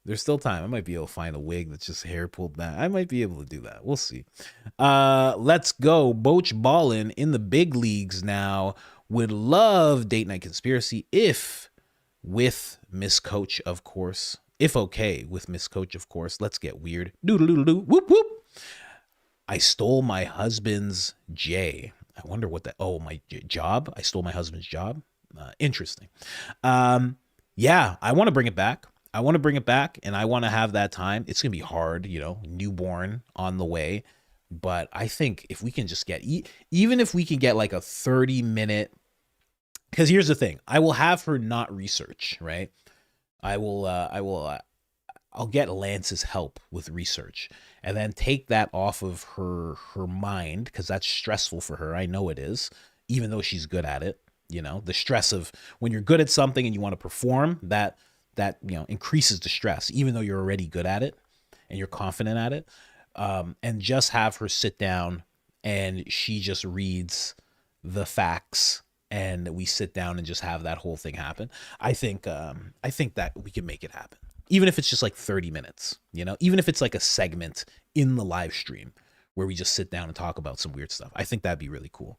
Speaker 1: There's still time. I might be able to find a wig that's just hair pulled back. I might be able to do that. We'll see. Let's go. Boach Ballin in the big leagues now. Would love Date Night Conspiracy if with Miss Coach, of course. If okay with Miss Coach, of course. Let's get weird. Doodle-doodle-doo. Whoop, whoop. I stole my husband's J. I wonder what that... Oh, my job? I stole my husband's job? Interesting. Yeah, I want to bring it back. I want to bring it back, and I want to have that time. It's going to be hard, you know, newborn on the way. But I think if we can just get... Even if we can get like a 30-minute... Because here's the thing. I will have her not research, right? I'll get Lance's help with research and then take that off of her mind, because that's stressful for her. I know it is, even though she's good at it. You know, the stress of when you're good at something and you want to perform, that you know, increases the stress, even though you're already good at it and you're confident at it. And just have her sit down and she just reads the facts, and we sit down and just have that whole thing happen. I think that we can make it happen. Even if it's just like 30 minutes, you know, even if it's like a segment in the live stream where we just sit down and talk about some weird stuff. I think that'd be really cool.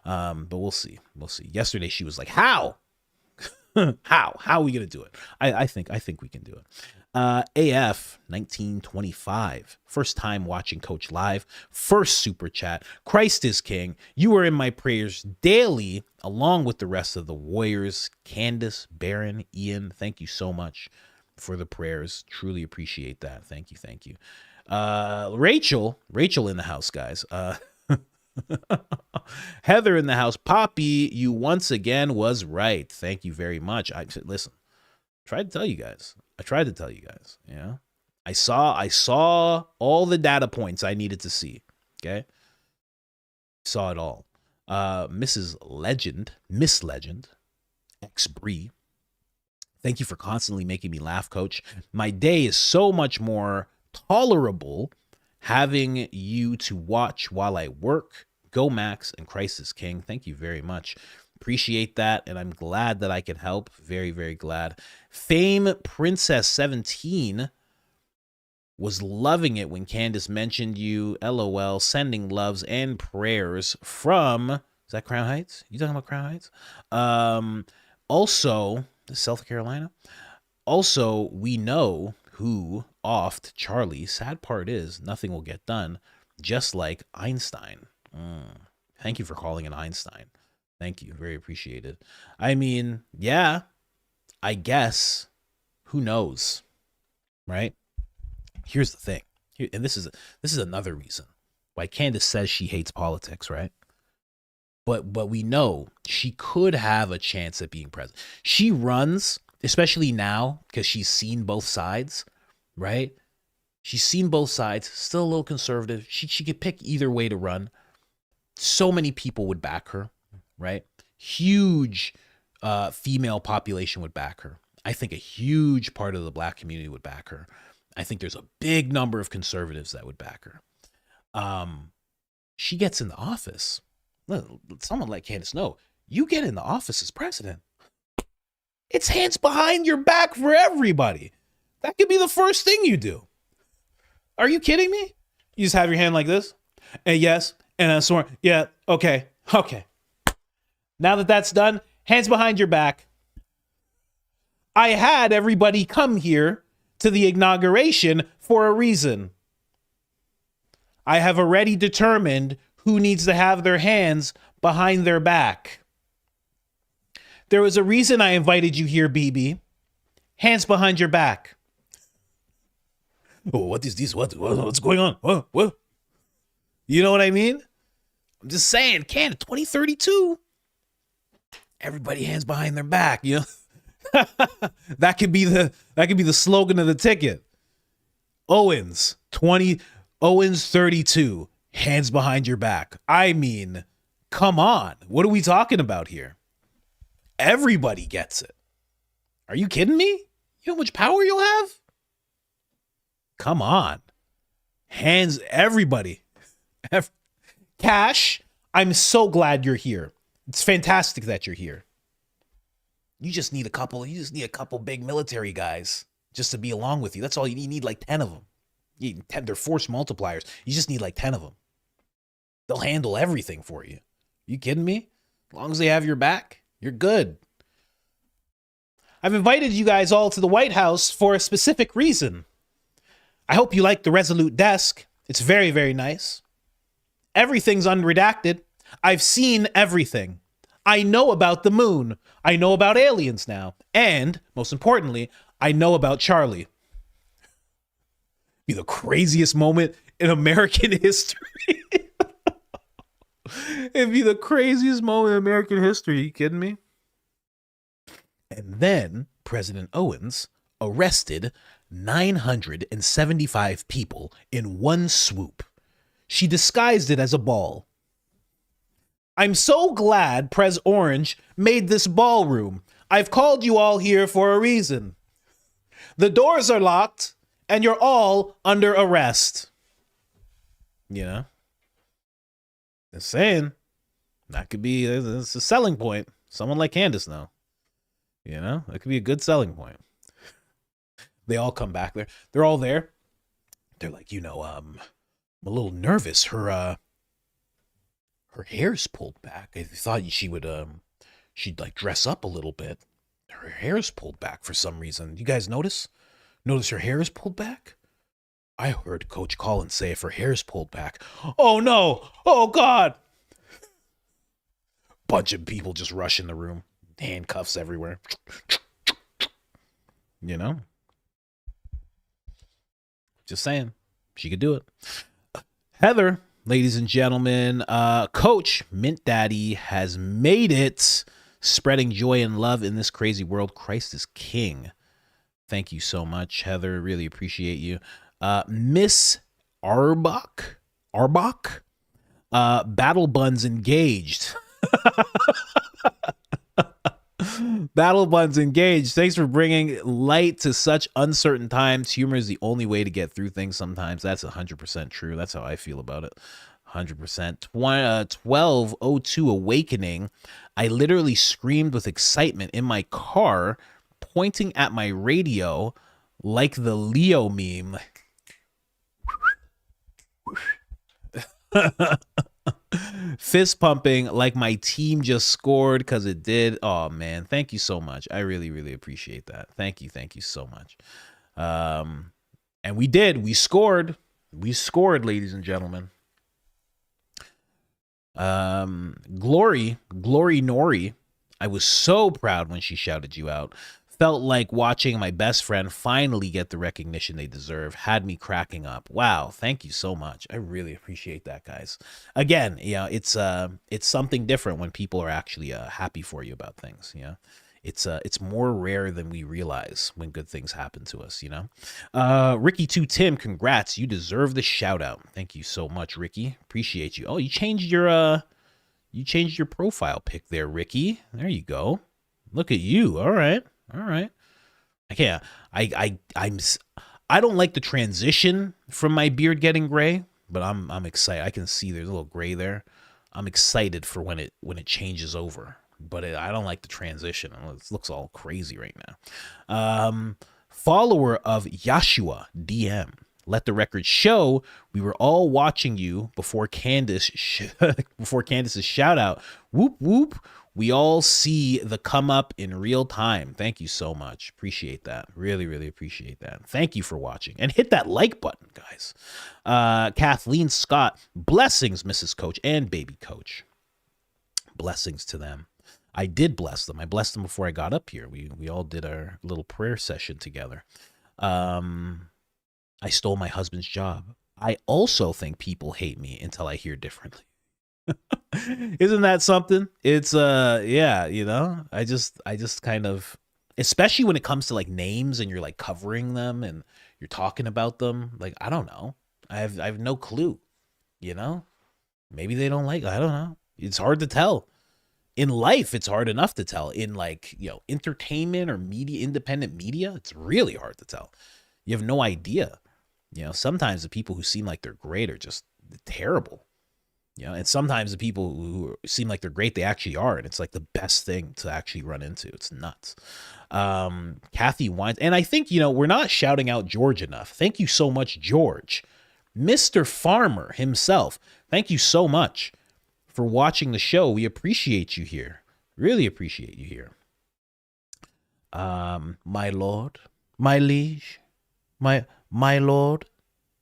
Speaker 1: But we'll see. We'll see. Yesterday she was like, how? How are we going to do it? I think we can do it. AF 1925. First time watching Coach live. First super chat. Christ is King. You are in my prayers daily, along with the rest of the Warriors. Candace, Baron, Ian, thank you so much for the prayers. Truly appreciate that. Thank you. Rachel in the house, guys. Heather in the house. Poppy, you once again was right. Thank you very much. Listen, tried to tell you guys. Yeah. I saw all the data points I needed to see. Okay. Saw it all. Miss Legend, X Bree. Thank you for constantly making me laugh, Coach. My day is so much more tolerable having you to watch while I work. Go Max and Christ is King. Thank you very much. Appreciate that, and I'm glad that I can help. Very, very glad. Fame Princess 17 was loving it when Candace mentioned you. LOL. Sending loves and prayers from... Is that Crown Heights? You talking about Crown Heights? Also, South Carolina. Also, we know who offed Charlie. Sad part is nothing will get done, just like Einstein. Thank you for calling it Einstein. Thank you. Very appreciated. I mean, yeah, I guess. Who knows? Right? Here's the thing. And this is another reason why Candace says she hates politics, right? But we know she could have a chance at being president. She runs, especially now, because she's seen both sides, right? She's seen both sides, still a little conservative. She could pick either way to run. So many people would back her, right? Huge female population would back her. I think a huge part of the black community would back her. I think there's a big number of conservatives that would back her. She gets in the office. Someone like Candace know, you get in the office as president, it's hands behind your back for everybody. That could be the first thing you do. Are you kidding me? You just have your hand like this, and yes, and I swear, yeah, okay. Now that that's done, hands behind your back. I had everybody come here to the inauguration for a reason. I have already determined who needs to have their hands behind their back. There was a reason I invited you here, BB. Hands behind your back. Oh, what is this? What's going on? What? You know what I mean? I'm just saying, Canada 2032. Everybody hands behind their back, you know? That could be the slogan of the ticket. Owens 32. Hands behind your back. I mean, come on. What are we talking about here? Everybody gets it. Are you kidding me? You know how much power you'll have? Come on. Hands, everybody. Cash, I'm so glad you're here. It's fantastic that you're here. You just need a couple big military guys just to be along with you. That's all you need. You need like 10 of them. You need 10, they're force multipliers. You just need like 10 of them. They'll handle everything for you. You kidding me? As long as they have your back, you're good. I've invited you guys all to the White House for a specific reason. I hope you like the Resolute desk. It's very, very nice. Everything's unredacted. I've seen everything. I know about the moon. I know about aliens now. And, most importantly, I know about Charlie. Be the craziest moment in American history. It'd be the craziest moment in American history. Are you kidding me? And then President Owens arrested 975 people in one swoop. She disguised it as a ball. I'm so glad Pres Orange made this ballroom. I've called you all here for a reason. The doors are locked and you're all under arrest. You know? Just saying. That could be it's a selling point. Someone like Candace now. You know? That could be a good selling point. They all come back there. They're all there. They're like, I'm a little nervous. Her hair's pulled back. I thought she'd like dress up a little bit. Her hair's pulled back for some reason. You guys notice? Notice her hair is pulled back? I heard Coach Colin say if her hair's pulled back. Oh no! Oh God! Bunch of people just rush in the room. Handcuffs everywhere. You know? Just saying. She could do it. Heather, ladies and gentlemen, Coach Mint Daddy has made it. Spreading joy and love in this crazy world. Christ is King. Thank you so much, Heather. Really appreciate you. Miss Arbach? Battle Buns engaged. Battle Buns engaged. Thanks for bringing light to such uncertain times. Humor is the only way to get through things sometimes. That's 100% true. That's how I feel about it. 100%. 12:02 Awakening. I literally screamed with excitement in my car, pointing at my radio like the Leo meme. Fist pumping like my team just scored because it did. Oh man, thank you so much. I really, really appreciate that. Thank you so much. And we did. We scored, ladies and gentlemen. Glory Nori. I was so proud when she shouted you out. Felt like watching my best friend finally get the recognition they deserve. Had me cracking up. Wow, thank you so much. I really appreciate that, guys. Again, it's something different when people are actually happy for you about things. It's more rare than we realize when good things happen to us. Ricky 2 Tim, congrats. You deserve the shout out. Thank you so much, Ricky. Appreciate you. Oh, you changed your profile pic there, Ricky. There you go. Look at you. All right. I can't. I don't like the transition from my beard getting gray, but I'm excited. I can see there's a little gray there. I'm excited for when it changes over, but I don't like the transition. It looks all crazy right now. Follower of Yashua DM. Let the record show we were all watching you before Candace's shout out. Whoop whoop. We all see the come up in real time. Thank you so much. Appreciate that. Really, really appreciate that. Thank you for watching. And hit that like button, guys. Kathleen Scott. Blessings, Mrs. Coach and Baby Coach. Blessings to them. I did bless them. I blessed them before I got up here. We all did our little prayer session together. I stole my husband's job. I also think people hate me until I hear differently. Isn't that something? It's I just kind of, especially when it comes to like names and you're like covering them and you're talking about them, like I don't know. I have no clue, Maybe they don't like, I don't know. It's hard to tell. In life, it's hard enough to tell. In like, entertainment or media, independent media, it's really hard to tell. You have no idea. You know, sometimes the people who seem like they're great are just terrible. You know, and sometimes the people who seem like they're great, they actually are, and it's like the best thing to actually run into. It's nuts. Kathy Wines, and I think, you know, we're not shouting out George enough. Thank you so much, George. Mr. Farmer himself, thank you so much for watching the show. We appreciate you here. Really appreciate you here. My lord, my liege, my lord,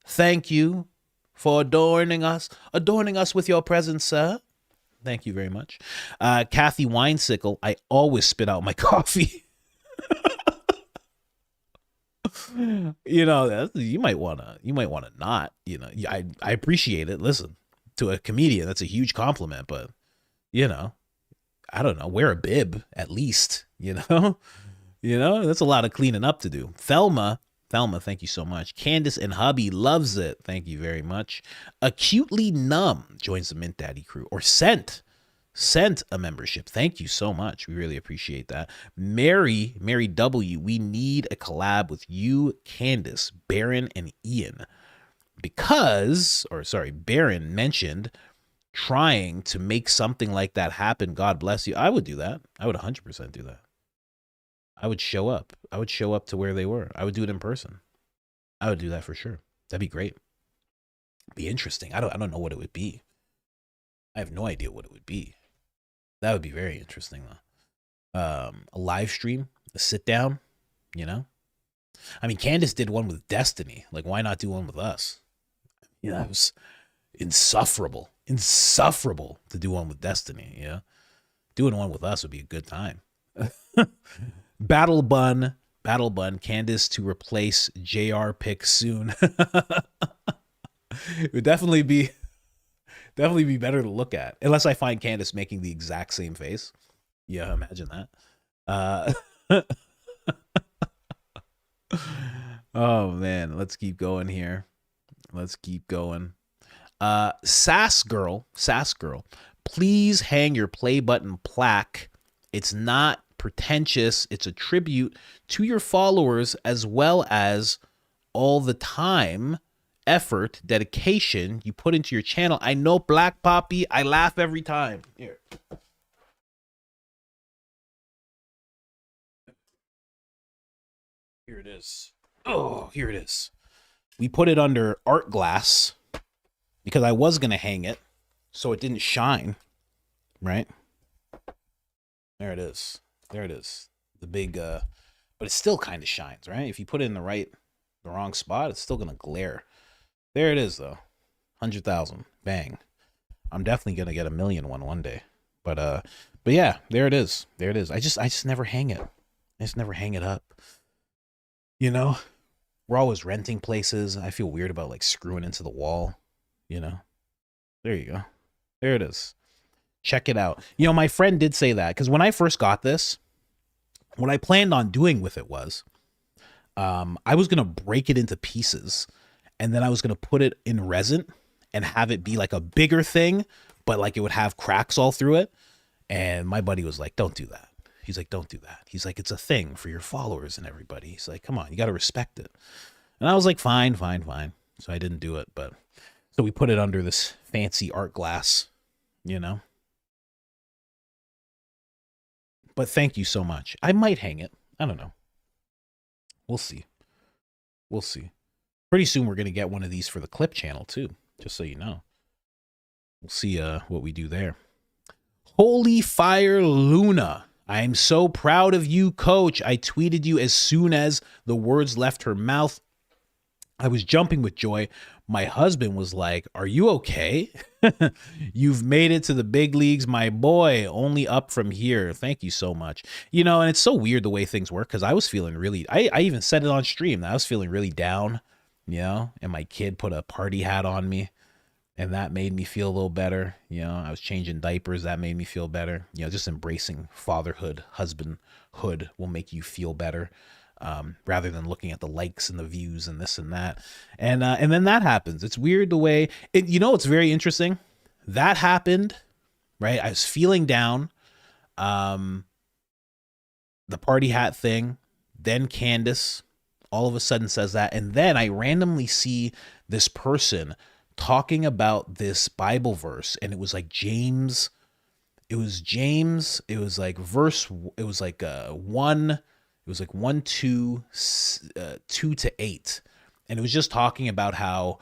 Speaker 1: thank you for adorning us with your presence, sir. Thank you very much. Kathy Winesickle, I always spit out my coffee. You know, you might wanna not, you know, I appreciate it. Listen, to a comedian, that's a huge compliment, but you know, I don't know, wear a bib at least, you know? You know, that's a lot of cleaning up to do. Thelma, thank you so much. Candace and hubby loves it. Thank you very much. Acutely Numb joins the Mint Daddy crew, or sent a membership. Thank you so much. We really appreciate that. Mary W, we need a collab with you, Candace, Baron, and Ian. Baron mentioned trying to make something like that happen. God bless you. I would do that. I would 100% do that. I would show up. I would show up to where they were. I would do it in person. I would do that for sure. That'd be great. Be interesting. I don't know what it would be. I have no idea what it would be. That would be very interesting though. A live stream, a sit down, you know? I mean, Candace did one with Destiny. Like, why not do one with us? You know, it was insufferable to do one with Destiny, you know? Doing one with us would be a good time. Battle Bun, Candace to replace JR pick soon. It would definitely be better to look at, unless I find Candace making the exact same face. Yeah, imagine that. Oh man, let's keep going here. Let's keep going. Sass girl, please hang your play button plaque. It's not pretentious. It's a tribute to your followers, as well as all the time, effort, dedication you put into your channel. I know, Black Poppy, I laugh every time. Here it is. Oh, here it is. We put it under art glass because I was gonna hang it so it didn't shine, right? There it is. The big but it still kind of shines, right? If you put it in the wrong spot, it's still gonna glare. There it is though. 100,000. Bang. I'm definitely gonna get a million one day. But yeah, there it is. I just never hang it. I just never hang it up. You know? We're always renting places. I feel weird about like screwing into the wall, you know? There you go. There it is. Check it out. You know, my friend did say that, because when I first got this, what I planned on doing with it was I was going to break it into pieces, and then I was going to put it in resin and have it be like a bigger thing, but like it would have cracks all through it. And my buddy was like, don't do that. He's like, don't do that. He's like, it's a thing for your followers and everybody. He's like, come on, you got to respect it. And I was like, fine. So I didn't do it. But so we put it under this fancy art glass, you know? But thank you so much. I might hang it. I don't know. We'll see. Pretty soon we're going to get one of these for the clip channel too, just so you know. We'll see what we do there. Holy Fire Luna. I am so proud of you, coach. I tweeted you as soon as the words left her mouth. I was jumping with joy. My husband was like, are you okay? You've made it to the big leagues, my boy. Only up from here. Thank you so much. You know, and it's so weird the way things work, because I was feeling really, I even said it on stream, that I was feeling really down, you know, and my kid put a party hat on me, and that made me feel a little better. You know, I was changing diapers. That made me feel better. You know, just embracing fatherhood, husbandhood will make you feel better. Rather than looking at the likes and the views and this and that. And then that happens. It's weird the way it, you know, it's very interesting. That happened, right? I was feeling down. The party hat thing, then Candace, all of a sudden says that. And then I randomly see this person talking about this Bible verse, and it was like James. It was like verse, it was like 1, 2 to 8. And it was just talking about how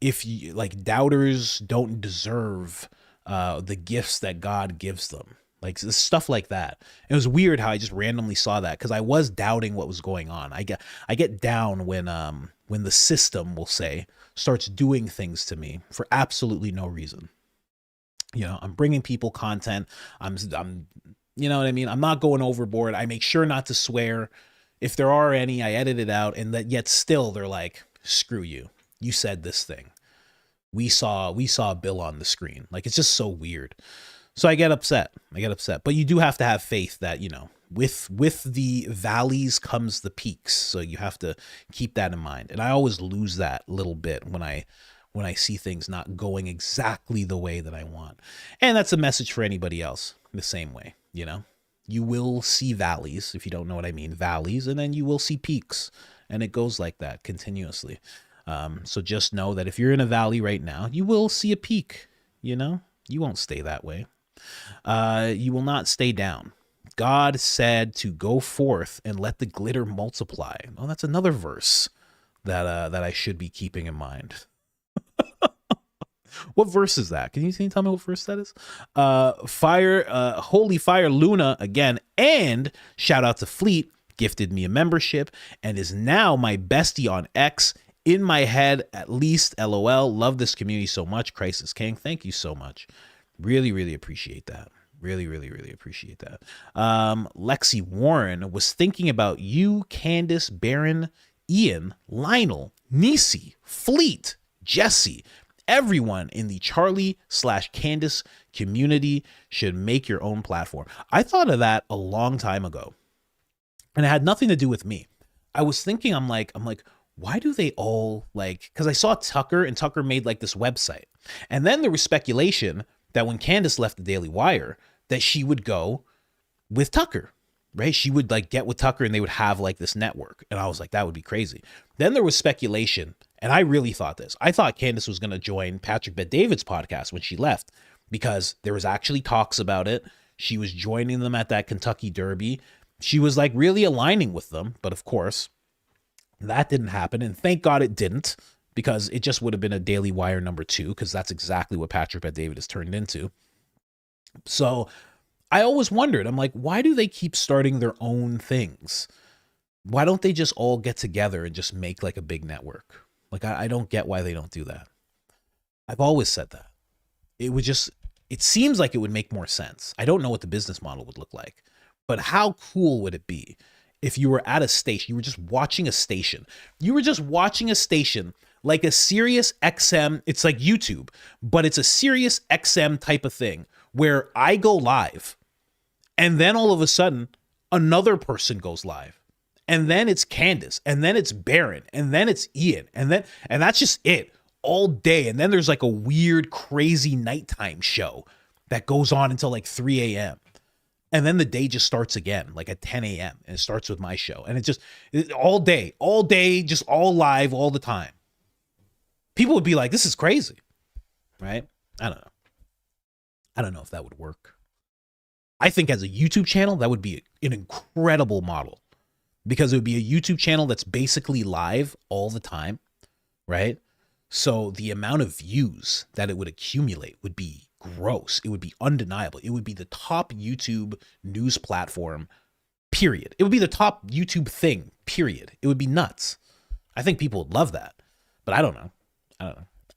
Speaker 1: if you, like, doubters don't deserve the gifts that God gives them. Like stuff like that. It was weird how I just randomly saw that, because I was doubting what was going on. I get down when the system, will say, starts doing things to me for absolutely no reason. You know, I'm bringing people content. I'm you know what I mean? I'm not going overboard. I make sure not to swear. If there are any, I edit it out, and that yet still they're like, screw you. You said this thing. We saw a bill on the screen. Like, it's just so weird. So I get upset. But you do have to have faith that, you know, with the valleys comes the peaks. So you have to keep that in mind. And I always lose that little bit when I see things not going exactly the way that I want. And that's a message for anybody else the same way, you know? You will see valleys, if you don't know what I mean, valleys, and then you will see peaks. And it goes like that continuously. So just know that if you're in a valley right now, you will see a peak, you know? You won't stay that way. You will not stay down. God said to go forth and let the glitter multiply. Oh, that's another verse that I should be keeping in mind. What verse is that? Can you tell me what verse that is? Holy Fire Luna again, and shout out to Fleet, gifted me a membership and is now my bestie on X. In my head, at least. LOL. Love this community so much. Crisis King. Thank you so much. Really, really appreciate that. Really, really, really appreciate that. Lexi Warren was thinking about you, Candace, Baron, Ian, Lionel, Nisi, Fleet, Jesse. Everyone in the Charlie/Candace community should make your own platform. I thought of that a long time ago, and it had nothing to do with me. I was thinking, I'm like, why do they all, like, because I saw Tucker, and Tucker made like this website. And then there was speculation that when Candace left the Daily Wire, that she would go with Tucker, right? She would like get with Tucker and they would have like this network. And I was like, that would be crazy. Then there was speculation, and I really thought this. I thought Candace was going to join Patrick Bet-David's podcast when she left, because there was actually talks about it. She was joining them at that Kentucky Derby. She was like really aligning with them. But of course, that didn't happen. And thank God it didn't, because it just would have been a Daily Wire number 2, because that's exactly what Patrick Bet-David has turned into. So I always wondered, I'm like, why do they keep starting their own things? Why don't they just all get together and just make like a big network? Like, I don't get why they don't do that. I've always said that. It seems like it would make more sense. I don't know what the business model would look like, but how cool would it be if you were at a station, you were just watching a station. You were just watching a station like a Sirius XM. It's like YouTube, but it's a Sirius XM type of thing where I go live, and then all of a sudden another person goes live, and then it's Candace, and then it's Baron, and then it's Ian, and that's just it all day. And then there's like a weird, crazy nighttime show that goes on until like 3 a.m. And then the day just starts again, like at 10 a.m. And it starts with my show. And all day, just all live all the time. People would be like, this is crazy, right? I don't know. I don't know if that would work. I think as a YouTube channel, that would be an incredible model, because it would be a YouTube channel that's basically live all the time, right? So the amount of views that it would accumulate would be gross. It would be undeniable. It would be the top YouTube news platform, period. It would be the top YouTube thing, period. It would be nuts. I think people would love that, but I don't know.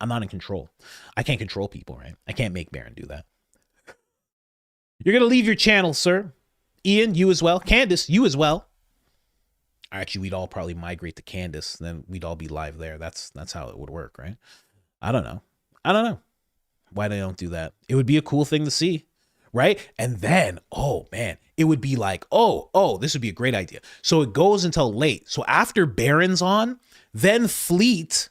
Speaker 1: I'm not in control. I can't control people, right? I can't make Baron do that. You're going to leave your channel, sir. Ian, you as well. Candace, you as well. Actually, we'd all probably migrate to Candace. Then we'd all be live there. That's how it would work, right? I don't know why they don't do that. It would be a cool thing to see, right? And then, oh man, it would be like, oh, this would be a great idea. So it goes until late. So after Baron's on, then Fleet,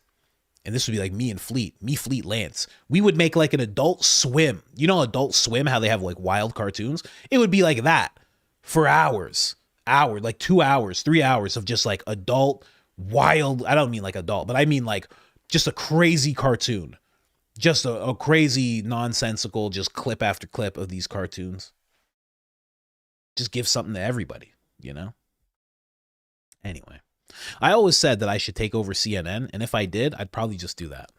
Speaker 1: and this would be like me, Fleet Lance. We would make like an Adult Swim. You know, Adult Swim, how they have like wild cartoons? It would be like that for hours. hour, like 2 hours, 3 hours of just like adult, wild. I don't mean like adult, but I mean like just a crazy cartoon, just a crazy nonsensical, just clip after clip of these cartoons. Just give something to everybody, you know? Anyway, I always said that I should take over CNN, and if I did, I'd probably just do that.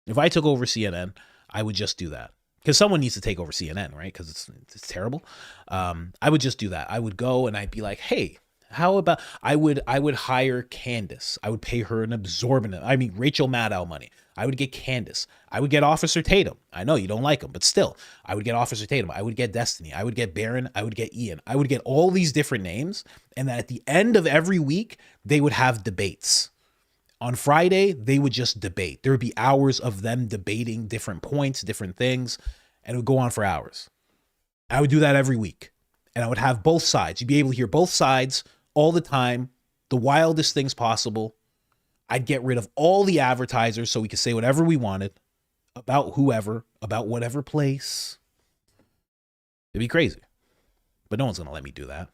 Speaker 1: If I took over CNN, I would just do that. Because someone needs to take over CNN, right? Because it's terrible. I would just do that. I would go and I'd be like, hey, how about I would hire Candace. I would pay her an exorbitant, Rachel Maddow money. I would get Candace. I would get Officer Tatum. I know you don't like him, but still, I would get Officer Tatum. I would get Destiny. I would get Baron. I would get Ian. I would get all these different names. And then at the end of every week, they would have debates. On Friday, they would just debate. There would be hours of them debating different points, different things, and it would go on for hours. I would do that every week. And I would have both sides. You'd be able to hear both sides all the time, the wildest things possible. I'd get rid of all the advertisers so we could say whatever we wanted about whoever, about whatever place. It'd be crazy. But no one's going to let me do that.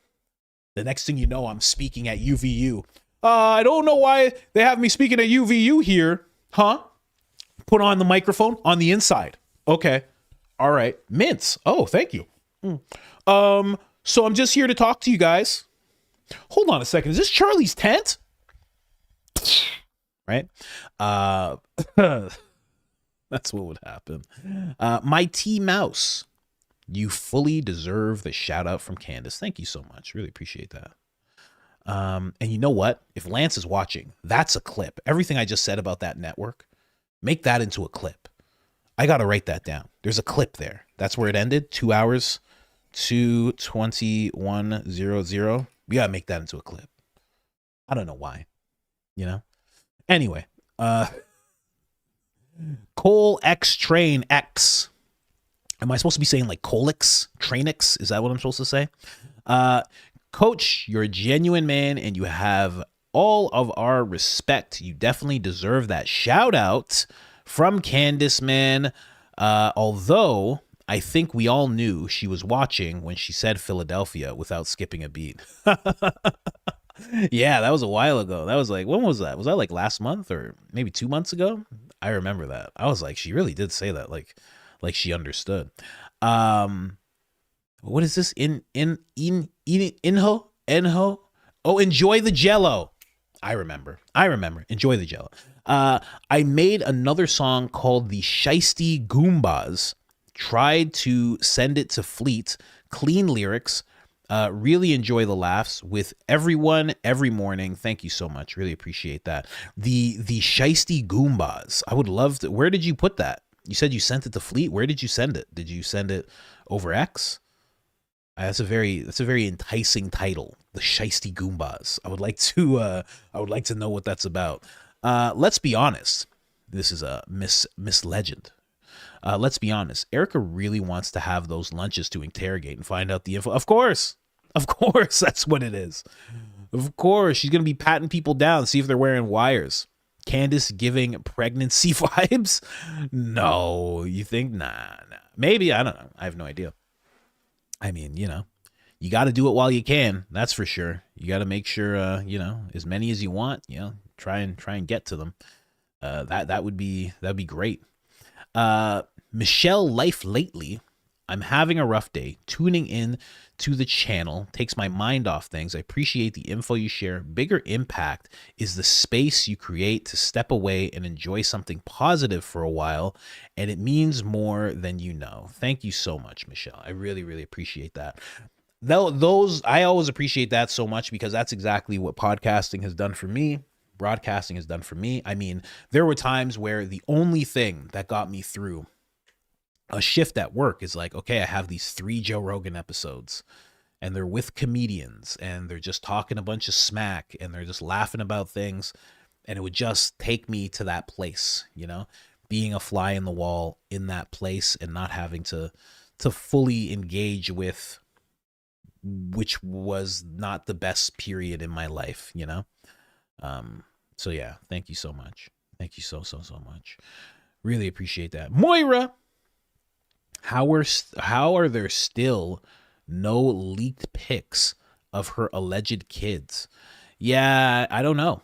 Speaker 1: The next thing you know, I'm speaking at UVU. I don't know why they have me speaking at UVU here. Huh? Put on the microphone on the inside. Okay. All right. Mints. Oh, thank you. So I'm just here to talk to you guys. Hold on a second. Is this Charlie's tent? Right? That's what would happen. My T Mouse, you fully deserve the shout out from Candace. Thank you so much. Really appreciate that. And you know what? If Lance is watching, that's a clip. Everything I just said about that network, make that into a clip. I got to write that down. There's a clip there. That's where it ended. 2 hours, 2:21:00. We got to make that into a clip. I don't know why, you know? Anyway, Cole X Train X. Am I supposed to be saying like Colix, Trainix? Is that what I'm supposed to say? Coach, you're a genuine man and you have all of our respect. You definitely deserve that shout out from Candace, man. Although I think we all knew she was watching when she said Philadelphia without skipping a beat. Yeah, that was a while ago. That was like, when was that? Was that like last month or maybe 2 months ago? I remember that. I was like, she really did say that, like she understood. What is this? Inho? Oh, enjoy the Jello. I remember. Enjoy the Jello. I made another song called the Shiesty Goombas. Tried to send it to Fleet. Clean lyrics. Really enjoy the laughs with everyone every morning. Thank you so much. Really appreciate that. The Shiesty Goombas. I would love to. Where did you put that? You said you sent it to Fleet. Where did you send it? Did you send it over X? That's a very enticing title. The Shiesty Goombas. I would like to know what that's about. Let's be honest. This is a Miss Legend. Let's be honest. Erika really wants to have those lunches to interrogate and find out the info. Of course, that's what it is. Of course, she's gonna be patting people down, see if they're wearing wires. Candace giving pregnancy vibes? No, you think? Nah. Maybe, I don't know. I have no idea. I mean, you know, you got to do it while you can. That's for sure. You got to make sure, you know, as many as you want, you know, try and get to them. That'd be great. Michelle Life Lately. I'm having a rough day. Tuning in to the channel takes my mind off things. I appreciate the info you share. Bigger impact is the space you create to step away and enjoy something positive for a while, and it means more than you know. Thank you so much, Michelle. I really, really appreciate that. I always appreciate that so much because that's exactly what podcasting has done for me. Broadcasting has done for me. I mean, there were times where the only thing that got me through a shift at work is like, okay, I have these 3 Joe Rogan episodes and they're with comedians and they're just talking a bunch of smack and they're just laughing about things. And it would just take me to that place, you know, being a fly in the wall in that place and not having to fully engage with, which was not the best period in my life, you know? So yeah, thank you so much. Thank you so much. Really appreciate that. Moira, how are there still no leaked pics of her alleged kids. Yeah, I don't know.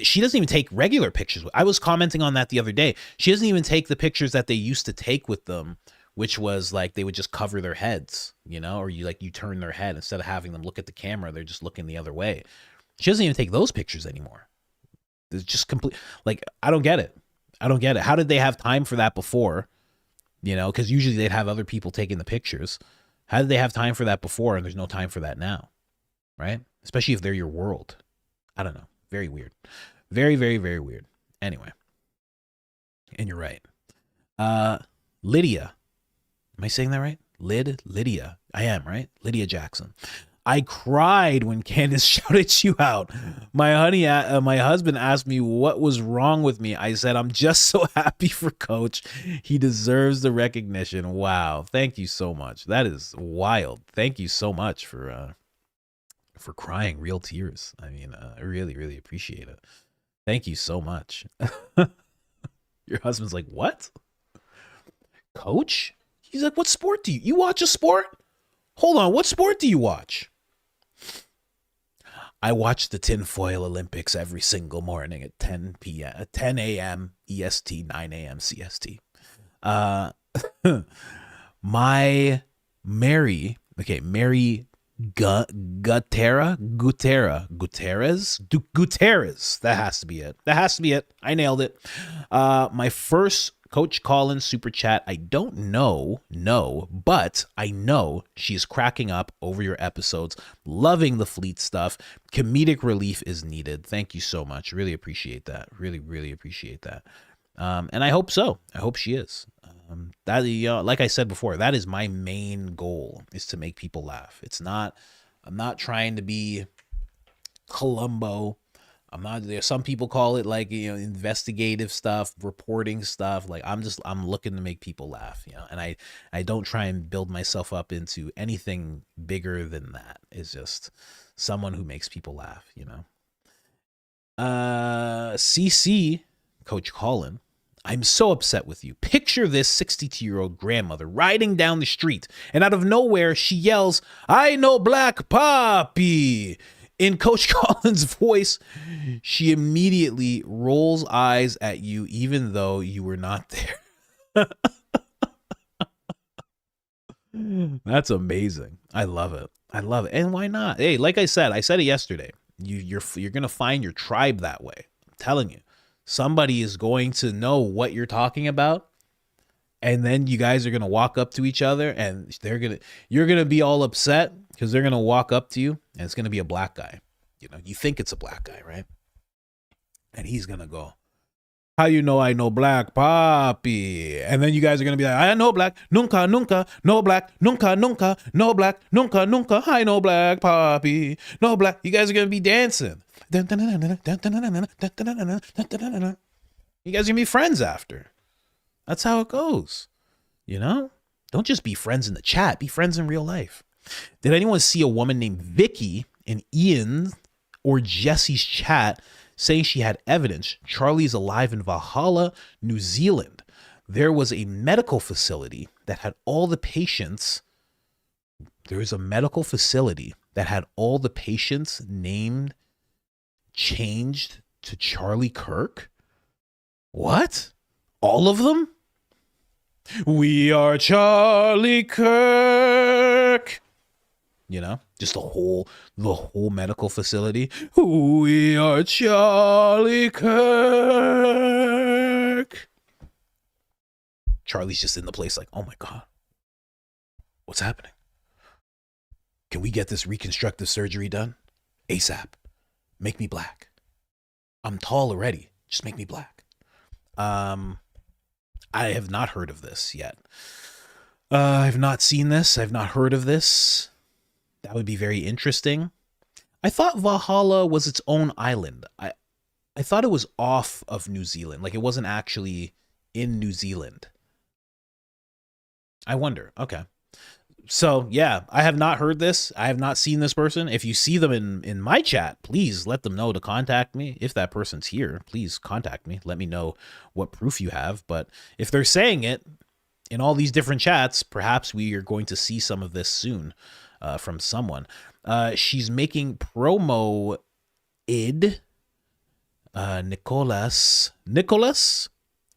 Speaker 1: She doesn't even take regular pictures. I was commenting on that the other day. She doesn't even take the pictures that they used to take with them, which was like they would just cover their heads, or you turn their head instead of having them look at the camera, they're just looking the other way. She doesn't even take those pictures anymore. It's just complete. Like, I don't get it. How did they have time for that before? Because usually they'd have other people taking the pictures. How did they have time for that before and there's no time for that now? Right? Especially if they're your world. I don't know. Very weird. Very, very, very weird. Anyway. And you're right. Lydia. Am I saying that right? Lydia. I am, right? Lydia Jackson. I cried when Candace shouted you out. My husband asked me what was wrong with me. I said, I'm just so happy for Coach. He deserves the recognition. Wow. Thank you so much. That is wild. Thank you so much for crying real tears. I mean, I really, really appreciate it. Thank you so much. Your husband's like, what? Coach? He's like, what sport do you watch a sport? Hold on, what sport do you watch? I watch the tinfoil Olympics every single morning at 10 a.m. EST, 9 a.m. CST. Mary Gutierrez. That has to be it. I nailed it. My first Coach Colin super chat. I don't know, but I know she's cracking up over your episodes. Loving the fleet stuff. Comedic relief is needed. Thank you so much. Really appreciate that. Really, really appreciate that. And I hope so. I hope she is. Like I said before, that is my main goal, is to make people laugh. I'm not trying to be Columbo. Some people call it investigative stuff, reporting stuff. Like I'm looking to make people laugh, and I don't try and build myself up into anything bigger than that. It's just someone who makes people laugh, CC, Coach Colin. I'm so upset with you. Picture this 62-year-old grandmother riding down the street, and out of nowhere, she yells, "I know Black Poppy!" In Coach Colin's voice, she immediately rolls eyes at you, even though you were not there. That's amazing. I love it. And why not? Hey, like I said it yesterday. You're gonna find your tribe that way. I'm telling you. Somebody is going to know what you're talking about, and then you guys are going to walk up to each other, and you're going to be all upset because they're going to walk up to you, and it's going to be a black guy. You think it's a black guy, right? And he's going to go, "How you know I know Black Poppy?" And then you guys are going to be like, "I know Black, nunca, nunca, no Black, nunca, nunca, no Black, nunca, nunca, I know Black Poppy, no Black." You guys are going to be dancing. You guys are going to be friends after. That's how it goes. Don't just be friends in the chat. Be friends in real life. Did anyone see a woman named Vicky in Ian or Jesse's chat saying she had evidence Charlie's alive in Valhalla, New Zealand? There was a medical facility that had all the patients. There was a medical facility that had all the patients named changed to Charlie Kirk? What? All of them? We are Charlie Kirk. Just the whole medical facility. We are Charlie Kirk. Charlie's just in the place like, oh my God, what's happening? Can we get this reconstructive surgery done? ASAP. Make me black. I'm tall already. Just make me black. I have not heard of this yet. I've not seen this. I've not heard of this. That would be very interesting. I thought Valhalla was its own island. I thought it was off of New Zealand. Like it wasn't actually in New Zealand. I wonder. Okay. So, yeah, I have not heard this. I have not seen this person. If you see them in my chat, please let them know to contact me. If that person's here, please contact me. Let me know what proof you have. But if they're saying it in all these different chats, perhaps we are going to see some of this soon from someone. She's making promo id. Nicholas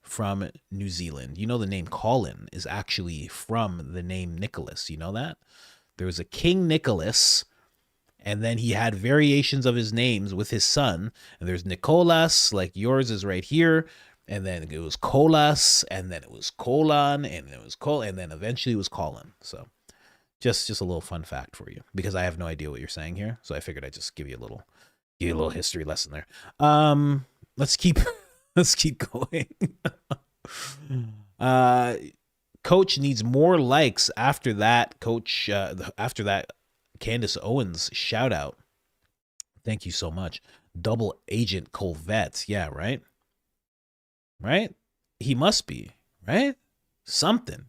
Speaker 1: from New Zealand. You know the name Colin is actually from the name Nicholas. You know that? There was a King Nicholas, and then he had variations of his names with his son. And there's Nicholas, like yours is right here. And then it was Colas, and then it was Colon, and it was and then eventually it was Colin. So just a little fun fact for you, because I have no idea what you're saying here. So I figured I'd just give you a little history lesson there. Let's keep going. Coach needs more likes after that. Coach, after that Candace Owens shout out. Thank you so much. Double Agent Colvette. Yeah, right. Right. He must be right. Something.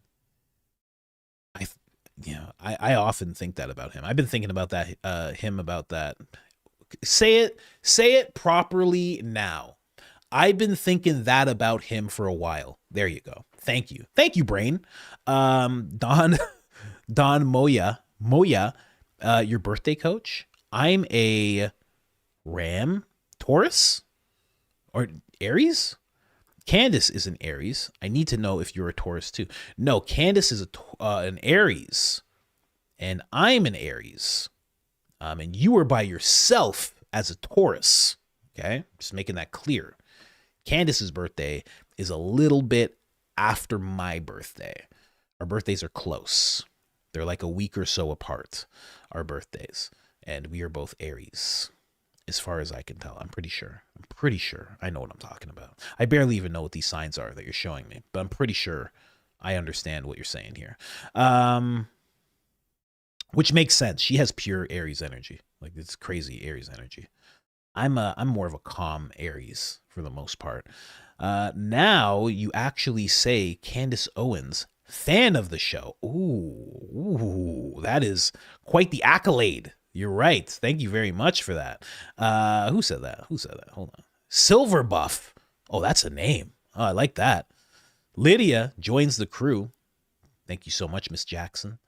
Speaker 1: I often think that about him. I've been thinking about that. Him about that. Say it properly now. I've been thinking that about him for a while. There you go. Thank you, brain. Don Moya, your birthday coach. I'm a Ram, Taurus, or Aries. Candace is an Aries. I need to know if you're a Taurus too. No, Candace is an Aries, and I'm an Aries. And you are by yourself as a Taurus. Okay, just making that clear. Candace's birthday is a little bit after my birthday. Our birthdays are close. They're like a week or so apart, our birthdays. And we are both Aries, as far as I can tell. I'm pretty sure I know what I'm talking about. I barely even know what these signs are that you're showing me, but I'm pretty sure I understand what you're saying here. Which makes sense. She has pure Aries energy. Like, it's crazy Aries energy. I'm more of a calm Aries for the most part. Now you actually say Candace Owens, fan of the show. Ooh, that is quite the accolade. You're right. Thank you very much for that. Who said that? Hold on. Silver Buff. Oh, that's a name. Oh, I like that. Lydia joins the crew. Thank you so much, Miss Jackson.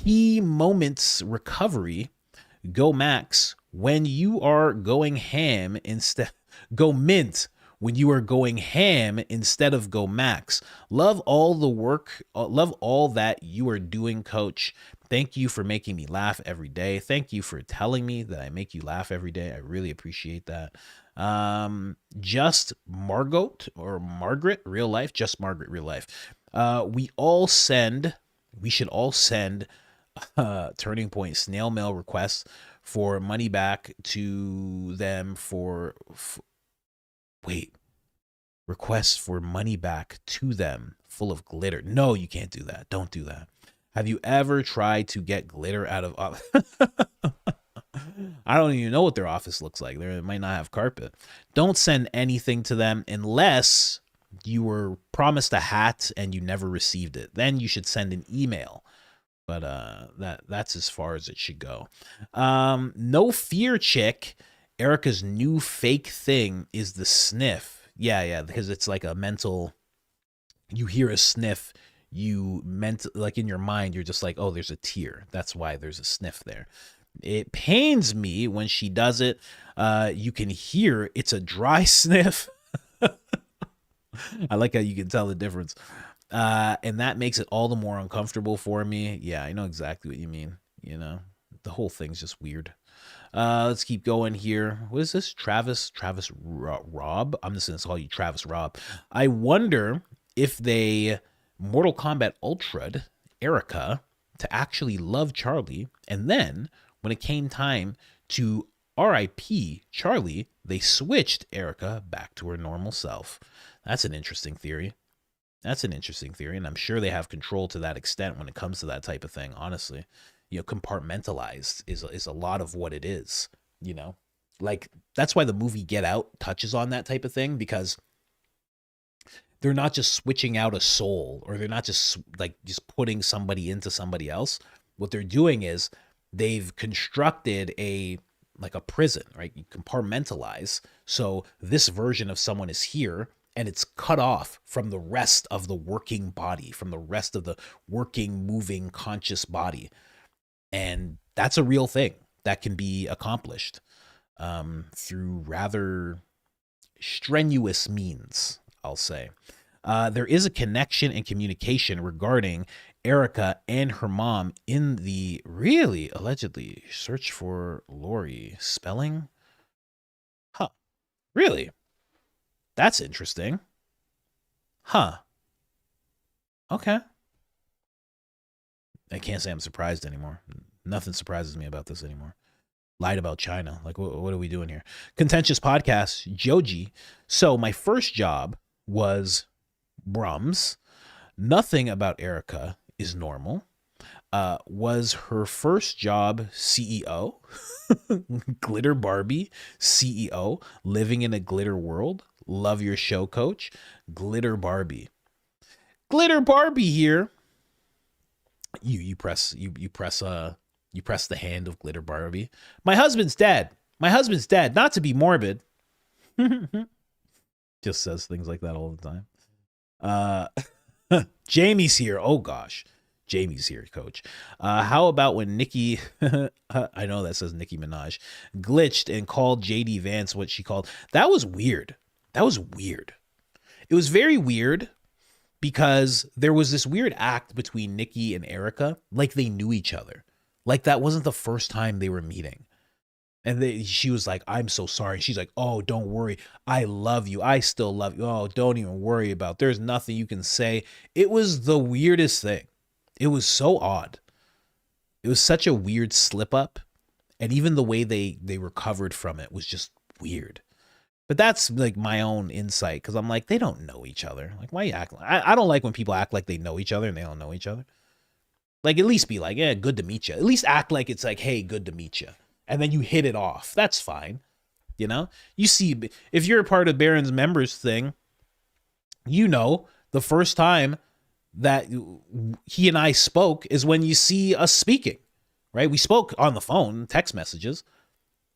Speaker 1: Key moments recovery. Go Max when you are going ham instead. Go Mint when you are going ham instead of go Max. Love all the work. Love all that you are doing, Coach. Thank you for making me laugh every day. Thank you for telling me that I make you laugh every day. I really appreciate that. Just Margot or Margaret, real life. Just Margaret, real life. We should all send Turning Point snail mail requests for money back to them requests for money back to them full of glitter. No, you can't do that. Don't do that. Have you ever tried to get glitter out of I don't even know what their office looks like. They might not have carpet. Don't send anything to them unless you were promised a hat and you never received it. Then you should send an email. But that's as far as it should go. No fear, chick. Erika's new fake thing is the sniff. Yeah, because it's like a mental. You hear a sniff, like in your mind, you're just like, oh, there's a tear. That's why there's a sniff there. It pains me when she does it. You can hear it's a dry sniff. I like how you can tell the difference. And that makes it all the more uncomfortable for me. Yeah, I know exactly what you mean. You know, the whole thing's just weird. Let's keep going here. What is this? Travis Rob? I'm just going to call you Travis Rob. I wonder if they Mortal Kombat Ultra'd Erika to actually love Charlie. And then when it came time to RIP Charlie, they switched Erika back to her normal self. That's an interesting theory. And I'm sure they have control to that extent when it comes to that type of thing, honestly. You know, compartmentalized is a lot of what it is, you know? Like, that's why the movie Get Out touches on that type of thing, because they're not just switching out a soul, or they're not just putting somebody into somebody else. What they're doing is they've constructed a prison, right? You compartmentalize. So this version of someone is here, and it's cut off from the rest of the working body, from the rest of the working, moving, conscious body. And that's a real thing. that can be accomplished through rather strenuous means, I'll say. There is a connection and communication regarding Erika and her mom in the allegedly search for Lori spelling. Huh. Really? That's interesting. Huh. Okay. I can't say I'm surprised anymore. Nothing surprises me about this anymore. Lied about China. Like, what are we doing here? Contentious podcast, Joji. So my first job was Brums. Nothing about Erika is normal. Was her first job CEO? Glitter Barbie, CEO, living in a glitter world. Love your show, coach. Glitter Barbie. Glitter Barbie here. You press the hand of Glitter Barbie. My husband's dead. Not to be morbid. Just says things like that all the time. Jamie's here. Oh gosh. Jamie's here, coach. How about when Nicki, I know that says Nicki Minaj, glitched and called JD Vance what she called. That was weird. It was very weird because there was this weird act between Nicki and Erika, like they knew each other. Like that wasn't the first time they were meeting. And she was like, I'm so sorry. She's like, oh, don't worry. I love you. I still love you. Oh, don't even worry about it. There's nothing you can say. It was the weirdest thing. It was so odd. It was such a weird slip up. And even the way they recovered from it was just weird. But that's like my own insight because I'm like, they don't know each other. Like, why you act like I don't like when people act like they know each other and they don't know each other. Like, at least be like, yeah, good to meet you. At least act like it's like, hey, good to meet you. And then you hit it off. That's fine. You know, you see, if you're a part of Baron's members thing, you know, the first time that he and I spoke is when you see us speaking, right? We spoke on the phone, text messages,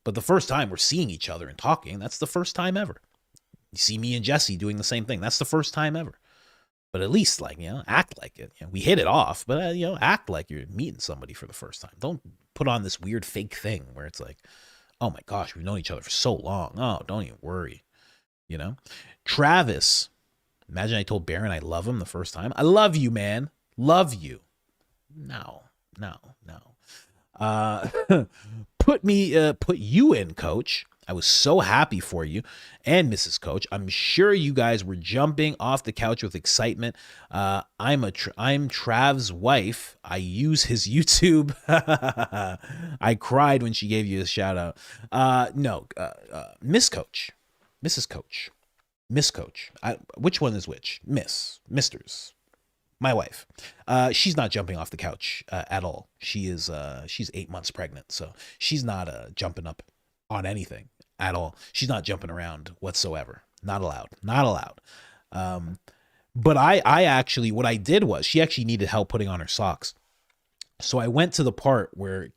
Speaker 1: but the first time we're seeing each other and talking, that's the first time ever. You see me and Jesse doing the same thing. That's the first time ever. But at least, like, you know, act like it. You know, we hit it off, but, you know, act like you're meeting somebody for the first time. Don't put on this weird fake thing where it's like, oh my gosh, we've known each other for so long. Oh, don't even worry. You know? Travis. Imagine I told Baron I love him the first time. I love you, man. Love you. No. Put you in, coach. I was so happy for you and Mrs. Coach. I'm sure you guys were jumping off the couch with excitement. I'm Trav's wife. I use his YouTube. I cried when she gave you a shout out. No, Miss Coach, Mrs. Coach, Miss Coach. Which one is which? Misters. My wife. She's not jumping off the couch at all. She's 8 months pregnant, so she's not jumping up on anything at all. She's not jumping around whatsoever. Not allowed. But I actually, what I did was, she actually needed help putting on her socks. So I went to the part where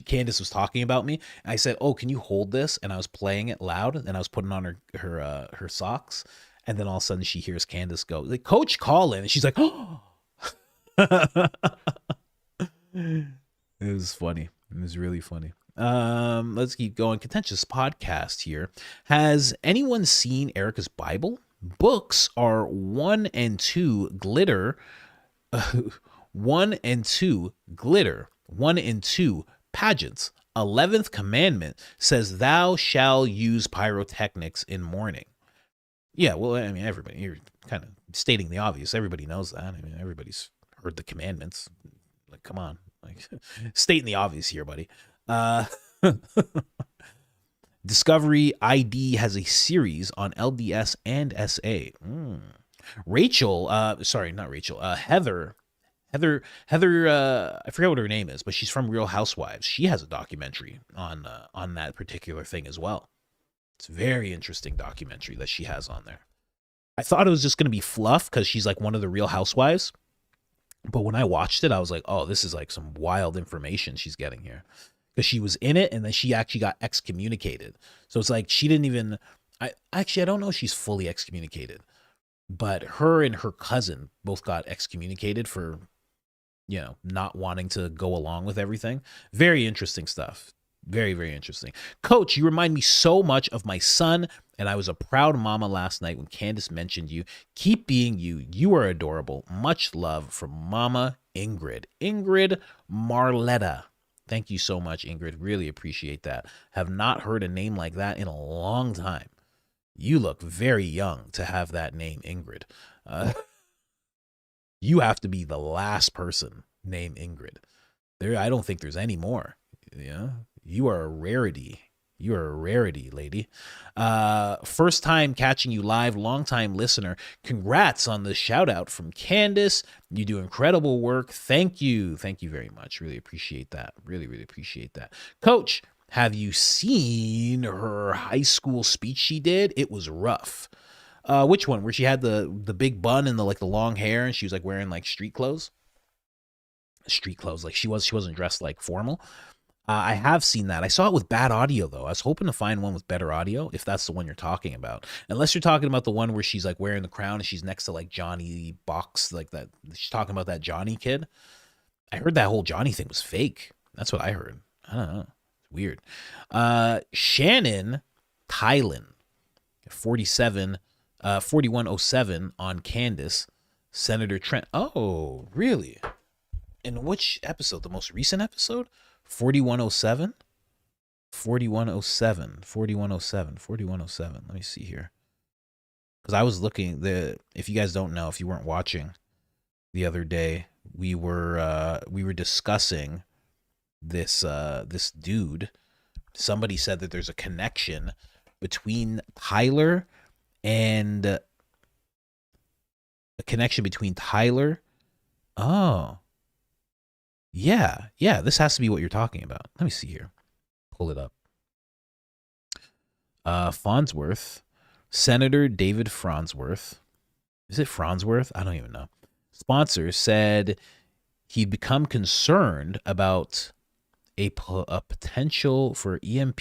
Speaker 1: Candace was talking about me. And I said, oh, can you hold this? And I was playing it loud and I was putting on her socks. And then all of a sudden she hears Candace go, like, Coach Colin. And she's like, oh. It was funny. It was really funny. Let's keep going. Contentious podcast here. Has anyone seen Erika's Bible? Books are 1 and 2 glitter. 1 and 2 glitter. 1 and 2 pageants. 11th commandment says thou shall use pyrotechnics in mourning. Yeah, well, I mean, everybody, you're kind of stating the obvious. Everybody knows that. I mean, everybody's heard the commandments. Like, come on. Like, stating the obvious here, buddy. Discovery ID has a series on LDS and SA. Rachel, sorry, not Rachel, Heather, I forget what her name is, but she's from Real Housewives. She has a documentary on that particular thing as well. It's a very interesting documentary that she has on there. I thought it was just going to be fluff because she's like one of the Real Housewives. But when I watched it, I was like, oh, this is like some wild information she's getting here. Because she was in it and then she actually got excommunicated. So it's like she didn't even, I don't know if she's fully excommunicated. But her and her cousin both got excommunicated for, you know, not wanting to go along with everything. Very interesting stuff. Very, very interesting. Coach, you remind me so much of my son, and I was a proud mama last night when Candace mentioned you. Keep being you. You are adorable. Much love from Mama Ingrid. Ingrid Marletta. Thank you so much, Ingrid. Really appreciate that. Have not heard a name like that in a long time. You look very young to have that name, Ingrid. You have to be the last person named Ingrid. I don't think there's any more. Yeah, you are a rarity. You are a rarity, lady. First time catching you live, long time listener. Congrats on the shout out from Candace. You do incredible work. Thank you. Thank you very much. Really appreciate that. Really, really appreciate that. Coach, have you seen her high school speech she did? It was rough. Which one? Where she had the big bun and the long hair, and she was like wearing like street clothes. Street clothes, like she wasn't dressed like formal. I have seen that. I saw it with bad audio though. I was hoping to find one with better audio, if that's the one you're talking about. Unless you're talking about the one where she's like wearing the crown and she's next to like Johnny Box, like that. She's talking about that Johnny kid. I heard that whole Johnny thing was fake. That's what I heard. I don't know. It's weird. Shannon Tylen, 4107 on Candace. Senator Trent. Oh, really? In which episode? The most recent episode? 4107? 4107. Let me see here. Because I was looking, if you guys don't know, if you weren't watching the other day, we were discussing this dude. Somebody said that there's a connection between Tyler and Oh. Yeah, this has to be what you're talking about. Let me see here. Pull it up. Farnsworth. Senator David Farnsworth. Is it Farnsworth? I don't even know. Sponsor said he'd become concerned about a potential for EMP.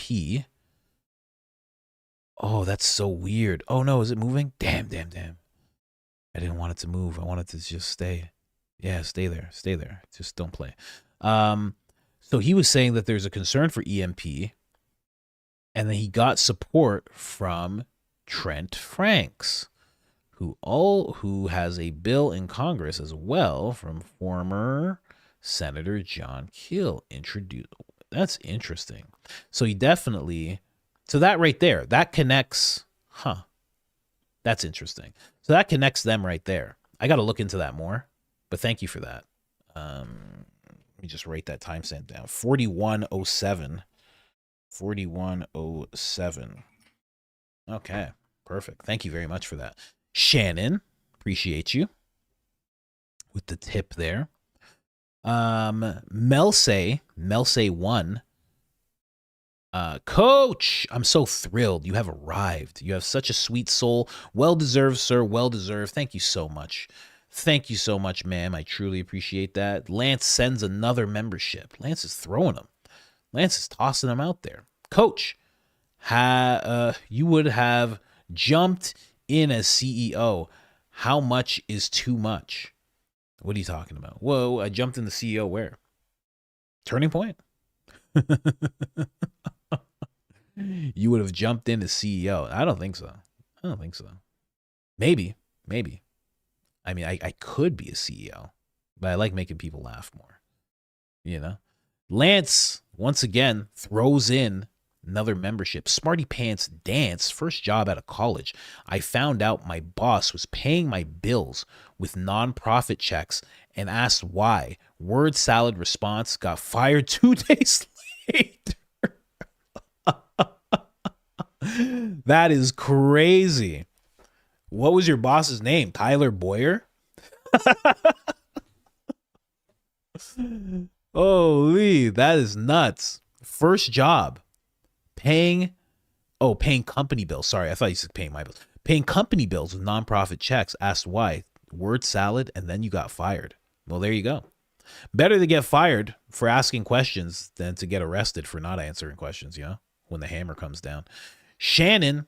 Speaker 1: Oh, that's so weird. Oh, no, is it moving? Damn. I didn't want it to move. I wanted to just stay. Yeah, stay there. Just don't play. So he was saying that there's a concern for EMP, and then he got support from Trent Franks, who has a bill in Congress as well from former Senator John Keel introduced. That's interesting. So he definitely, so that right there, that connects, that's interesting. So that connects them right there. I got to look into that more. But thank you for that. Let me just write that timestamp down. 4107. 4107. Okay, perfect. Thank you very much for that. Shannon, appreciate you with the tip there. Melsay 1. Coach, I'm so thrilled. You have arrived. You have such a sweet soul. Well-deserved, sir. Well-deserved. Thank you so much. Thank you so much, ma'am. I truly appreciate that. Lance sends another membership. Lance is throwing them. Lance is tossing them out there. Coach, you would have jumped in as CEO. How much is too much? What are you talking about? Whoa, I jumped in the CEO where? Turning Point? You would have jumped in as CEO. I don't think so. Maybe. I mean, I could be a CEO, but I like making people laugh more, you know? Lance, once again, throws in another membership. Smarty Pants Dance, first job out of college. I found out my boss was paying my bills with nonprofit checks and asked why. Word salad response, got fired 2 days later. That is crazy. What was your boss's name? Tyler Boyer? Holy, that is nuts. First job. Paying company bills. Sorry, I thought you said paying my bills. Paying company bills with nonprofit checks. Asked why. Word salad, and then you got fired. Well, there you go. Better to get fired for asking questions than to get arrested for not answering questions, you know, when the hammer comes down. Shannon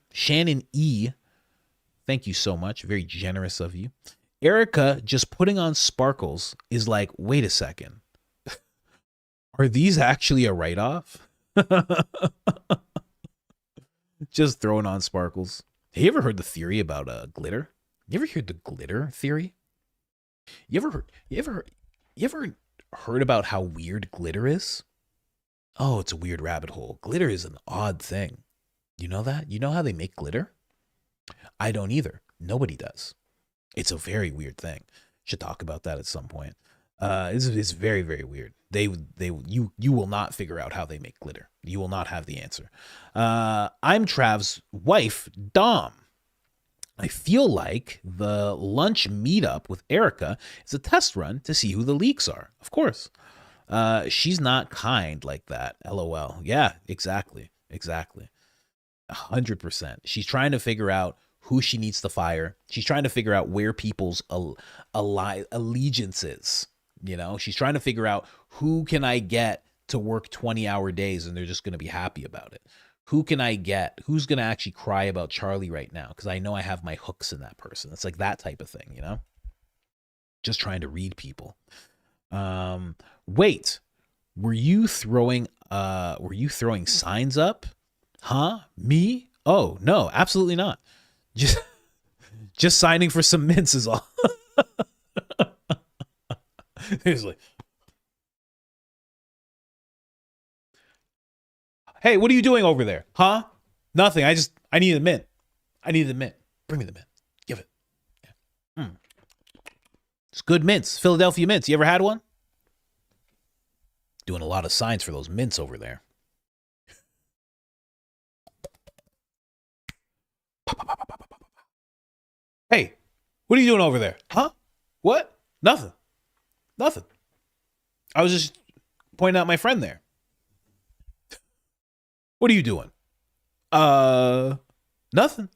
Speaker 1: E., thank you so much. Very generous of you. Erika just putting on sparkles is like, wait a second. Are these actually a write-off? Just throwing on sparkles. Have you ever heard the theory about glitter? You ever heard the glitter theory? You ever heard about how weird glitter is? Oh, it's a weird rabbit hole. Glitter is an odd thing. You know that? You know how they make glitter? I don't either. Nobody does. It's a very weird thing. Should talk about that at some point. It's very, very weird. You will not figure out how they make glitter. You will not have the answer. I'm Trav's wife, Dom. I feel like the lunch meetup with Erika is a test run to see who the leaks are. Of course. She's not kind like that. LOL. Yeah, exactly. 100%. She's trying to figure out who she needs to fire. She's trying to figure out where people's allegiance is. You know, she's trying to figure out who can I get to work 20-hour days and they're just going to be happy about it. Who can I get? Who's going to actually cry about Charlie right now? Because I know I have my hooks in that person. It's like that type of thing, you know? Just trying to read people. Wait, were you throwing signs up? Huh? Me? Oh, no, absolutely not. Just signing for some mints is all. Seriously. Hey, what are you doing over there? Huh? Nothing. I need a mint. I need the mint. Bring me the mint. Give it. Yeah. It's good mints. Philadelphia mints. You ever had one? Doing a lot of signs for those mints over there. Hey, what are you doing over there? Huh? What? Nothing. I was just pointing out my friend there. What are you doing? Nothing.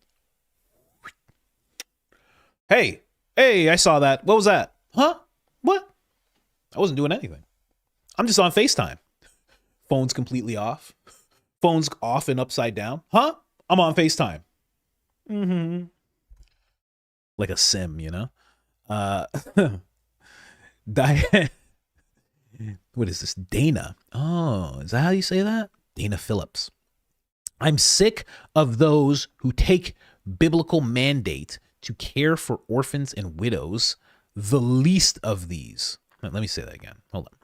Speaker 1: Hey, I saw that. What was that? Huh? What? I wasn't doing anything. I'm just on FaceTime. Phone's completely off. Phone's off and upside down. Huh? I'm on FaceTime. Mm-hmm. Like a sim, you know? Diane. What is this? Dana. Oh, is that how you say that? Dana Phillips. I'm sick of those who take biblical mandate to care for orphans and widows, the least of these. Let me say that again. Hold on.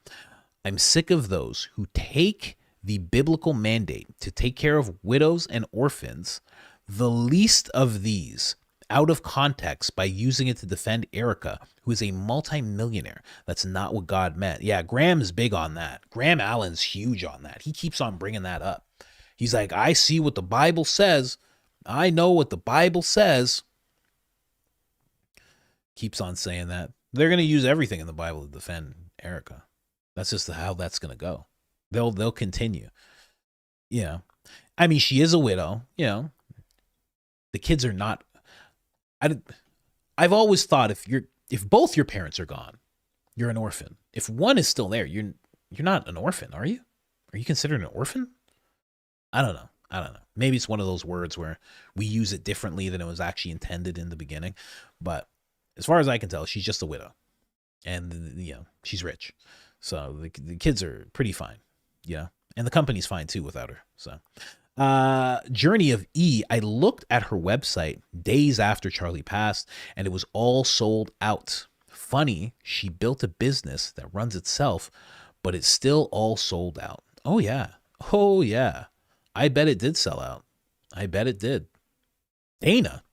Speaker 1: I'm sick of those who take the biblical mandate to take care of widows and orphans, the least of these, out of context by using it to defend Erika, who is a multimillionaire. That's not what God meant. Yeah, Graham's big on that. Graham Allen's huge on that. He keeps on bringing that up. He's like, I see what the Bible says. I know what the Bible says. Keeps on saying that. They're going to use everything in the Bible to defend Erika. That's just how that's going to go. They'll continue. You know, I mean, she is a widow. You know, the kids are not. I've always thought if both your parents are gone, you're an orphan. If one is still there, you're not an orphan, are you? Are you considered an orphan? I don't know. Maybe it's one of those words where we use it differently than it was actually intended in the beginning. But as far as I can tell, she's just a widow, and you know she's rich, so the kids are pretty fine. Yeah, and the company's fine too without her. So. Journey of E, I looked at her website days after Charlie passed and it was all sold out. Funny, she built a business that runs itself, but it's still all sold out. Oh yeah. I bet it did sell out. I bet it did. Dana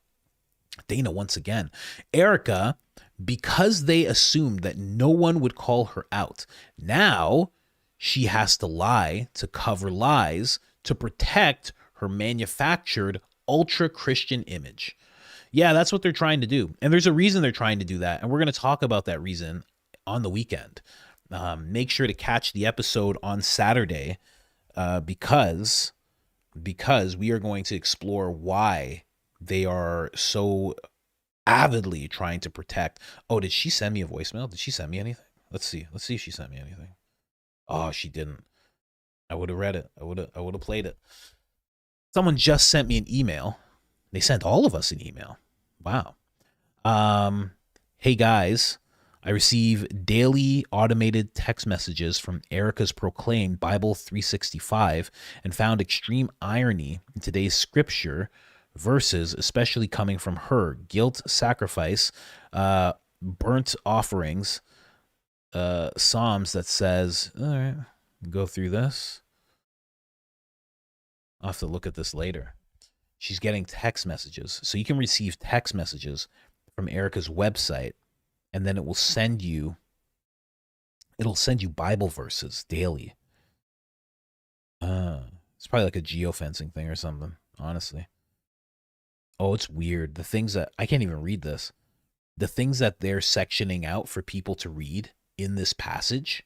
Speaker 1: once again. Erika, because they assumed that no one would call her out, now she has to lie to cover lies to protect her manufactured ultra-Christian image. Yeah, that's what they're trying to do. And there's a reason they're trying to do that. And we're going to talk about that reason on the weekend. Make sure to catch the episode on Saturday because we are going to explore why they are so avidly trying to protect. Oh, did she send me a voicemail? Did she send me anything? Let's see if she sent me anything. Oh, she didn't. I would have read it. I would have played it. Someone just sent me an email. They sent all of us an email. Wow. Hey guys, I receive daily automated text messages from Erika's proclaimed Bible 365 and found extreme irony in today's scripture verses, especially coming from her. Guilt, sacrifice, burnt offerings, Psalms that says, all right, go through this. I'll have to look at this later. She's getting text messages. So you can receive text messages from Erika's website, and then it'll send you Bible verses daily. It's probably like a geofencing thing or something, honestly. Oh, it's weird. The things that I can't even read this. The things that they're sectioning out for people to read in this passage,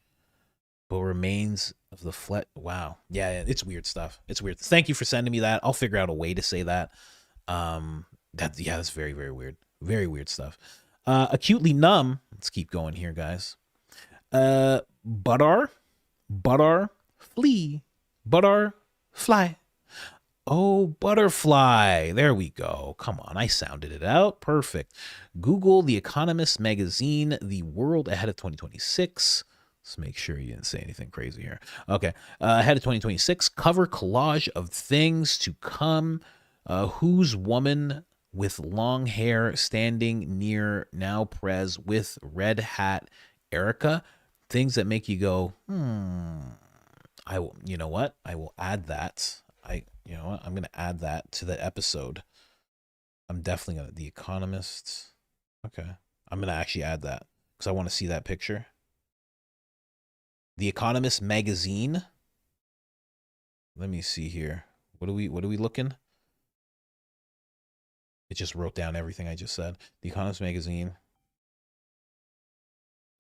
Speaker 1: but remains of the flesh. Wow. Yeah, it's weird stuff. It's weird. Thank you for sending me that. I'll figure out a way to say that. That's very, very weird. Very weird stuff. Acutely numb. Let's keep going here, guys. Butterfly. Oh, butterfly. There we go. Come on. I sounded it out. Perfect. Google The Economist magazine, The World Ahead of 2026. Let's make sure you didn't say anything crazy here. Okay. Ahead of 2026, cover collage of things to come. Who's woman with long hair standing near now Prez with red hat Erika? Things that make you go, I will, you know what? I will add that. You know what? I'm going to add that to the episode. I'm definitely going to, The Economist. Okay. I'm going to actually add that because I want to see that picture. The Economist magazine. Let me see here. What are we looking? It just wrote down everything I just said. The Economist magazine.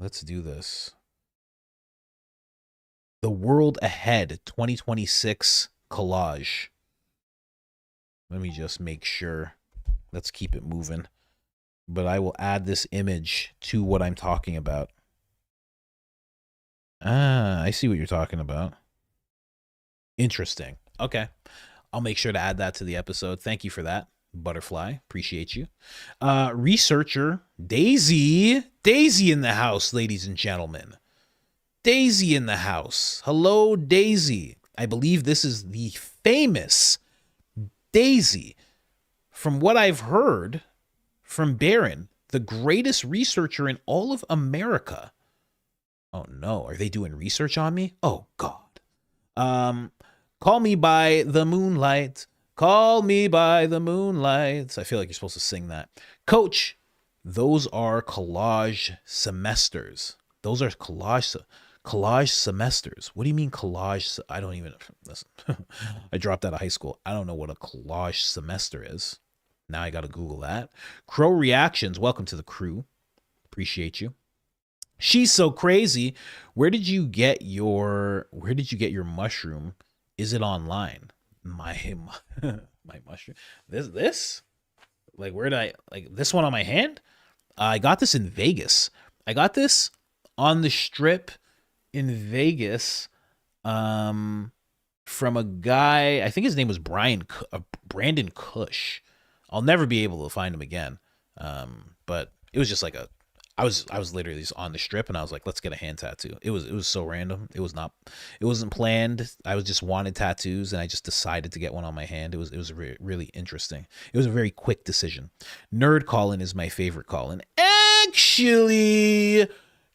Speaker 1: Let's do this. The World Ahead 2026 collage. Let me just make sure. Let's keep it moving. But I will add this image to what I'm talking about. I see what you're talking about. Interesting. Okay. I'll make sure to add that to the episode. Thank you for that, Butterfly. Appreciate you. Researcher Daisy. Daisy in the house, ladies and gentlemen. Daisy in the house. Hello, Daisy. I believe this is the famous Daisy. From what I've heard from Baron, the greatest researcher in all of America. Oh no, are they doing research on me? Oh God. Call me by the moonlight. Call me by the moonlight. I feel like you're supposed to sing that. Coach, those are collage semesters. Those are collage semesters. What do you mean collage? I don't even listen. I dropped out of high school. I don't know what a collage semester is. Now I got to Google that. Crow Reactions. Welcome to the crew. Appreciate you. She's so crazy. Where did you get your mushroom? Is it online? My mushroom. This? Like where did I like this one on my hand? I got this in Vegas. I got this on the strip in Vegas from a guy, I think his name was Brandon Cush. I'll never be able to find him again. But it was just like I was literally just on the strip and I was like, let's get a hand tattoo. It was so random. It wasn't planned. I was just wanted tattoos and I just decided to get one on my hand. It was really interesting. It was a very quick decision. Nerd Colin is my favorite Colin. Actually,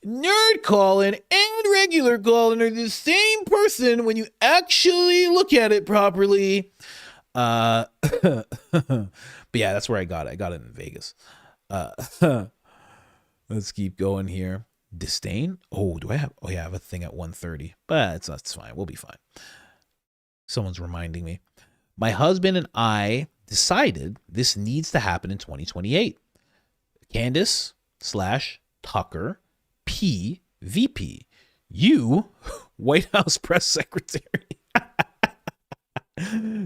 Speaker 1: Nerd Colin and regular Colin are the same person when you actually look at it properly. But yeah, that's where I got it. I got it in Vegas. Let's keep going here. Disdain? Oh, do I have? Oh yeah, I have a thing at 1:30. But that's fine. We'll be fine. Someone's reminding me. My husband and I decided this needs to happen in 2028. Candace / Tucker P VP. You White House press secretary.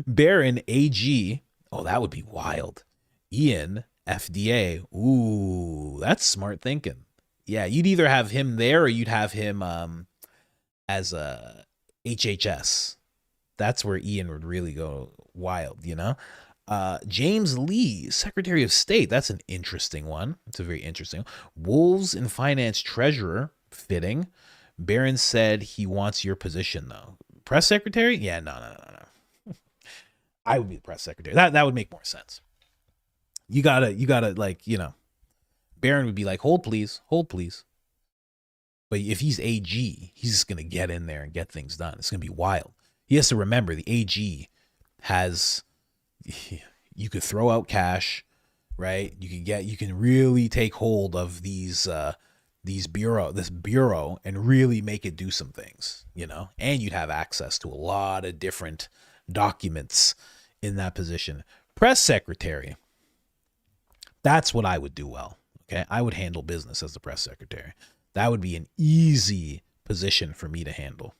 Speaker 1: Baron AG. Oh, that would be wild. Ian FDA. Ooh, that's smart thinking. Yeah, you'd either have him there or you'd have him as a HHS. That's where Ian would really go wild, you know? James Lee, Secretary of State. That's an interesting one. It's a very interesting one. Wolves and Finance Treasurer, fitting. Baron said he wants your position, though. Press Secretary? Yeah, no. I would be the press secretary. That would make more sense. You gotta like, Baron would be like, hold please. But if he's AG, he's just gonna get in there and get things done. It's gonna be wild. He has to remember the AG has, you could throw out cash, right? You can really take hold of this bureau and really make it do some things, and you'd have access to a lot of different documents in that position. Press secretary. That's what I would do well. Okay. I would handle business as the press secretary. That would be an easy position for me to handle.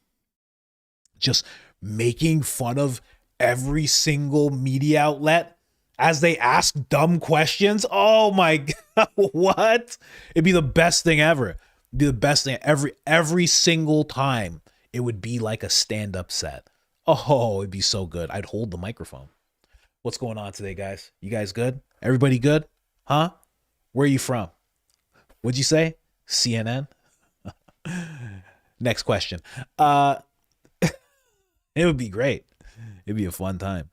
Speaker 1: Just making fun of every single media outlet as they ask dumb questions. Oh my God. What? It'd be the best thing ever. It'd be the best thing every single time. It would be like a stand-up set. Oh, it'd be so good. I'd hold the microphone. What's going on today, guys? You guys good? Everybody good? Huh? Where are you from? What'd you say? CNN? Next question. It would be great. It'd be a fun time.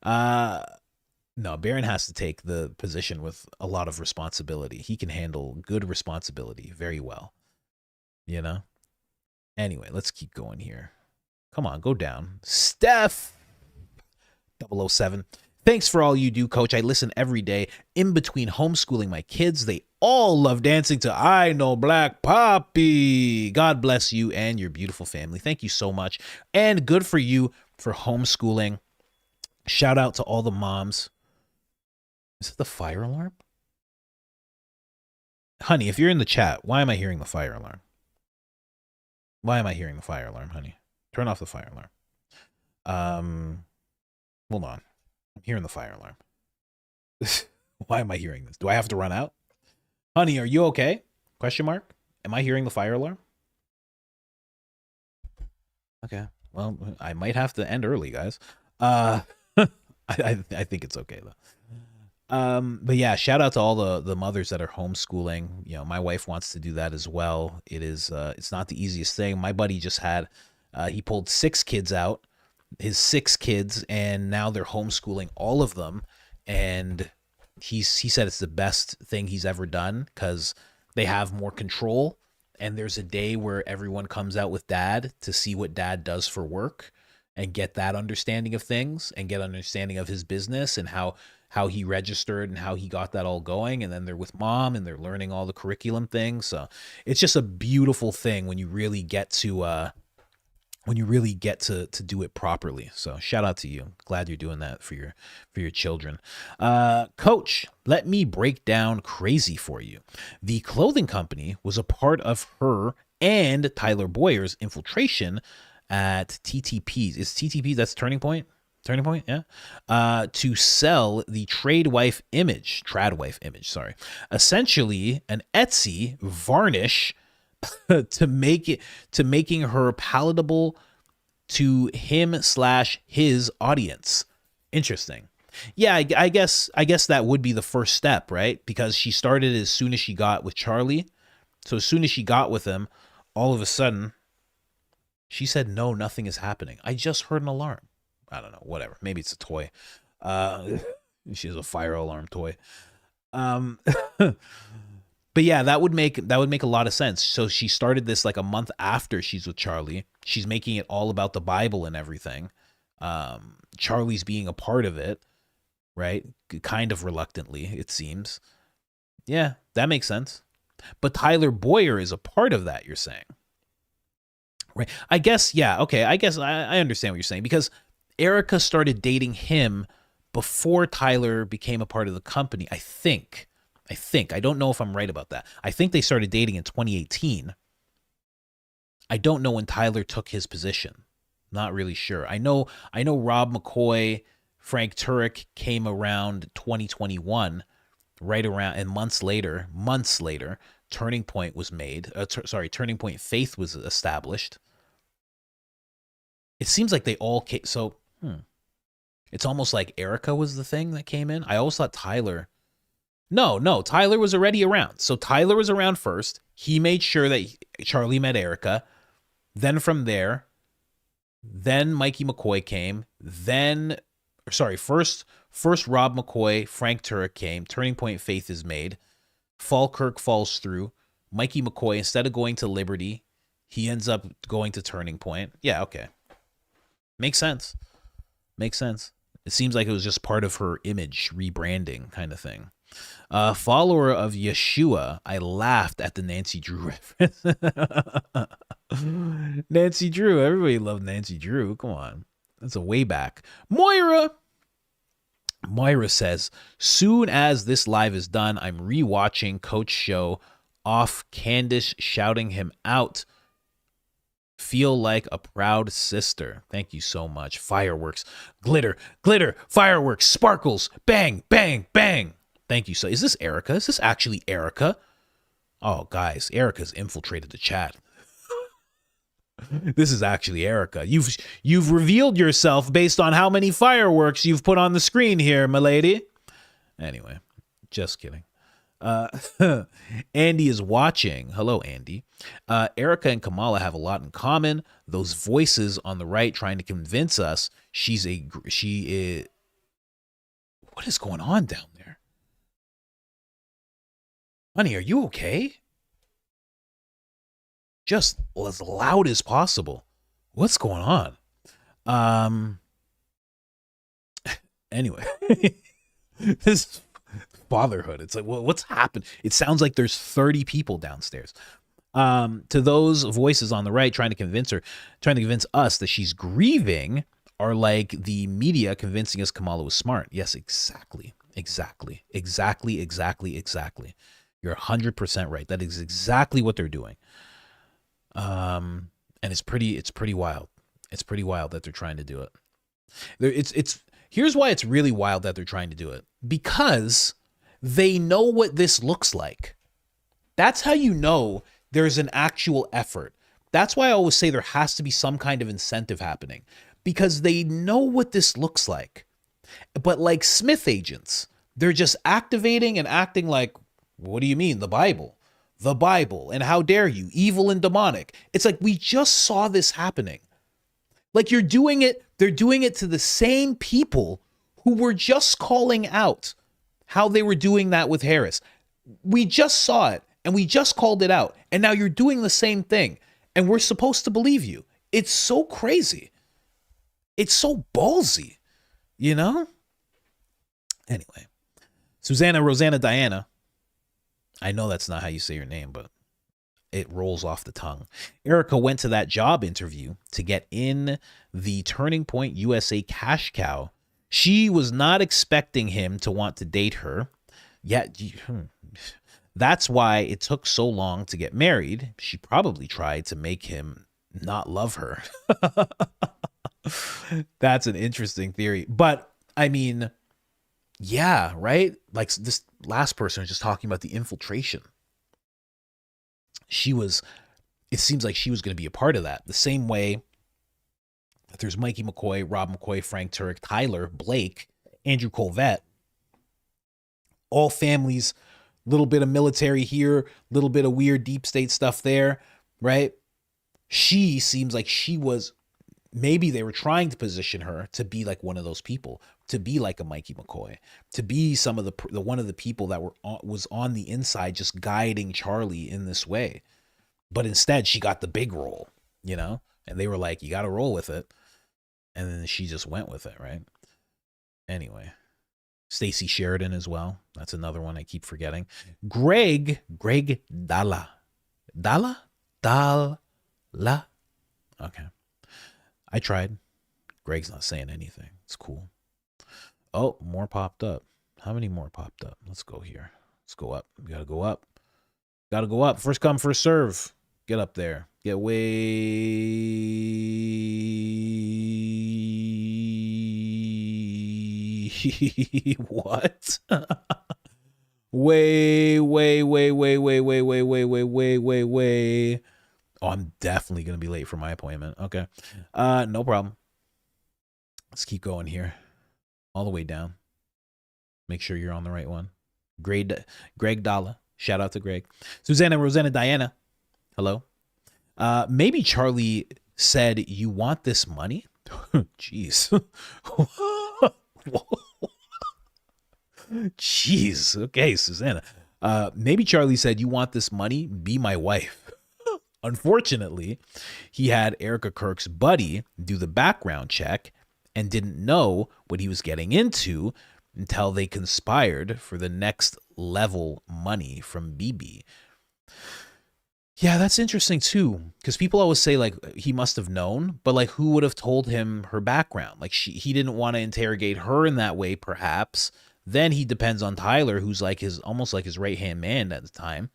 Speaker 1: No, Baron has to take the position with a lot of responsibility. He can handle good responsibility very well. Anyway, let's keep going here. Come on, go down. Steph 007. Thanks for all you do, Coach. I listen every day in between homeschooling my kids. They all love dancing to I Know Black Poppy. God bless you and your beautiful family. Thank you so much. And good for you for homeschooling. Shout out to all the moms. Is it the fire alarm? Honey, if you're in the chat, why am I hearing the fire alarm? Why am I hearing the fire alarm, honey? Turn off the fire alarm. Hold on. I'm hearing the fire alarm. Why am I hearing this? Do I have to run out? Honey, are you okay? Question mark. Am I hearing the fire alarm? Okay. Well, I might have to end early, guys. I think it's okay though. But yeah, shout out to all the mothers that are homeschooling. My wife wants to do that as well. It's not the easiest thing. My buddy just had, he pulled 6 kids out, his 6 kids, and now they're homeschooling all of them. And he said it's the best thing he's ever done because they have more control. And there's a day where everyone comes out with dad to see what dad does for work and get that understanding of things and get understanding of his business and how he registered and how he got that all going. And then they're with mom and they're learning all the curriculum things. So it's just a beautiful thing when you really get to do it properly. So shout out to you. Glad you're doing that for your children. Coach, let me break down crazy for you. The clothing company was a part of her and Tyler Boyer's infiltration at TTP's. Is TTP, that's Turning Point? Turning Point, yeah. To sell the tradwife image, sorry. Essentially an Etsy varnish to making her palatable to him/his audience. Interesting. Yeah, I guess that would be the first step, right? Because she started as soon as she got with Charlie. So as soon as she got with him, all of a sudden, she said, no, nothing is happening. I just heard an alarm. I don't know, whatever. Maybe it's a toy. She has a fire alarm toy. But yeah, that would make a lot of sense. So she started this like a month after she's with Charlie. She's making it all about the Bible and everything. Charlie's being a part of it, right? Kind of reluctantly, it seems. Yeah, that makes sense. But Tyler Boyer is a part of that, you're saying. Right. I guess, yeah, okay. I guess I understand what you're saying because Erika started dating him before Tyler became a part of the company, I think. I don't know if I'm right about that. I think they started dating in 2018. I don't know when Tyler took his position. Not really sure. I know Rob McCoy, Frank Turek came around 2021, right around, and months later, Turning Point was made. Turning Point Faith was established. It seems like they all came. So, It's almost like Erika was the thing that came in. I always thought Tyler. No, Tyler was already around. So Tyler was around first. He made sure that Charlie met Erika. Then from there, then Mikey McCoy came. First Rob McCoy, Frank Turek came. Turning Point Faith is made. Falkirk falls through. Mikey McCoy, instead of going to Liberty, he ends up going to Turning Point. Yeah, okay. Makes sense. It seems like it was just part of her image rebranding kind of thing. Follower of Yeshua, I laughed at the Nancy Drew reference. Nancy Drew, everybody loved Nancy Drew. Come on. That's a way back. Moira says, soon as this live is done, I'm rewatching Coach Show off Candace shouting him out. Feel like a proud sister. Thank you so much. Fireworks, glitter, fireworks, sparkles, bang, bang, bang. Thank you. So is this Erika? Is this actually Erika? Oh, guys, Erika's infiltrated the chat. This is actually Erika. You've revealed yourself based on how many fireworks you've put on the screen here, milady. Anyway, just kidding. Andy is watching. Hello, Andy. Erika and Kamala have a lot in common. Those voices on the right trying to convince us she is. What is going on down there? Honey, are you okay? Just as loud as possible. What's going on? Anyway, this fatherhood. It's like, well, what's happened? It sounds like there's 30 people downstairs. To those voices on the right trying to convince us that she's grieving are like the media convincing us Kamala was smart. Yes, exactly. You're 100% right. That is exactly what they're doing. And it's pretty wild. It's pretty wild that they're trying to do it. Here's why it's really wild that they're trying to do it. Because they know what this looks like. That's how you know there's an actual effort. That's why I always say there has to be some kind of incentive happening. Because they know what this looks like. But like Smith agents, they're just activating and acting like, what do you mean? The Bible, and how dare you, evil and demonic. It's like, we just saw this happening. Like they're doing it to the same people who were just calling out how they were doing that with Harris. We just saw it and we just called it out. And now you're doing the same thing and we're supposed to believe you. It's so crazy. It's so ballsy, you know? Anyway, Rosanna Diana. I know that's not how you say your name, but it rolls off the tongue. Erika went to that job interview to get in the Turning Point USA cash cow. She was not expecting him to want to date her. Yet, that's why it took so long to get married. She probably tried to make him not love her. That's an interesting theory. But, I mean, yeah, right? Like this last person was just talking about the infiltration. It seems like she was going to be a part of that. The same way that there's Mikey McCoy, Rob McCoy, Frank Turek, Tyler, Blake, Andrew Colvette. All families, little bit of military here, little bit of weird deep state stuff there, right? She seems like she was, maybe they were trying to position her to be like one of those people, to be like a Mikey McCoy, to be some of the one of the people that was on the inside just guiding Charlie in this way. But instead, she got the big role, you know? And they were like, you got to roll with it. And then she just went with it, right? Anyway, Stacey Sheridan as well. That's another one I keep forgetting. Greg Dalla. Dalla? Okay. I tried. Greg's not saying anything. It's cool. Oh, more popped up. How many more popped up? Let's go here. Let's go up. We got to go up. Got to go up. First come, first serve. Get up there. Get way... What? way. Oh, I'm definitely going to be late for my appointment. Okay. No problem. Let's keep going here. all the way down. Make sure you're on the right one. Greg Dalla. Shout out to Greg. Susanna, Rosanna, Diana. Hello. Maybe Charlie said, you want this money? Jeez. Jeez. Okay, Susanna. Maybe Charlie said, you want this money? Be my wife. Unfortunately, he had Erika Kirk's buddy do the background check and didn't know what he was getting into until they conspired for the next level money from BB. Yeah, that's interesting too, because people always say like he must have known, but like who would have told him her background? Like he didn't want to interrogate her in that way, perhaps. Then he depends on Tyler, who's like almost like his right-hand man at the time.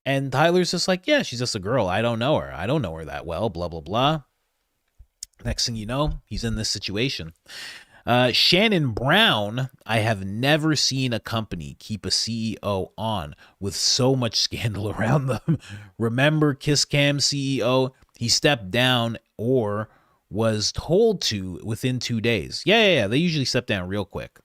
Speaker 1: And Tyler's just like, yeah, she's just a girl. I don't know her. I don't know her that well, blah, blah, blah. Next thing you know, he's in this situation. Shannon Brown, I have never seen a company keep a CEO on with so much scandal around them. Remember KissCam CEO? He stepped down or was told to within 2 days. Yeah. They usually step down real quick.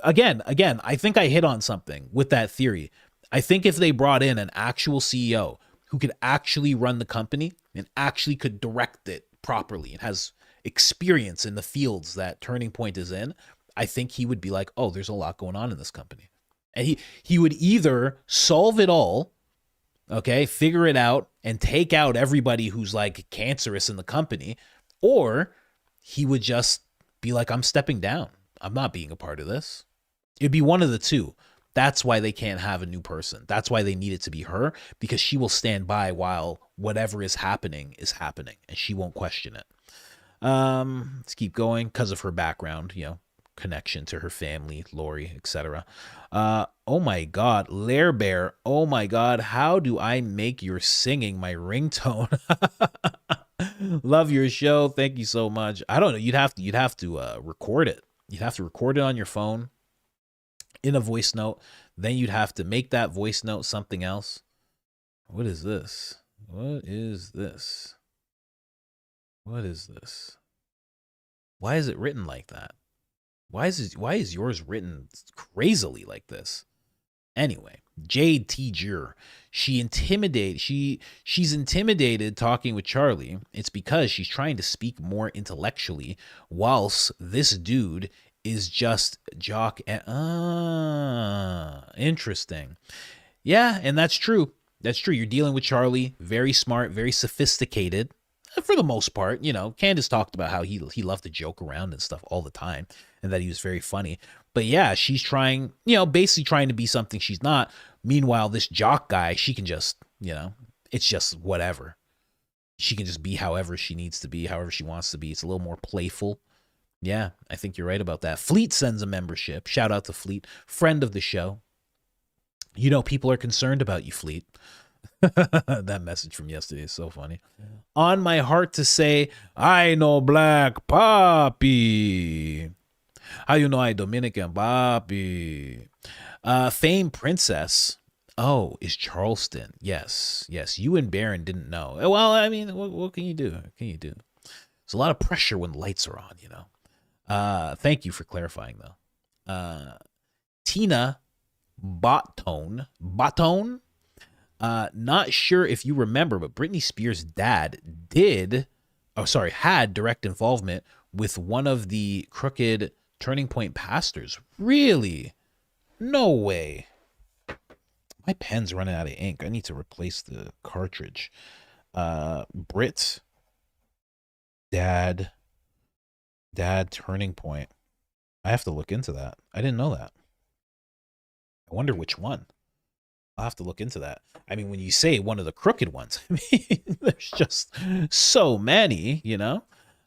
Speaker 1: Again, I think I hit on something with that theory. I think if they brought in an actual CEO who could actually run the company and actually could direct it properly and has experience in the fields that Turning Point is in, I think he would be like, oh, there's a lot going on in this company. And he would either solve it all, okay, figure it out and take out everybody who's like cancerous in the company, or he would just be like, I'm stepping down. I'm not being a part of this. It'd be one of the two. That's why they can't have a new person. That's why they need it to be her, because she will stand by while whatever is happening, and she won't question it. Let's keep going because of her background, connection to her family, Lori, etc. Oh my God, Lair Bear. Oh my God, how do I make your singing my ringtone? Love your show. Thank you so much. I don't know. You'd have to record it. You'd have to record it on your phone in a voice note. Then you'd have to make that voice note something else. What is this? What is this? What is this? Why is it written like that? Why is yours written crazily like this? Anyway, Jade Teager, she's intimidated talking with Charlie. It's because she's trying to speak more intellectually, whilst this dude is just jock and interesting. Yeah, and that's true. That's true. You're dealing with Charlie, very smart, very sophisticated. For the most part, Candace talked about how he loved to joke around and stuff all the time and that he was very funny. But yeah, she's trying, basically trying to be something she's not. Meanwhile, this jock guy, she can just, it's just whatever. She can just be however she needs to be, however she wants to be. It's a little more playful. Yeah, I think you're right about that. Fleet sends a membership. Shout out to Fleet, friend of the show. People are concerned about you, Fleet. That message from yesterday is so funny. On my heart to say, I know Black Papi. How you know I Dominican Papi? Fame Princess. Oh, is Charleston. Yes. You and Baron didn't know. Well, I mean, what can you do? There's a lot of pressure when the lights are on, Thank you for clarifying, though. Tina Botone. Not sure if you remember, but Britney Spears' dad had direct involvement with one of the crooked Turning Point pastors. Really? No way. My pen's running out of ink. I need to replace the cartridge. Brit, dad, Turning Point. I have to look into that. I didn't know that. I wonder which one. I'll have to look into that. I mean, when you say one of the crooked ones, I mean, there's just so many, I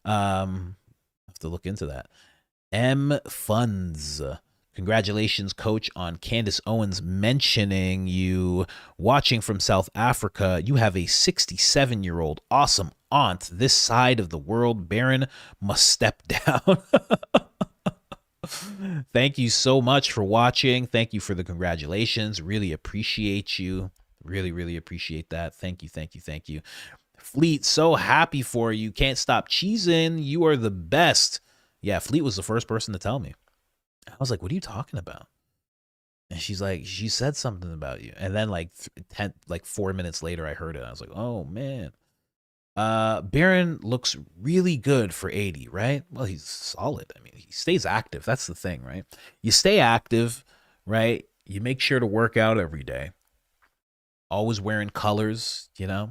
Speaker 1: have to look into that. M Funds. Congratulations, Coach, on Candace Owens mentioning you watching from South Africa. You have a 67-year-old awesome aunt this side of the world. Baron must step down. Thank you so much for watching. Thank you for the congratulations. Really appreciate you. Really appreciate that. Thank you. Fleet, so happy for you. Can't stop cheesing. You are the best. Yeah, Fleet was the first person to tell me. I was like, what are you talking about? And she's like, she said something about you. And then like 4 minutes later, I heard it. I was like, oh man. Baron looks really good for 80, right? Well, he's solid. I mean, he stays active. That's the thing, right? You stay active, right? You make sure to work out every day. Always wearing colors, you know?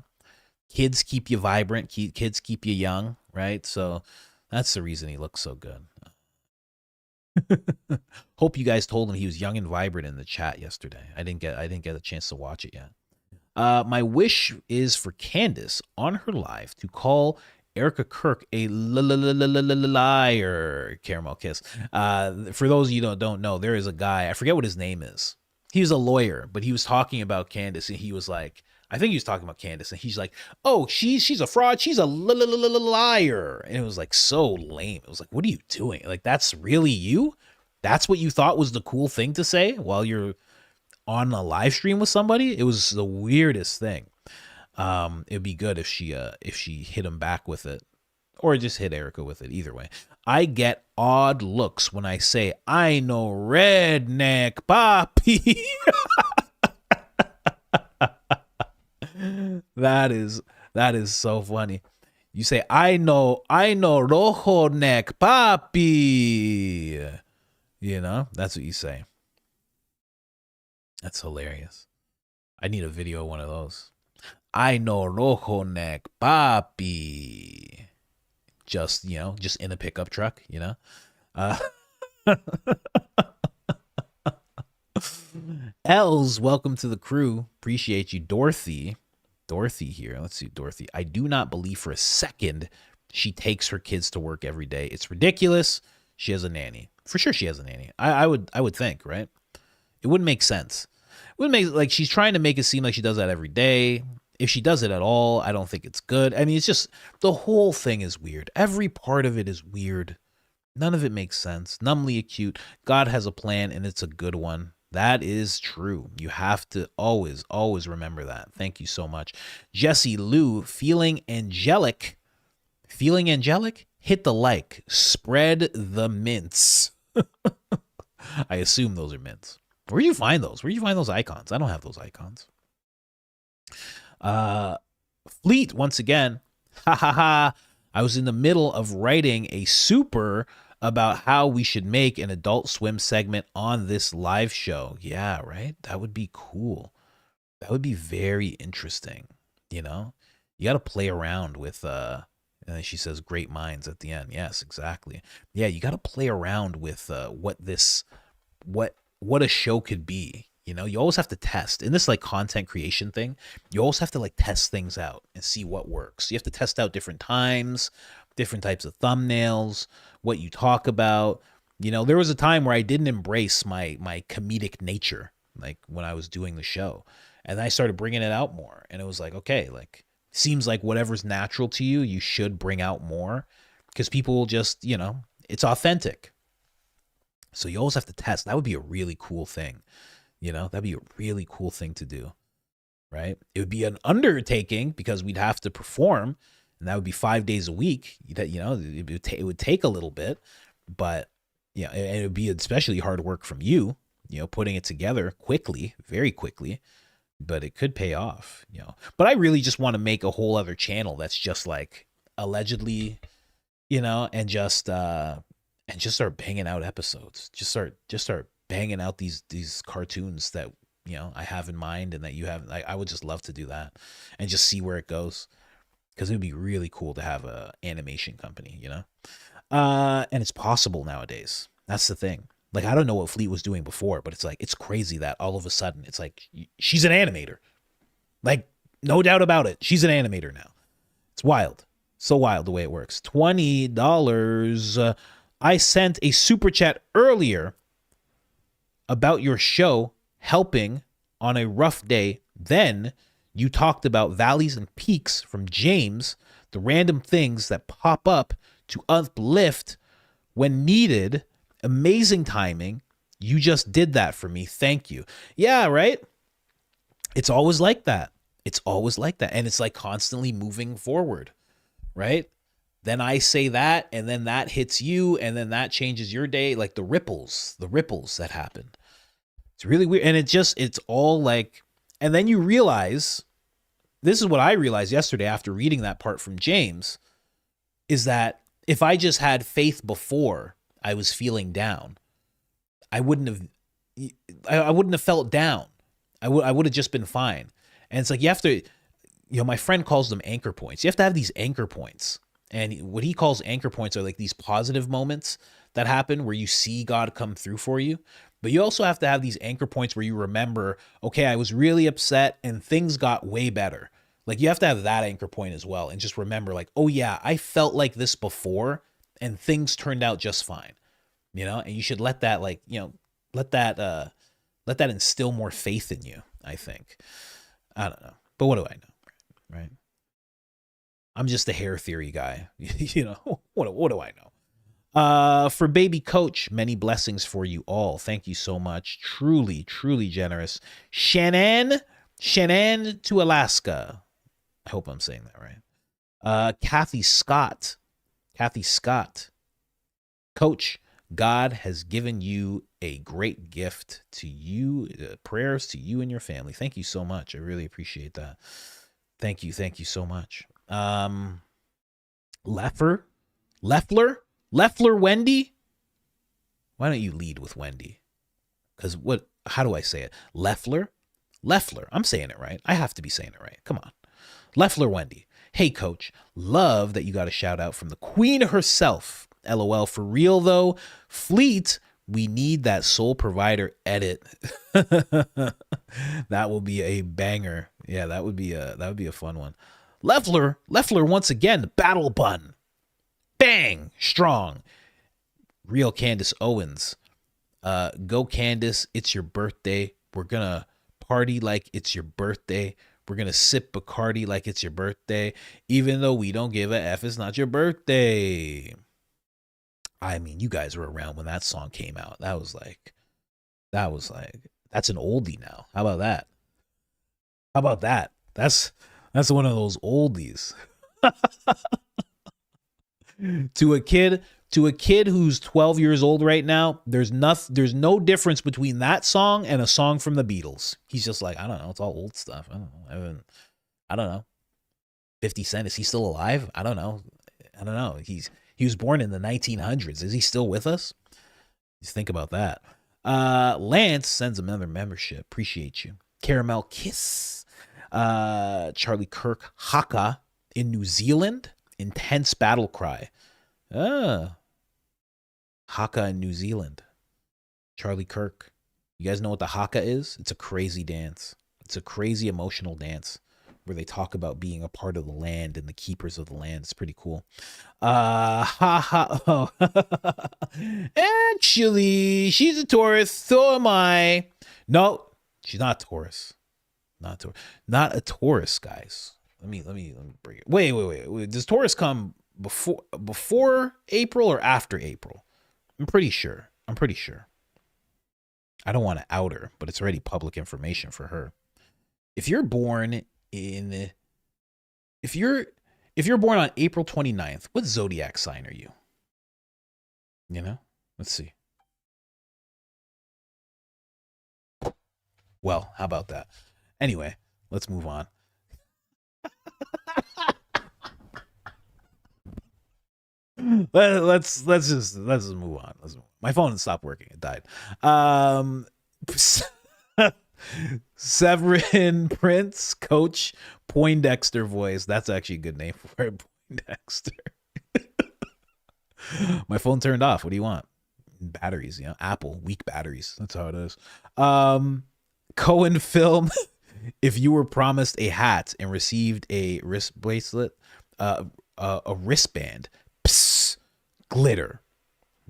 Speaker 1: Kids keep you vibrant. Kids keep you young, right? So that's the reason he looks so good. Hope you guys told him he was young and vibrant in the chat yesterday. I didn't get a chance to watch it yet. My wish is for Candace on her live to call Erika Kirk a liar. Caramel kiss. For those of you who don't know, there is a guy, I forget what his name is. He was a lawyer, but he was talking about Candace, and he was like, I think he was talking about Candace, and he's like, oh, she's a fraud, she's a liar. And it was like so lame. It was like, what are you doing? Like, that's really you? That's what you thought was the cool thing to say while you're on a live stream with somebody? It was the weirdest thing. It'd be good if she hit him back with it, or just hit Erika with it. Either way, I get odd looks when I say I know redneck papi. That is so funny. You say I know rojo neck papi. You know, that's what you say. That's hilarious. I need a video of one of those. I know rojo neck papi. Just, you know, just in a pickup truck, you know. Els, welcome to the crew. Appreciate you. Dorothy here. Let's see, Dorothy. I do not believe for a second she takes her kids to work every day. It's ridiculous. She has a nanny. For sure she has a nanny. I would think, right? It wouldn't make sense. It wouldn't make, like, she's trying to make it seem like she does that every day. If she does it at all, I don't think it's good. I mean, it's just, the whole thing is weird. Every part of it is weird. None of it makes sense. Numbly acute. God has a plan, and it's a good one. That is true. You have to always, always remember that. Thank you so much. Jesse Lou, feeling angelic. Feeling angelic? Hit the like. Spread the mints. I assume those are mints. Where do you find those? Where do you find those icons? I don't have those icons. Fleet, once again. Ha ha ha. I was in the middle of writing a super about how we should make an Adult Swim segment on this live show. Yeah, right? That would be cool. That would be very interesting. You know? You got to play around with, and then she says, great minds at the end. Yes, exactly. Yeah, you got to play around with what a show could be. You know, you always have to test. In this, like, content creation thing, you always have to, like, test things out and see what works. You have to test out different times, different types of thumbnails, what you talk about. You know, there was a time where I didn't embrace my comedic nature, like, when I was doing the show. And I started bringing it out more. And it was like, okay, like, seems like whatever's natural to you, you should bring out more. Because people will just, you know, it's authentic. So you always have to test. That would be a really cool thing. You know, that'd be a really cool thing to do, right? It would be an undertaking because we'd have to perform, and that would be 5 days a week. That, you know, it would take a little bit, but yeah, and it would be especially hard work from you, you know, putting it together quickly, very quickly, but it could pay off, you know. But I really just want to make a whole other channel that's just like allegedly, you know, and just start banging out episodes. Just start banging out these cartoons that, you know, I have in mind and that you have. I would just love to do that and just see where it goes, because it would be really cool to have a animation company, you know. And it's possible nowadays. That's the thing. Like, I don't know what Fleet was doing before, but it's like, it's crazy that all of a sudden it's like she's an animator. Like, no doubt about it, she's an animator now. It's wild. So wild the way it works. $20. I sent a super chat earlier about your show helping on a rough day. Then you talked about valleys and peaks from James, the random things that pop up to uplift when needed. Amazing timing. You just did that for me. Thank you. Yeah, right? It's always like that. It's always like that. And it's like constantly moving forward, right? then I say that, and then that hits you, and then that changes your day. Like the ripples that happen. It's really weird. And it's all like, and then you realize, this is what I realized yesterday after reading that part from James, is that if I just had faith before I was feeling down, I wouldn't have felt down. I would have just been fine. And it's like, you have to, my friend calls them anchor points. You have to have these anchor points. And what he calls anchor points are like these positive moments that happen where you see God come through for you. But you also have to have these anchor points where you remember, okay, I was really upset and things got way better. Like you have to have that anchor point as well. And just remember like, oh yeah, I felt like this before and things turned out just fine, and you should let that let that instill more faith in you, I think. I don't know. But what do I know? Right. I'm just a hair theory guy. What do I know? For baby coach, many blessings for you all. Thank you so much. Truly, truly generous. Shannon to Alaska. I hope I'm saying that right. Kathy Scott. Coach, God has given you a great gift to you. Prayers to you and your family. Thank you so much. I really appreciate that. Thank you so much. Leffler, Wendy. Why don't you lead with Wendy? Because how do I say it? Leffler. I'm saying it right. I have to be saying it right. Come on. Leffler Wendy. Hey, coach. Love that you got a shout out from the queen herself. LOL. For real, though. Fleet, we need that sole provider edit. That will be a banger. Yeah, that would be a fun one. Leffler once again, battle bun. Bang! Strong. Real Candace Owens. Go Candace, it's your birthday. We're gonna party like it's your birthday. We're gonna sip Bacardi like it's your birthday. Even though we don't give a F, it's not your birthday. I mean, you guys were around when that song came out. That was like, that's an oldie now. How about that? That's one of those oldies. To a kid who's 12 years old right now, there's no difference between that song and a song from the Beatles. He's just like, I don't know, it's all old stuff. I don't know. 50 Cent, is he still alive? I don't know. He was born in the 1900s. Is he still with us? Just think about that. Lance sends another membership. Appreciate you. Caramel Kiss. Charlie Kirk. Haka in New Zealand. Intense battle cry. Haka in New Zealand. Charlie Kirk. You guys know what the Haka is? It's a crazy dance. It's a crazy emotional dance where they talk about being a part of the land and the keepers of the land. It's pretty cool. Oh. Actually, she's a Taurus. So am I. No, she's not a Taurus. Not a Taurus, guys. Let me bring it. Wait. Does Taurus come before April or after April? I'm pretty sure. I don't want to out her, but it's already public information for her. If you're born on April 29th, what zodiac sign are you? Let's see. Well, how about that? Anyway, let's move on. Let's just move on. My phone stopped working. It died. Severin Prince, Coach Poindexter voice. That's actually a good name for it, Poindexter. My phone turned off. What do you want? Batteries, Apple, weak batteries. That's how it is. Cohen film. If you were promised a hat and received a wrist bracelet, a wristband, glitter.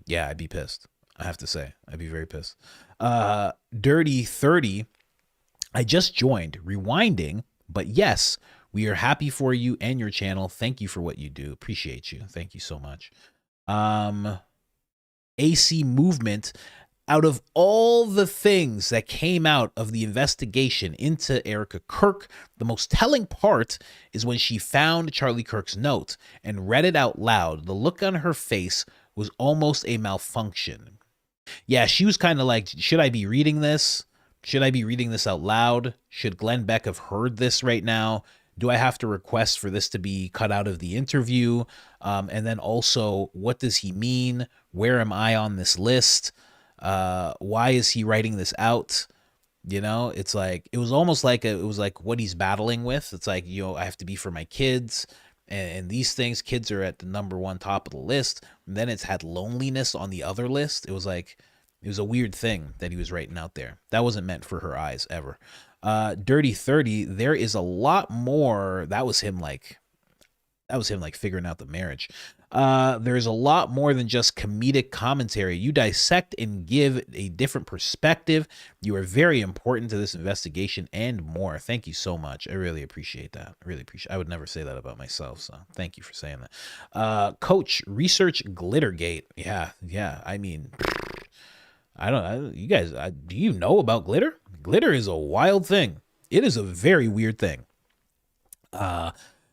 Speaker 1: Yeah, I'd be pissed. I have to say, I'd be very pissed. Dirty 30. I just joined, rewinding, but yes, we are happy for you and your channel. Thank you for what you do. Appreciate you. Thank you so much. AC Movement. out of all the things that came out of the investigation into Erika Kirk, the most telling part is when she found Charlie Kirk's note and read it out loud. The look on her face was almost a malfunction. Yeah, she was kind of like, should I be reading this? Should I be reading this out loud? Should Glenn Beck have heard this right now? Do I have to request for this to be cut out of the interview? And then also, what does he mean? Where am I on this list? Why is he writing this out? You know, it's like, it was almost like it was like what he's battling with. It's like, you know, I have to be for my kids, and these things, kids are at the number one top of the list. And then it's had loneliness on the other list. It was like, it was a weird thing that he was writing out there. That wasn't meant for her eyes ever. Dirty 30, there is a lot more. That was him like figuring out the marriage. There's a lot more than just comedic commentary. You dissect and give a different perspective. You are very important to this investigation and more. Thank you so much. I really appreciate that. I would never say that about myself, so thank you for saying that. Coach, research Glittergate. Yeah. I mean, you guys, do you know about glitter? Glitter is a wild thing. It is a very weird thing.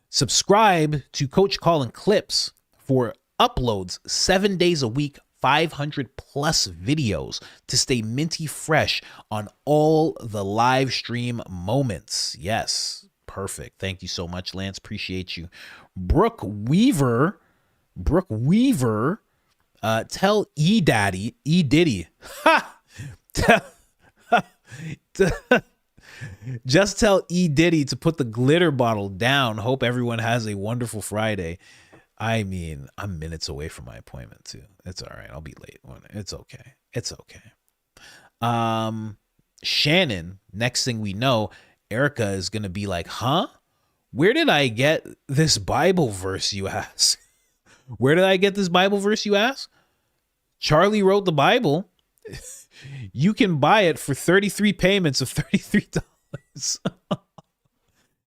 Speaker 1: Subscribe to Coach Colin Clips for uploads 7 days a week, 500 plus videos to stay minty fresh on all the live stream moments. Yes, perfect. Thank you so much, Lance. Appreciate you. Brooke Weaver, tell E Diddy. Ha! Just tell E Diddy to put the glitter bottle down. Hope everyone has a wonderful Friday. I mean, I'm minutes away from my appointment too. It's all right. I'll be late. It's okay. Shannon, next thing we know, Erika is going to be like, huh? Where did I get this Bible verse, you ask? Where did I get this Bible verse, you ask? Charlie wrote the Bible. You can buy it for 33 payments of $33.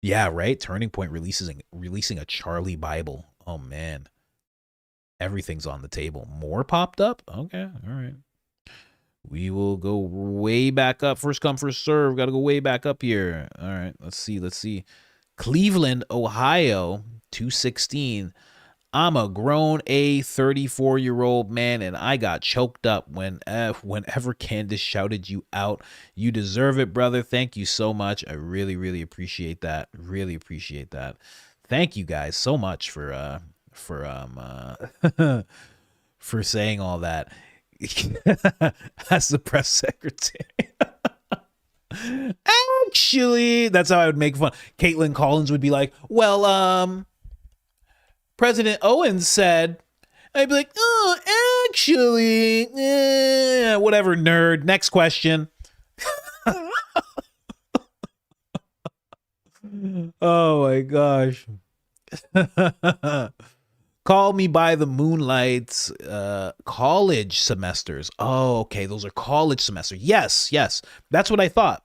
Speaker 1: Yeah, right? Turning Point releasing a Charlie Bible. Oh, man. Everything's on the table. More popped up? Okay, all right. We will go way back up. First come, first serve. Got to go way back up here. All right, let's see. Cleveland, Ohio, 216. I'm a grown 34-year-old man, and I got choked up whenever Candace shouted you out. You deserve it, brother. Thank you so much. I really, really appreciate that. Really appreciate that. Thank you guys so much for saying all that. As the press secretary. Actually, that's how I would make fun. Caitlin Collins would be like, well, President Owens said, I'd be like, oh, actually, whatever, nerd. Next question. Oh my gosh. Call Me by the Moonlights, college semesters. Oh, okay. Those are college semesters. Yes. That's what I thought.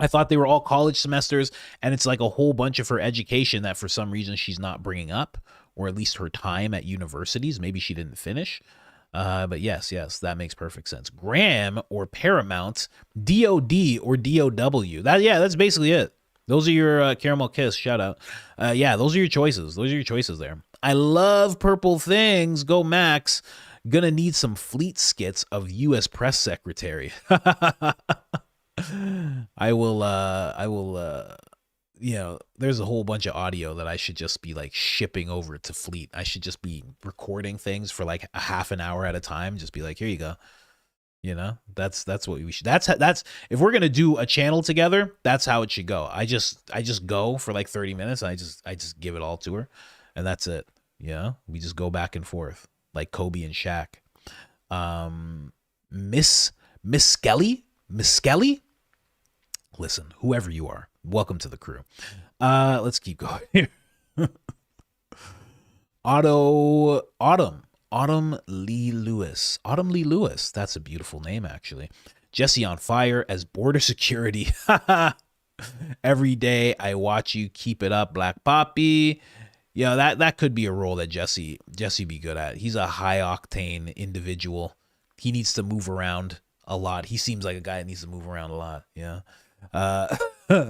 Speaker 1: I thought they were all college semesters, and it's like a whole bunch of her education that for some reason she's not bringing up, or at least her time at universities. Maybe she didn't finish. But yes, that makes perfect sense. Graham or Paramount, DOD or DOW. That's basically it. Those are your Caramel Kiss shout out. Those are your choices. There. I love purple things. Go Max. Gonna need some fleet skits of U.S. press secretary. I will, there's a whole bunch of audio that I should just be like shipping over to Fleet. I should just be recording things for like a half an hour at a time. Just be like, here you go. You know, that's what we should, that's if we're going to do a channel together, that's how it should go. I just go for like 30 minutes. And I just give it all to her, and that's it. Yeah. We just go back and forth like Kobe and Shaq. Miss Skelly. Listen, whoever you are, welcome to the crew. Let's keep going here. Autumn Lee Lewis. That's a beautiful name, actually. Jesse on fire as border security. Every day I watch you. Keep it up, Black Poppy. Yeah, that could be a role that Jesse be good at. He's a high octane individual. he needs to move around a lot. He seems like a guy that needs to move around a lot. Yeah. I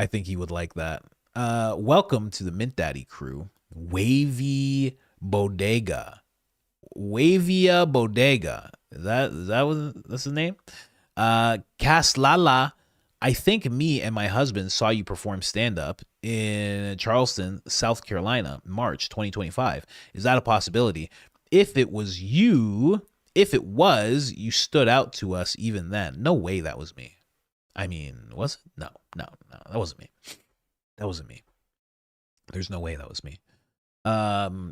Speaker 1: think he would like that. Welcome to the Mint Daddy crew. Wavy Bodega. Wavia Bodega. That's the name? Caslala. I think me and my husband saw you perform stand-up in Charleston, South Carolina, March 2025. Is that a possibility? If it was, you stood out to us even then. No way that was me. I mean, was it? No, that wasn't me. That wasn't me. There's no way that was me.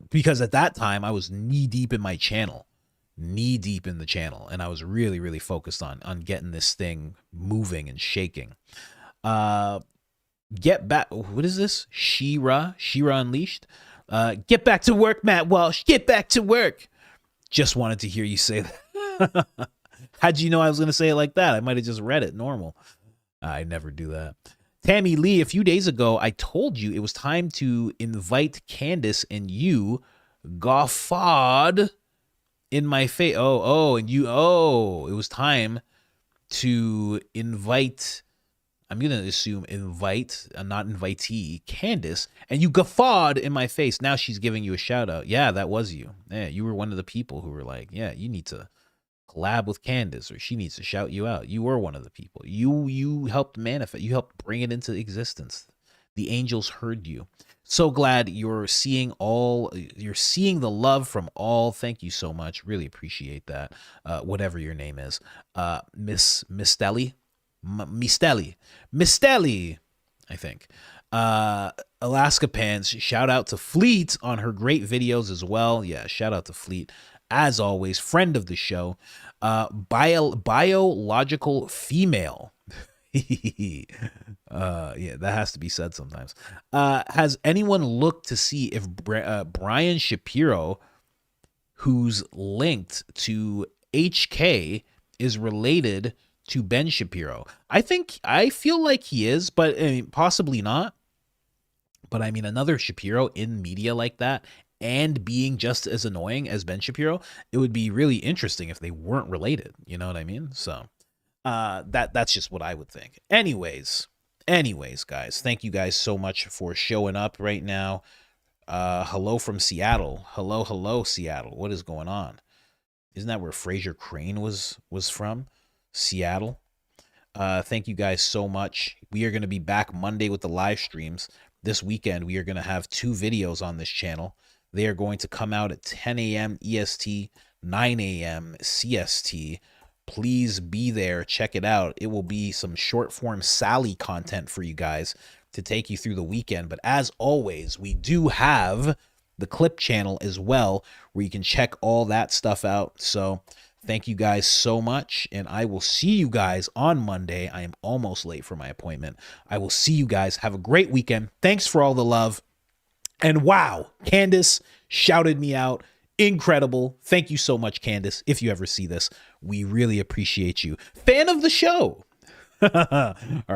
Speaker 1: Because at that time I was knee deep in the channel, and I was really, really focused on getting this thing moving and shaking. Get back. What is this? Shira Unleashed. Get back to work, Matt Walsh. Get back to work. Just wanted to hear you say that. How'd you know I was going to say it like that? I might have just read it normal. I never do that. Tammy Lee, a few days ago, I told you it was time to invite Candace, and you guffawed in my face. It was time to invite, I'm going to assume invite, not invitee, Candace, and you guffawed in my face. Now she's giving you a shout out. Yeah, that was you. Yeah, you were one of the people who were like, yeah, you need to collab with Candace, or she needs to shout you out. You were one of the people. You helped manifest. You helped bring it into existence. The angels heard you. So glad you're seeing the love from all. Thank you so much. Really appreciate that. Whatever your name is. Miss Mistelli, I think. Alaska Pants, shout out to Fleet on her great videos as well. Yeah, shout out to Fleet. As always, friend of the show. Biological female. Yeah, that has to be said sometimes. Has anyone looked to see if Brian Shapiro, who's linked to HK, is related to Ben Shapiro? I feel like he is, but possibly not. But I mean, another Shapiro in media like that, and being just as annoying as Ben Shapiro, it would be really interesting if they weren't related. You know what I mean? So that's just what I would think. Anyways, guys, thank you guys so much for showing up right now. Hello from Seattle. Hello, Seattle. What is going on? Isn't that where Fraser Crane was from? Seattle. Thank you guys so much. We are going to be back Monday with the live streams. This weekend, we are going to have 2 videos on this channel. They are going to come out at 10 a.m. EST, 9 a.m. CST. Please be there. Check it out. It will be some short form Sally content for you guys to take you through the weekend. But as always, we do have the clip channel as well, where you can check all that stuff out. So thank you guys so much, and I will see you guys on Monday. I am almost late for my appointment. I will see you guys. Have a great weekend. Thanks for all the love. And wow, Candace shouted me out. Incredible. Thank you so much, Candace. If you ever see this, we really appreciate you. Fan of the show. All right.